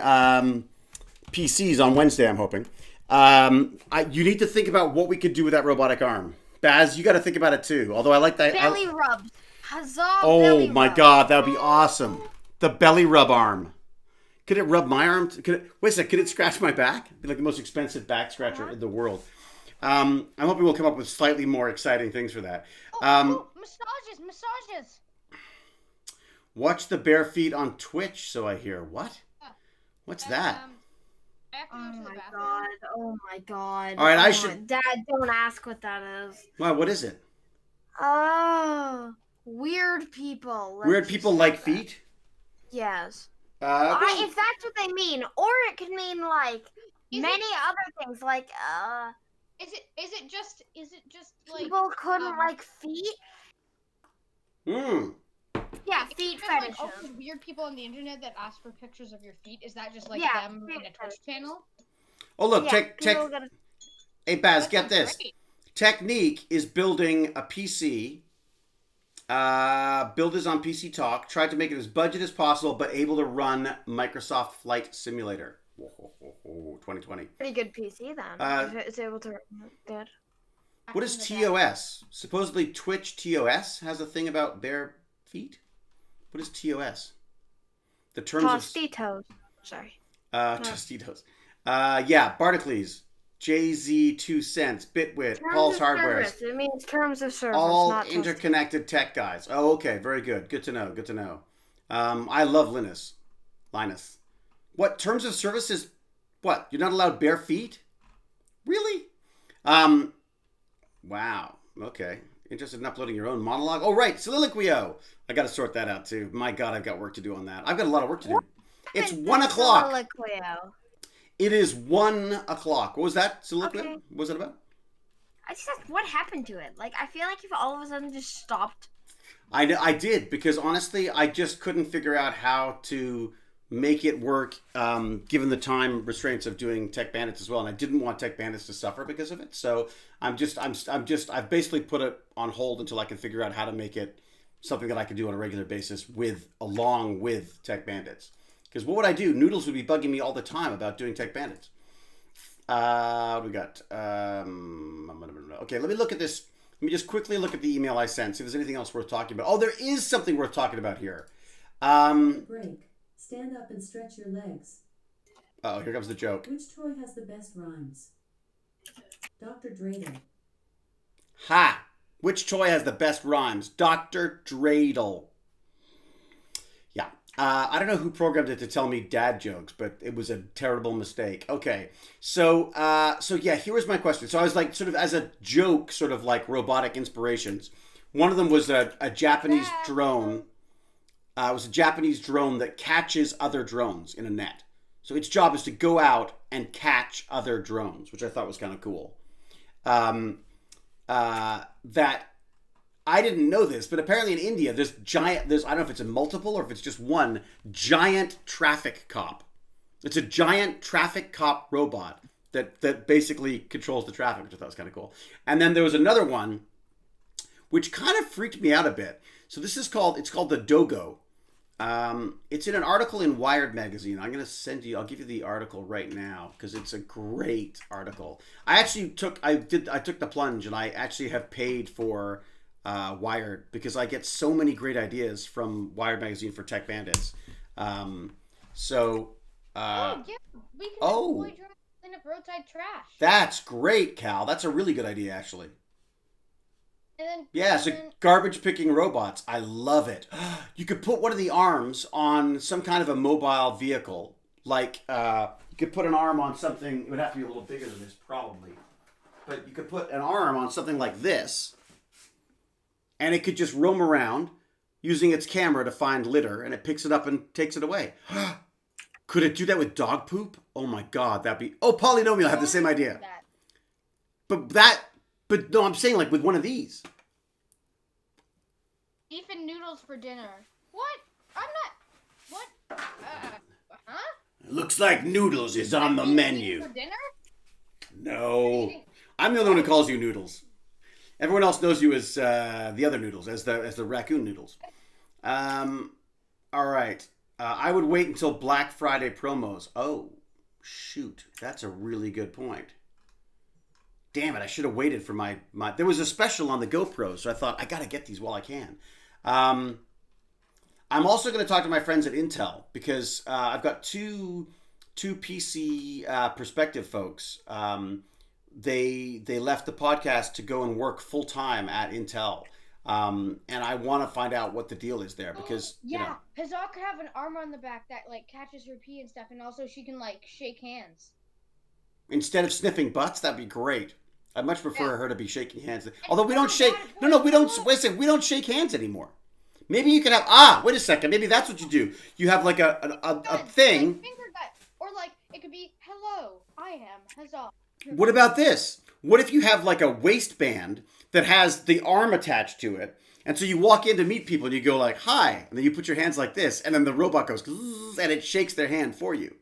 PCs on Wednesday, I'm hoping. You need to think about what we could do with that robotic arm. Baz, you got to think about it too. Although I like that. Belly rubs. Huzzah! Oh belly my rub. God, that would be awesome. The belly rub arm. Could it rub my arm? Wait a sec. Could it scratch my back? It'd be like the most expensive back scratcher in the world. I'm hoping we'll come up with slightly more exciting things for that. Massages. Watch the bare feet on Twitch. So I hear. What? What's that? Oh my god. All right, I should. Dad, don't ask what that is. Wow, what is it? Oh, weird people. Weird people like feet? Yes. Okay. If that's what they mean, or it could mean many other things, Is it just like people couldn't like feet? Hmm. Yeah, feet fetishes. Like, weird people on the internet that ask for pictures of your feet. Is that just them in a Twitch channel? Oh look, Yeah, Hey Baz, That get sounds this. great. Technique is building a PC. Builders on PC Talk tried to make it as budget as possible, but able to run Microsoft Flight Simulator. 2020. Pretty good PC then. If it's able to good. What is TOS? Supposedly Twitch TOS has a thing about bare feet. What is TOS? The terms Tostitos. Sorry. Tostitos. Yeah, Bartacles. JZ 2 cents, Bitwit, Terms Paul's of Hardware. service. It means terms of service, All not interconnected tech guys. Oh, okay, very good. Good to know. Good to know. I love Linus. What terms of service is? What? You're not allowed bare feet? Really? Wow. Okay. Interested in uploading your own monologue? Oh, right, Soliloquio. I got to sort that out too. My God, I've got work to do on that. I've got a lot of work to do. It's 1 o'clock. Soliloquio. It is 1 o'clock. What was that, Soliloquio? Okay. What was it about? I just asked what happened to it. Like, I feel like if all of a sudden just stopped. I did, because honestly, I just couldn't figure out how to make it work, given the time restraints of doing TechBandits as well, and I didn't want TechBandits to suffer because of it. So I've basically put it on hold until I can figure out how to make it something that I can do on a regular basis along with TechBandits. Because what would I do? Noodles would be bugging me all the time about doing TechBandits. What do we got? Okay, let me look at this. Let me just quickly look at the email I sent, see if there's anything else worth talking about. Oh, there is something worth talking about here. Break. Stand up and stretch your legs. Oh, here comes the joke. Which toy has the best rhymes? Dr. Dreidel. Ha! Which toy has the best rhymes? Dr. Dreidel. Yeah. I don't know who programmed it to tell me dad jokes, but it was a terrible mistake. Okay. So yeah, here was my question. So I was like, sort of as a joke, sort of like robotic inspirations. One of them was a Japanese drone. It was a Japanese drone that catches other drones in a net. So its job is to go out and catch other drones, which I thought was kind of cool. That I didn't know this, but apparently in India, there's I don't know if it's a multiple or if it's just one giant traffic cop. It's a giant traffic cop robot that basically controls the traffic, which I thought was kind of cool. And then there was another one, which kind of freaked me out a bit. So it's called the Dogo. It's in an article in Wired magazine. I'll give you the article right now because it's a great article. I took the plunge and I actually have paid for Wired because I get so many great ideas from Wired magazine for TechBandits. Yeah, we can deploy drones in a roadside trash. That's great, Cal. That's a really good idea, actually. And So garbage picking robots. I love it. You could put one of the arms on some kind of a mobile vehicle. Like, you could put an arm on something. It would have to be a little bigger than this, probably. But you could put an arm on something like this. And it could just roam around using its camera to find litter. And it picks it up and takes it away. Could it do that with dog poop? Oh my God, that'd be... Oh, Polynomial have the same idea. But no, I'm saying like with one of these. Beef and noodles for dinner. What? I'm not... What? Huh? Looks like noodles is on the menu. For dinner? No. I'm the only one who calls you Noodles. Everyone else knows you as the other Noodles, as the raccoon Noodles. All right. I would wait until Black Friday promos. Oh, shoot. That's a really good point. Damn it, I should have waited for my... There was a special on the GoPro, so I thought, I got to get these while I can. I'm also going to talk to my friends at Intel, because I've got two PC perspective folks. They left the podcast to go and work full-time at Intel. And I want to find out what the deal is there, because... Yeah, Hazal could have an arm on the back that, like, catches her pee and stuff, and also she can, like, shake hands. Instead of sniffing butts, that'd be great. I'd much prefer her to be shaking hands. Although we don't shake... No, we don't... Wait a second. We don't shake hands anymore. Maybe you could have... wait a second. Maybe that's what you do. You have, like, a thing... Like finger gut. Or, like, it could be, hello, I am Hazal. What about this? What if you have, like, a waistband that has the arm attached to it, and so you walk in to meet people and you go, like, hi, and then you put your hands like this, and then the robot goes, and it shakes their hand for you.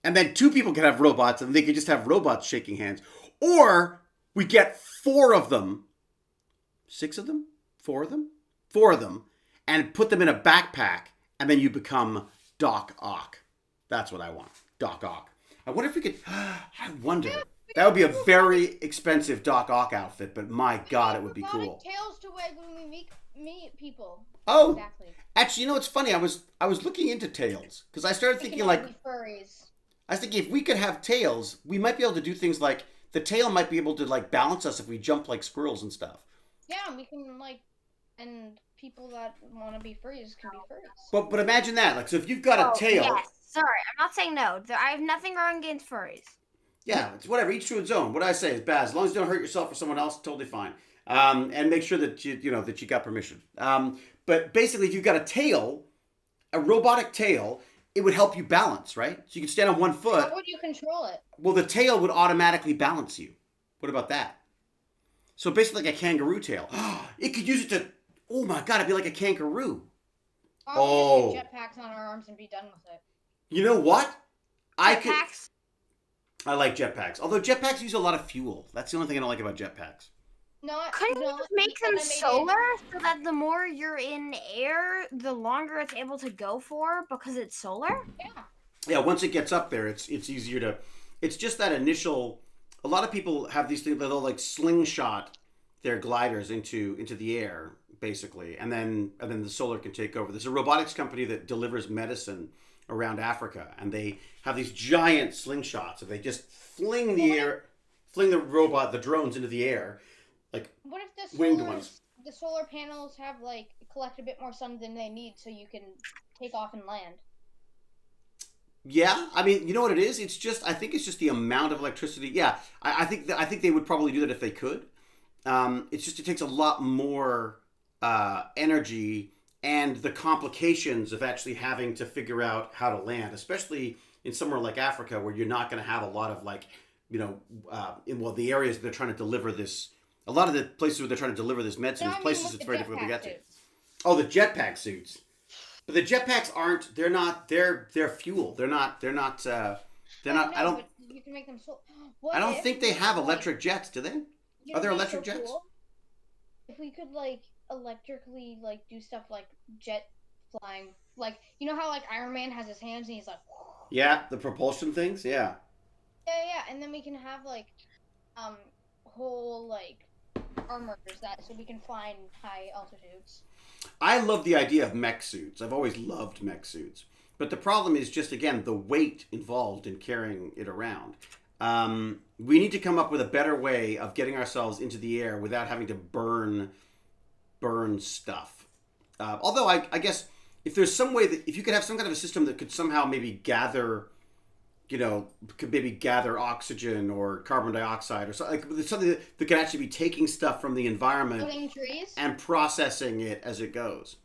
And then two people can have robots, and they could just have robots shaking hands. Or we get 4 of them, 6 of them, 4 of them, 4 of them, and put them in a backpack, and then you become Doc Ock. That's what I want, Doc Ock. I wonder if we could, I wonder. That would be a very expensive Doc Ock outfit, but my God, it would be cool. Tails to wag when we meet people. Oh, exactly. Actually, you know what's funny? I was looking into tails, because I started thinking, like... Furries. I was thinking if we could have tails, we might be able to do things like the tail might be able to like balance us if we jump like squirrels and stuff. Yeah, we can like, and people that want to be furries can be furries. But imagine that, like, so if you've got a tail. Yes. Sorry, I'm not saying no. I have nothing wrong against furries. Yeah, it's whatever. Each to its own. What I say is bad. As long as you don't hurt yourself or someone else, totally fine. and make sure that that you got permission. But basically, if you've got a tail, a robotic tail, it would help you balance, right? So you can stand on one foot. How would you control it? Well, the tail would automatically balance you. What about that? So basically, like a kangaroo tail. It could use it to. Oh my God! It'd be like a kangaroo. Oh. Get jetpacks on our arms and be done with it. You know what? Jetpacks? I like jetpacks. Although jetpacks use a lot of fuel. That's the only thing I don't like about jetpacks. Couldn't you just make them solar so that the more you're in air, the longer it's able to go for because it's solar? Yeah. Yeah, once it gets up there, it's easier to. It's just that initial. A lot of people have these things that they'll like slingshot their gliders into the air, basically, and then the solar can take over. There's a robotics company that delivers medicine around Africa, and they have these giant slingshots, and they just fling the drones into the air, like what if winged ones. The solar panels have like collect a bit more sun than they need, so you can take off and land? Yeah, I mean, you know what it is? I think it's just the amount of electricity. Yeah, I think they would probably do that if they could. It's just it takes a lot more energy and the complications of actually having to figure out how to land, especially in somewhere like Africa where you're not going to have a lot of the areas they're trying to deliver this. A lot of the places where they're trying to deliver this medicine is places it's very difficult to get to. Oh, the jetpack suits. But the jetpacks aren't. They're fuel. They're not. I don't. But you can make them so. I don't think they have electric jets. Do they? Are there electric jets? Cool? If we could electrically do stuff like jet flying, how Iron Man has his hands and he's like. Yeah, the propulsion things. Yeah. Yeah, and then we can have whole armors so we can fly in high altitudes. I love the idea of mech suits. I've always loved mech suits. But the problem is just, again, the weight involved in carrying it around. We need to come up with a better way of getting ourselves into the air without having to burn stuff. Although I guess if there's some way that if you could have some kind of a system that could somehow maybe gather oxygen or carbon dioxide or something that could actually be taking stuff from the environment floating trees? And processing it as it goes.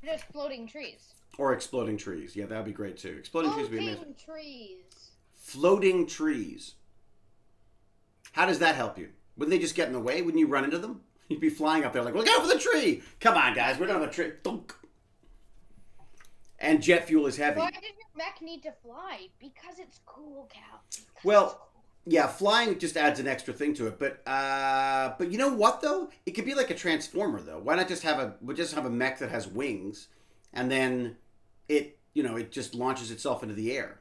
Just floating trees. Or exploding trees. Yeah, that would be great too. Exploding trees would be amazing. Floating trees. Floating trees. How does that help you? Wouldn't they just get in the way? Wouldn't you run into them? You'd be flying up there like, look out for the tree! Come on, guys, we're going to have a tree. Dunk. And jet fuel is heavy. Why does your mech need to fly? Because it's cool, Cal. Yeah, flying just adds an extra thing to it. But you know what though? It could be like a transformer though. Why not just have a mech that has wings, and then it just launches itself into the air.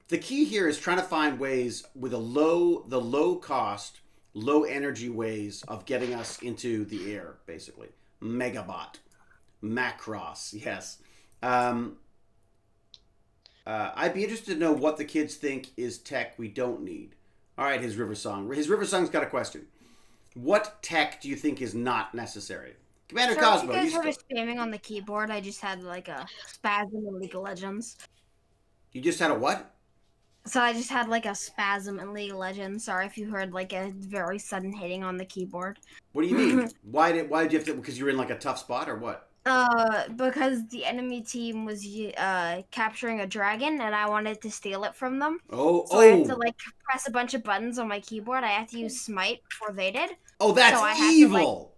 The key here is trying to find ways with the low cost, low energy ways of getting us into the air, basically. Megabot. Macross, yes. I'd be interested to know what the kids think is tech we don't need. All right, his River Song. His River Song's got a question. What tech do you think is not necessary? Commander Cosmo, you guys heard spamming on the keyboard. I just had a spasm in League of Legends. You just had a what? So I just had a spasm in League of Legends. Sorry if you heard a very sudden hitting on the keyboard. What do you mean? Why did you have to? Because you were in a tough spot or what? Because the enemy team was capturing a dragon, and I wanted to steal it from them. So I had to press a bunch of buttons on my keyboard. I had to use Smite before they did. Oh, that's evil!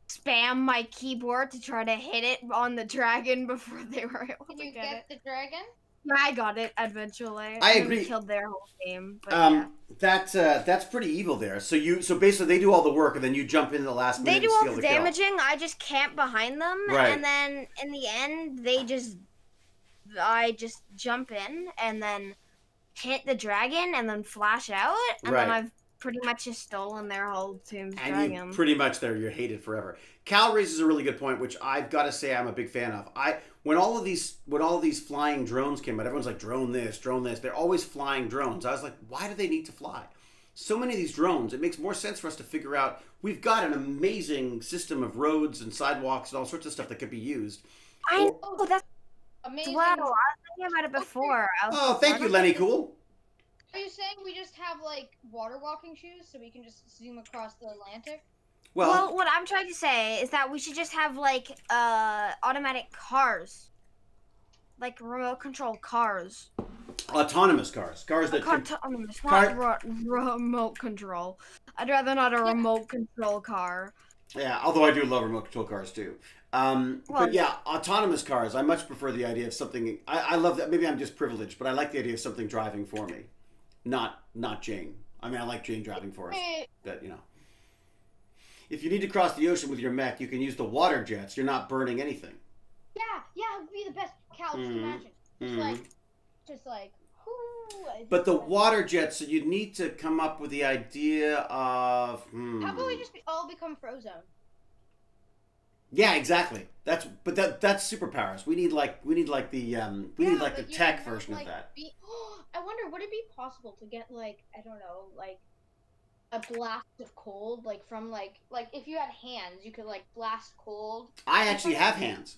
Spam my keyboard to try to hit it on the dragon before they were able to get it. Did you get the dragon? Yeah, I got it eventually. I agree. We killed their whole team. But that's pretty evil there. So basically they do all the work and then you jump in the last minute. They do all the damaging. I just camp behind them, right. And then in the end, I just jump in and then hit the dragon and then flash out, and then I've pretty much just stolen their whole team's dragon. And pretty much you're hated forever. Cal raises a really good point, which I've got to say I'm a big fan of. When all of these flying drones came out, everyone's like, drone this. They're always flying drones. I was like, why do they need to fly? So many of these drones, it makes more sense for us to figure out, we've got an amazing system of roads and sidewalks and all sorts of stuff that could be used. I know, that's amazing. Wow, I was thinking about it before. Thank you, Lenny Cool. Are you saying we just have like water walking shoes so we can just zoom across the Atlantic? Well, what I'm trying to say is that we should just have like automatic cars, like remote control cars. Autonomous cars that Autonomous, not remote control. I'd rather not a remote control car. Yeah, although I do love remote control cars too. But yeah, autonomous cars. I much prefer the idea of something. I love that. Maybe I'm just privileged, but I like the idea of something driving for me, not Jane. I mean, I like Jane driving for us, but you know, if you need to cross the ocean with your mech, you can use the water jets. You're not burning anything. Yeah, it would be the best. Cal, just imagine, just like. But the water jets, so you need to come up with the idea of. How about we just all become Frozone? Yeah, exactly. That's superpowers. We need like the tech version of that. I wonder, would it be possible to get like, I don't know, like a blast of cold, like from like if you had hands, you could like blast cold. I actually have hands.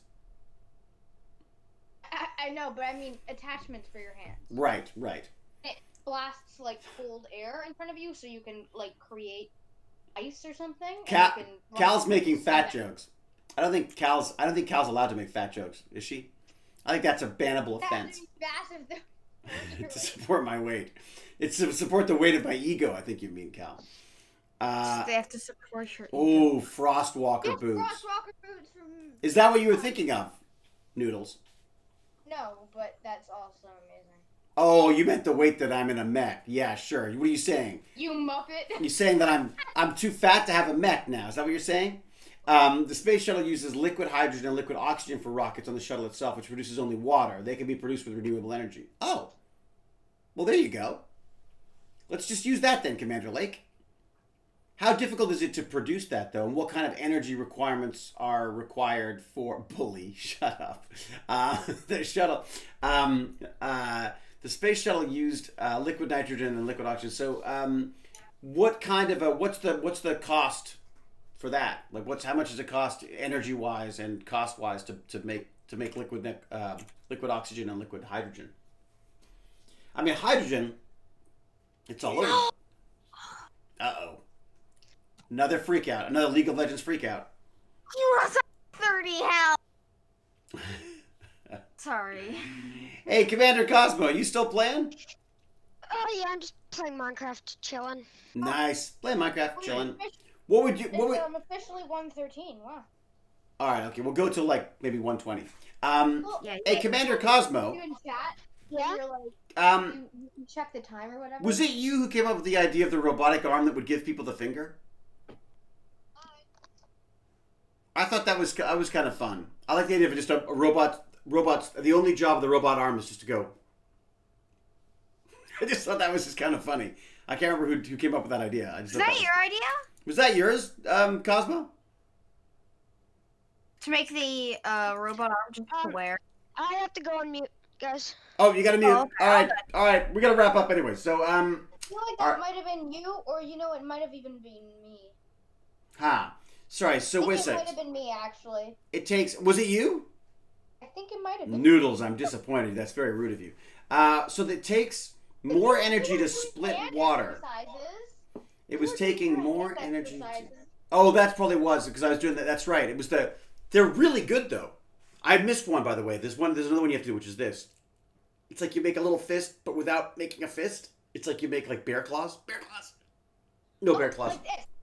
I know, but I mean attachments for your hands. Right. It blasts like cold air in front of you, so you can like create ice or something. Cal's making fat jokes. I don't think Cal's allowed to make fat jokes, is she? I think that's a bannable offense. To support my weight. It's to support the weight of my ego, I think you mean, Cal. They have to support your ego. Oh, Frostwalker boots. Frostwalker boots from... Is that what you were thinking of, Noodles? No, but that's also amazing. Oh, you meant the weight that I'm in a mech. Yeah, sure. What are you saying? You muppet. You're saying that I'm too fat to have a mech now. Is that what you're saying? The space shuttle uses liquid hydrogen and liquid oxygen for rockets on the shuttle itself, which produces only water. They can be produced with renewable energy. Oh. Well, there you go. Let's just use that then, Commander Lake. How difficult is it to produce that, though? And what kind of energy requirements are required for... Bully, shut up. The shuttle... the space shuttle used liquid nitrogen and liquid oxygen. So, what kind of what's the cost for that? Like, how much does it cost energy-wise and cost-wise to make liquid oxygen and liquid hydrogen? I mean, hydrogen, it's all over. Uh-oh. Another freak out. Another League of Legends freak out. You lost 30 health. Sorry. Hey, Commander Cosmo, you still playing? Oh yeah, I'm just playing Minecraft, chilling. Nice. Playing Minecraft, chilling. I'm officially 113. Wow. All right, okay. We'll go to like maybe 120. Yeah, Hey, Commander Cosmo. You in chat? Yeah? You're like, you check the time or whatever? Was it you who came up with the idea of the robotic arm that would give people the finger? I thought that was kind of fun. I like the idea of just a robot. Robots. The only job of the robot arm is just to go. I just thought that was just kind of funny. I can't remember who came up with that idea. Is that your idea? Was that yours, Cosmo? To make the robot arm just to wear. I have to go on mute, guys. Oh, you got to mute. Oh, okay. All right. We got to wrap up anyway. So I feel like that might have been you, or it might have even been me. Sorry. So wait a It second. might have been me actually. Was it you? I think it might have been. Noodles, I'm disappointed. That's very rude of you. So it takes more energy to split water. It was taking more energy to... Oh, that probably was, because I was doing that. That's right. It was They're really good, though. I missed one, by the way. There's another one you have to do, which is this. It's like you make a little fist, but without making a fist. It's like you make, like, bear claws. Bear claws. No bear claws.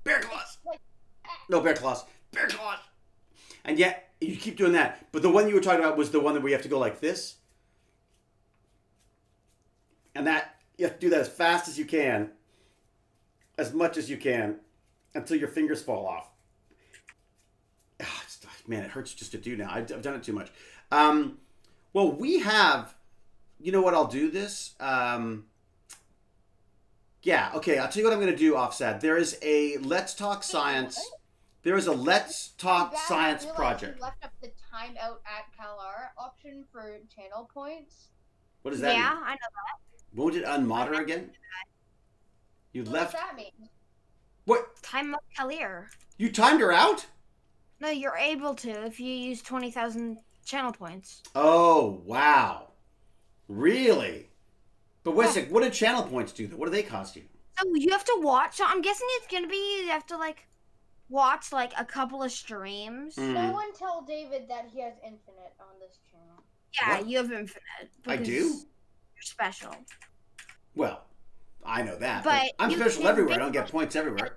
Bear claws. No bear claws. Bear claws. And yet, you keep doing that. But the one you were talking about was the one that we have to go like this. And that, you have to do that as fast as you can. As much as you can. Until your fingers fall off. Man, it hurts just to do now. I've done it too much. Well, we have... You know what, I'll do this. Yeah, okay, I'll tell you what I'm going to do, Offset. There is a Let's Talk Science... There is a Let's Talk Science project. You left up the time out at CalR option for channel points. What does that mean? Yeah, I know that. Won't it unmodder again? You What left... does that mean? What? Time up Kalir. You timed her out? No, you're able to if you use 20,000 channel points. Oh, wow. Really? But wait a sec, what do channel points do though? What do they cost you? So you have to watch. So I'm guessing it's gonna be you have to like watch like a couple of streams. No one tell David that he has infinite on this channel. Yeah, What? you have infinite. I do? You're special. Well, I know that. But I'm you special can everywhere. I don't get points everywhere.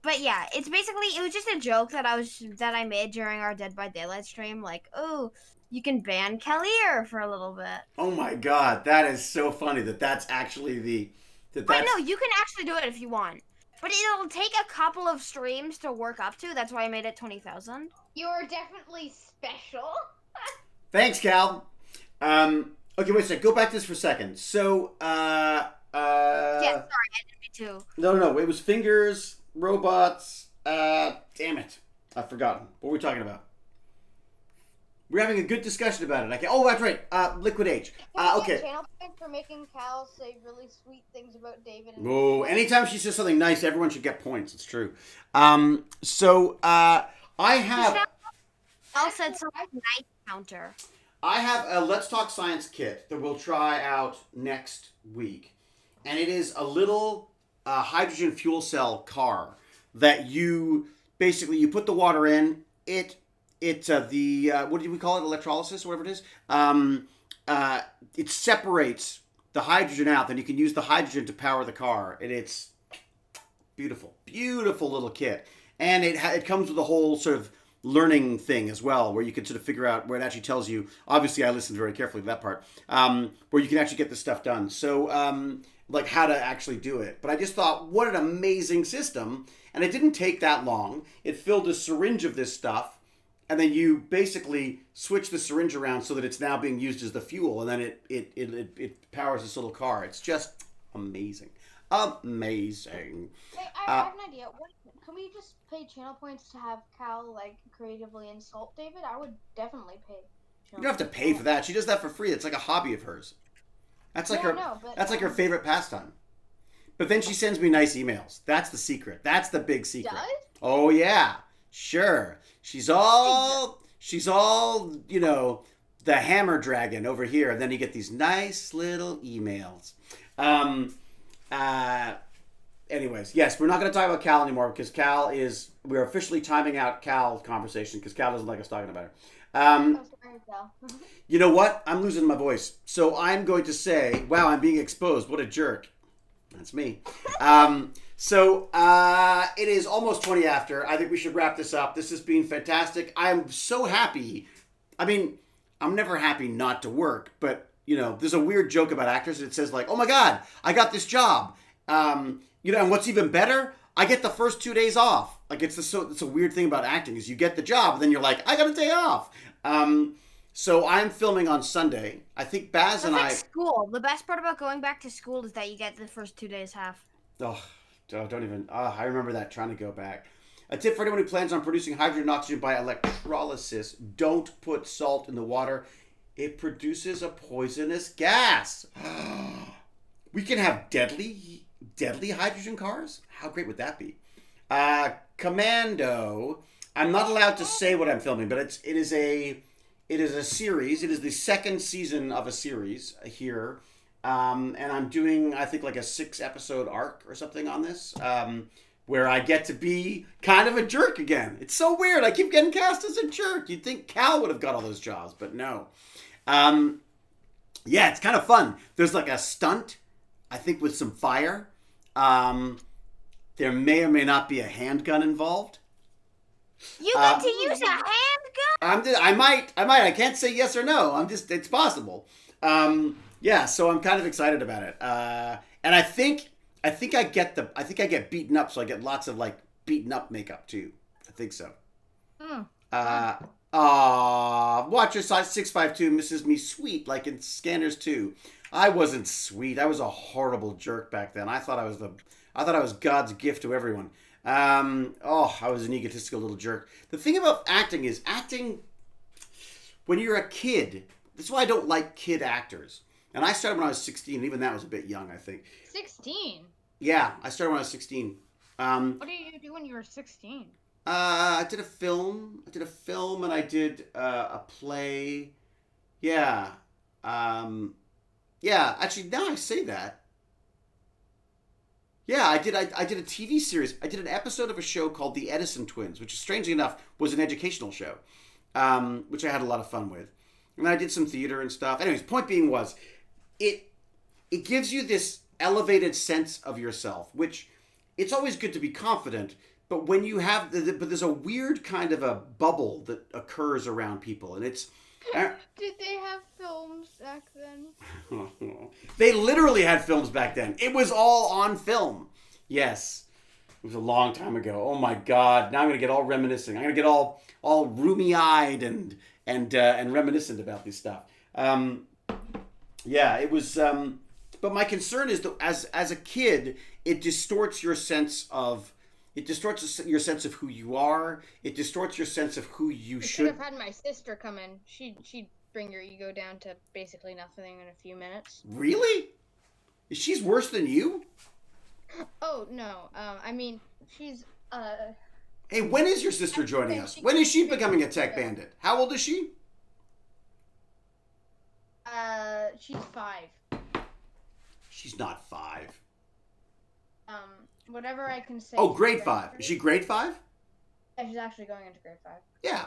But yeah, it's basically it was just a joke that I made during our Dead by Daylight stream. Like, oh, you can ban Kalir for a little bit. Oh my god, that is so funny that's actually the But no, you can actually do it if you want. But it'll take a couple of streams to work up to. That's why I made it 20,000. You're definitely special. Thanks, Cal. Okay, wait a sec. Go back to this for a second. So, Yeah, sorry, I did me too. No. It was fingers, robots. Damn it. I've forgotten. What were we talking about? We're having a good discussion about it. Oh, that's right. Liquid Age. Okay. Channel point for making Cal say really sweet things about David. And Oh, anytime she says something nice, everyone should get points. It's true. I have... Al said something nice counter. I have a Let's Talk Science kit that we'll try out next week. And it is a little hydrogen fuel cell car that you put the water in. What do we call it? Electrolysis, whatever it is. It separates the hydrogen out. Then you can use the hydrogen to power the car. And it's beautiful, beautiful little kit. And it comes with a whole sort of learning thing as well, where you can sort of figure out where it actually tells you. Obviously, I listened very carefully to that part, where you can actually get this stuff done. So, like how to actually do it. But I just thought, what an amazing system. And it didn't take that long. It filled a syringe of this stuff. And then you basically switch the syringe around so that it's now being used as the fuel. And then it powers this little car. It's just amazing. Amazing. Hey, I have an idea. Can we just pay channel points to have Cal like creatively insult David? I would definitely pay. You don't have to pay for that. She does that for free. It's like a hobby of hers. That's like that's like her favorite pastime. But then she sends me nice emails. That's the secret. That's the big secret. Does? Oh yeah. Sure. She's all, the hammer dragon over here. And then you get these nice little emails. Anyways, yes, we're not going to talk about Cal anymore because we're officially timing out Cal's conversation because Cal doesn't like us talking about her. You know what? I'm losing my voice. So I'm going to say, wow, I'm being exposed. What a jerk. That's me. It is almost 20 after. I think we should wrap this up. This has been fantastic. I'm so happy. I mean, I'm never happy not to work, but, there's a weird joke about actors. It says like, oh my God, I got this job. And what's even better, I get the first 2 days off. Like it's a weird thing about acting is you get the job and then you're like, I got a day off. So I'm filming on Sunday. I think Baz and I... school. The best part about going back to school is that you get the first 2 days half. Oh, don't even... I remember that, trying to go back. A tip for anyone who plans on producing hydrogen and oxygen by electrolysis. Don't put salt in the water. It produces a poisonous gas. We can have deadly hydrogen cars? How great would that be? Commando. I'm not allowed to say what I'm filming, but it is a series. It is the second season of a series here. And I'm doing, I think, like a 6-episode arc or something on this, where I get to be kind of a jerk again. It's so weird. I keep getting cast as a jerk. You'd think Cal would have got all those jobs, but no. Yeah, it's kind of fun. There's like a stunt, I think, with some fire. There may or may not be a handgun involved. You get to use a handgun? I might. I can't say yes or no. It's possible. Yeah, so I'm kind of excited about it. And I think I get beaten up, so I get lots of like beaten up makeup too. I think so. Watcher size 652 misses me sweet like in Scanners 2. I wasn't sweet. I was a horrible jerk back then. I thought I was God's gift to everyone. I was an egotistical little jerk. The thing about acting is when you're a kid, that's why I don't like kid actors. And I started when I was 16, and even that was a bit young, I think. 16? Yeah, I started when I was 16. What did you do when you were 16? I did a film and I did a play. Yeah. Yeah, actually, now I say that. Yeah, I did a TV series. I did an episode of a show called The Edison Twins, which, strangely enough, was an educational show, which I had a lot of fun with. And I did some theater and stuff. Anyways, point being was, it gives you this elevated sense of yourself, which it's always good to be confident, but when you have, but there's a weird kind of a bubble that occurs around people, and it's... Did they have films back then? They literally had films back then. It was all on film. Yes. It was a long time ago. Oh my God. Now I'm going to get all reminiscing. I'm going to get all roomy-eyed and reminiscent about this stuff. Yeah, it was... but my concern is that as a kid, it distorts your sense of... It distorts your sense of who you are. It distorts your sense of who you should... have had my sister come in. She'd bring your ego down to basically nothing in a few minutes. Really? She's worse than you? Oh, no. I mean, she's, Hey, when is your sister joining us? When is she becoming a tech bandit? How old is she? She's 5. She's not 5. Whatever I can say. Oh, grade 5. Is she grade 5? Yeah, she's actually going into grade 5. Yeah.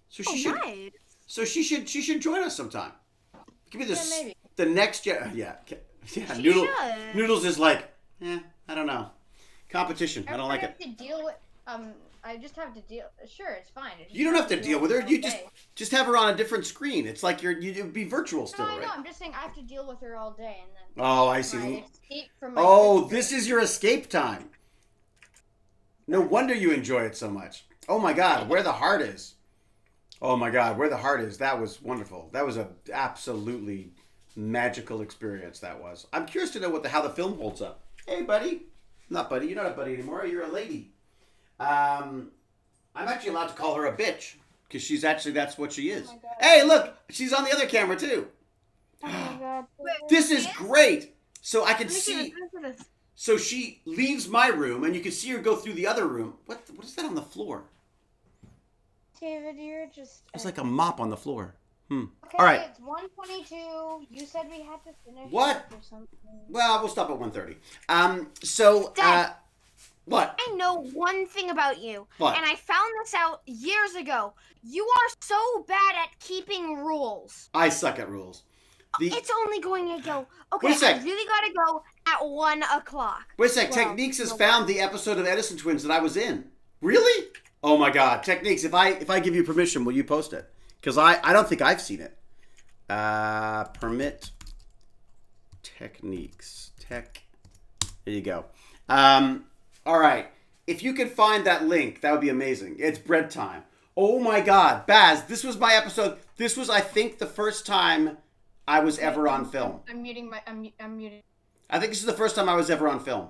So she should. Nice. So she should join us sometime. Give me this. Yeah, maybe. The next yeah. She should. Noodles is like, I don't know. Competition. I don't like it. have to deal with, I just have to deal. Sure, it's fine. You don't have to deal with her. You all day. just have her on a different screen. It's like you'd be virtual still, No, I right? know. I'm just saying I have to deal with her all day, and then. Oh, I see. My escape from my Oh, sister. this is your escape time. No wonder you enjoy it so much. Oh my God, where the heart is. Oh my God, where the heart is. That was wonderful. That was a absolutely magical experience. That was. I'm curious to know how the film holds up. Hey, buddy. Not buddy. You're not a buddy anymore. You're a lady. I'm actually allowed to call her a bitch because that's what she is. Oh my God. Hey, look, she's on the other camera too. Oh my God. This is great. So I can Let me see. this. So she leaves my room, and you can see her go through the other room. What is that on the floor? David, you're just. It's like a mop on the floor. Okay, All right. It's 1:22. You said we had to finish. What? Or something. Well, we'll stop at 1:30. So, Dad. what? I know one thing about you, What? and I found this out years ago. You are so bad at keeping rules. I suck at rules. It's only going to go. Okay, Wait a sec. I really gotta go at 1 o'clock. Wait a sec. Well, Techniques has no. found the episode of Edison Twins that I was in. Really? Oh my God. Techniques, if I give you permission, will you post it? Because I don't think I've seen it. Permit Techniques. There you go. All right. If you could find that link, that would be amazing. It's bread time. Oh my God. Baz, this was my episode. This was, I think, the first time I was ever on film. I'm muting my. I'm muting. I think this is the first time I was ever on film.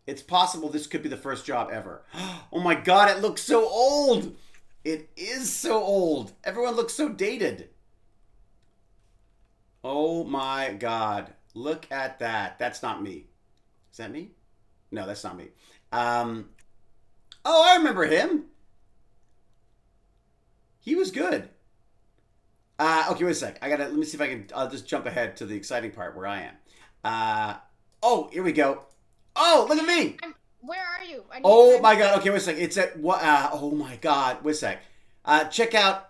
It's possible this could be the first job ever. Oh my God, it looks so old. It is so old. Everyone looks so dated. Oh my God. Look at that. That's not me. Is that me? No, that's not me. Oh, I remember him. He was good. Okay, wait a sec. Let me see if I can, I'll just jump ahead to the exciting part where I am. Oh, here we go. Oh, look at me. Where are you? I need Oh time my to- God. Okay, wait a sec. It's at what? Oh my God. Wait a sec. Check out,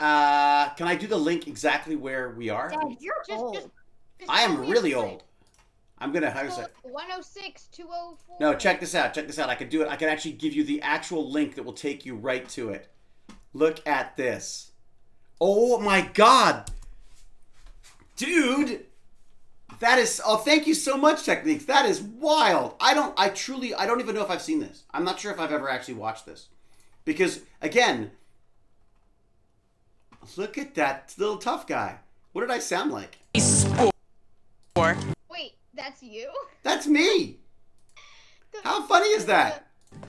can I do the link exactly where we are? Dad, you're old. just I tell am me really it's old. I'm gonna, hang on a sec. 106, 204. No, check this out. Check this out. I can do it. I can actually give you the actual link that will take you right to it. Look at this. Oh my God. Dude. That is, oh, thank you so much, Techniques. That is wild. I don't even know if I've seen this. I'm not sure if I've ever actually watched this. Because, again, look at that little tough guy. What did I sound like? Wait, that's you? That's me. How funny is that?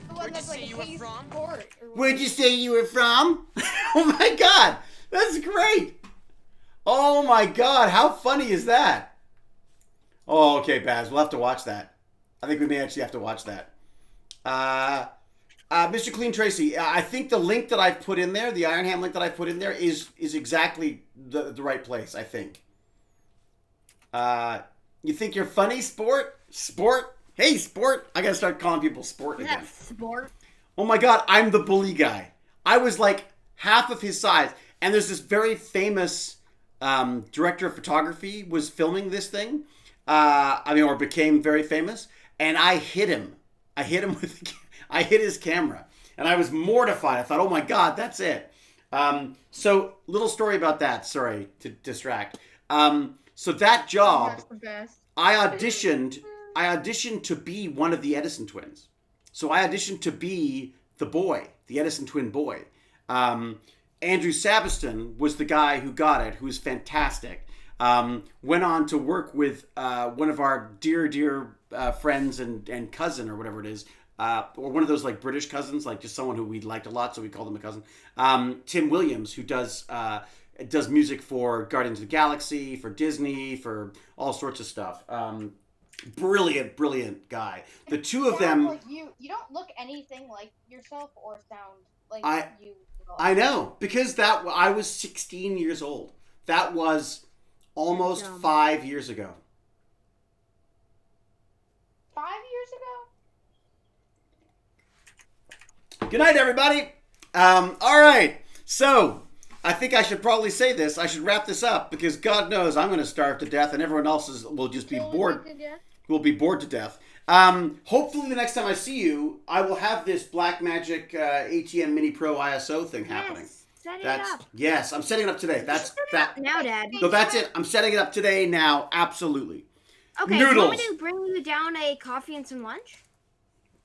The one that's like, hey, sport. Or Where'd you say you were from? Oh my God. That's great. Oh my God. How funny is that? Oh, okay, Baz. We'll have to watch that. I think we may actually have to watch that. Mr. Clean Tracy, I think the link that I've put in there, the Iron Ham link that I've put in there is exactly the right place, I think. You think you're funny, Sport? Sport? Hey, Sport. I gotta start calling people Sport again. Yes, sport. Oh my God, I'm the bully guy. I was like half of his size. And there's this very famous director of photography was filming this thing. Or became very famous. And I hit him. I hit his camera. And I was mortified. I thought, oh my God, that's it. So little story about that. Sorry to distract. So that job, That's the best. I auditioned to be one of the Edison twins. So I auditioned to be the boy, the Edison twin boy. Andrew Sabiston was the guy who got it, who was fantastic. Went on to work with one of our dear friends and cousin or whatever it is, or one of those like British cousins, like just someone who we liked a lot, so we called him a cousin. Tim Williams, who does music for Guardians of the Galaxy, for Disney, for all sorts of stuff. Brilliant guy. The two of them. Like you don't look anything like yourself or sound like you. I know, because I was 16 years old. That was almost 5 years ago. 5 years ago? Good night, everybody. All right. So, I think I should probably say this. I should wrap this up because God knows I'm going to starve to death and everyone else will just be bored. Will be bored to death. Hopefully the next time I see you, I will have this Blackmagic ATM Mini Pro ISO thing happening. Set it up. Yes, I'm setting it up today. That's that. Now, Dad. So that's it. I'm setting it up today now. Absolutely. Okay, Noodles. do you want me to bring you down a coffee and some lunch?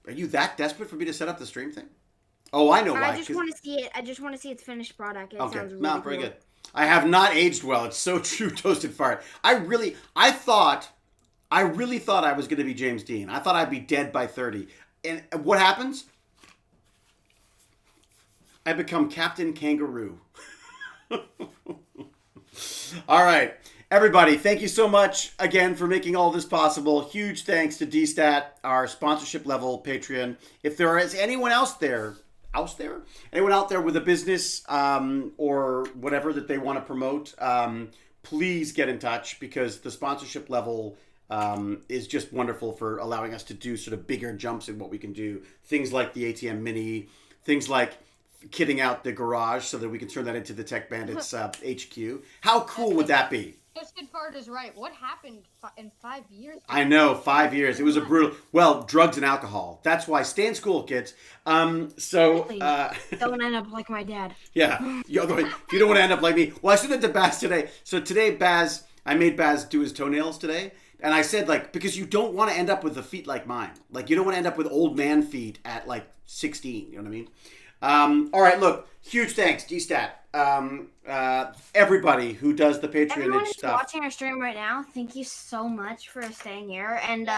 Are you that desperate for me to set up the stream thing? Oh, I know why. I just want to see it. I just want to see its finished product. It Okay, sounds really no, cool. very good. I have not aged well. It's so true, toasted fart. I really thought I was going to be James Dean. I thought I'd be dead by 30. And what happens? I become Captain Kangaroo. All right. Everybody, thank you so much again for making all this possible. Huge thanks to DStat, our sponsorship level Patreon. If there is anyone else there, anyone out there with a business or whatever that they want to promote, please get in touch because the sponsorship level is just wonderful for allowing us to do sort of bigger jumps in what we can do. Things like the ATM Mini, things like kitting out the garage so that we can turn that into the TechBandits HQ. How cool would that be? Twisted Fart is right. What happened in 5 years? I know, 5 years. It was a brutal. Well, drugs and alcohol. That's why. Stay in school, kids. Don't end up like my dad. Yeah. If you don't want to end up like me. Well, I said that to Baz today. So today, I made Baz do his toenails today. And I said, because you don't want to end up with the feet like mine. Like, you don't want to end up with old man feet at, 16. You know what I mean? All right, look. Huge thanks, DStat. Everybody who does the Patreon Everyone who's stuff. watching our stream right now, thank you so much for staying here. And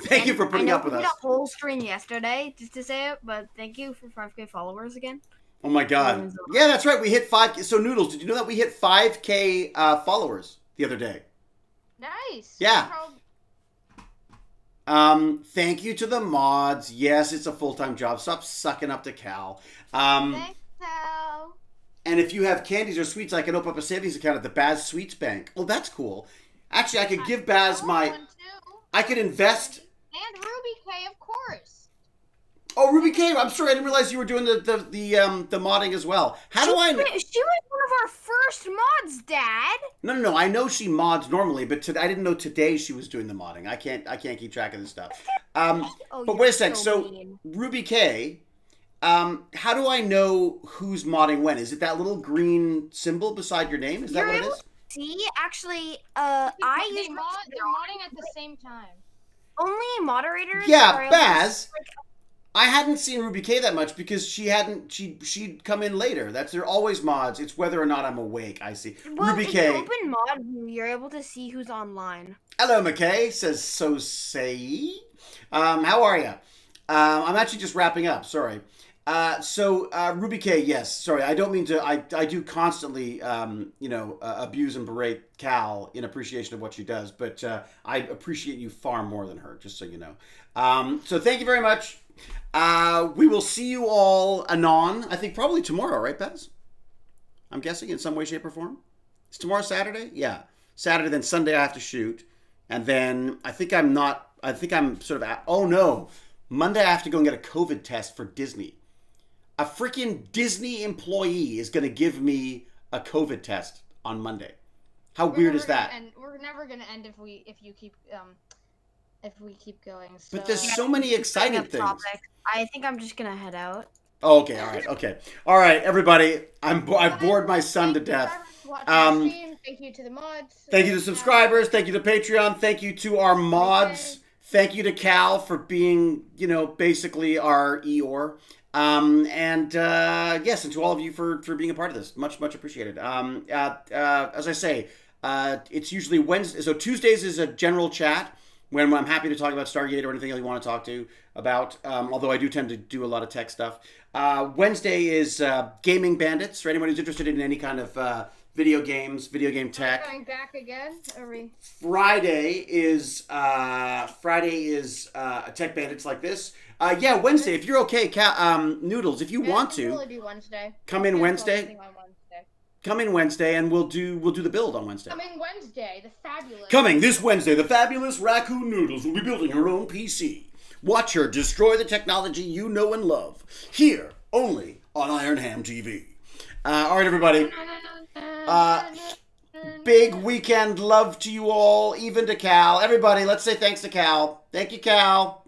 Thank you for putting up with I know us. we did a whole stream yesterday, just to say it, but thank you for 5K followers again. Oh my God. Yeah, that's right. We hit 5K. So, Noodles, did you know that we hit 5K followers the other day? Nice. Yeah. Thank you to the mods. Yes, it's a full-time job. Stop sucking up to Cal. Thanks, Cal. And if you have candies or sweets, I can open up a savings account at the Baz Sweets Bank. Oh, that's cool. Actually, I could give Baz I could invest. And Ruby K, of course. Oh, Ruby K. I'm sorry, I didn't realize you were doing the modding as well. How do I? She was one of our first mods, Dad. No. I know she mods normally, but I didn't know today she was doing the modding. I can't keep track of this stuff. But wait a sec. So Ruby K. How do I know who's modding when? Is it that little green symbol beside your name? Is that what it is? See, actually, They're modding at the same time. Only moderators. Yeah, Baz. I hadn't seen Ruby K that much because she'd come in later. They're always mods. It's whether or not I'm awake. I see. Well, Ruby if K. you open mod, you're able to see who's online. Hello, McKay, says so say. How are you? I'm actually just wrapping up. Sorry. Ruby K, yes. Sorry, I don't mean to. I do constantly, abuse and berate Cal in appreciation of what she does, but I appreciate you far more than her, just so you know. So thank you very much. We will see you all anon. I think probably tomorrow, right, Baz? I'm guessing in some way, shape, or form. Is tomorrow Saturday? Yeah, Saturday. Then Sunday I have to shoot. And then I think I'm sort of oh no. Monday I have to go and get a COVID test for Disney. A freaking Disney employee is going to give me a COVID test on Monday. How weird is that? And we're never gonna end if we keep going. So. But there's so many exciting things. Topic. I think I'm just gonna head out. Oh, okay, all right, everybody. I've bored my son to death. Thank you to the mods. Thank you to subscribers. Thank you to Patreon. Thank you to our mods. Thank you to Cal for being, basically our Eeyore. Yes, and to all of you for being a part of this. Much, much appreciated. As I say, it's usually Wednesday. So Tuesdays is a general chat when I'm happy to talk about Stargate or anything else you want to talk to about, although I do tend to do a lot of tech stuff. Wednesday is Gaming Bandits, for anyone who's interested in any kind of video games, video game tech. Going back again? Friday is Tech Bandits like this. Wednesday, if you're okay, Noodles, if you want to, really do Wednesday. Come in Wednesday. Come in Wednesday, and we'll do the build on Wednesday. Coming this Wednesday, the fabulous Raccoon Noodles will be building her own PC. Watch her destroy the technology you know and love. Here, only on Iron Ham TV. All right, everybody. Big weekend love to you all, even to Cal. Everybody, let's say thanks to Cal. Thank you, Cal.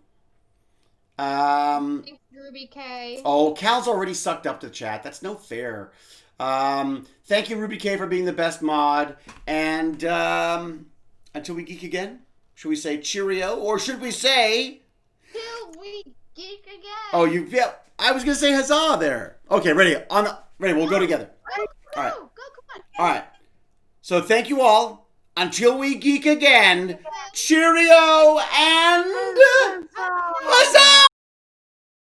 Thanks, Ruby K. Oh, Cal's already sucked up to the chat. That's no fair. Thank you, Ruby K, for being the best mod. And until we geek again, should we say cheerio, or should we say... Till we geek again. Oh, I was gonna say huzzah there. Okay, ready. We'll go together. All right. Go, come on. All right. So thank you all. Until we geek again, cheerio and huzzah!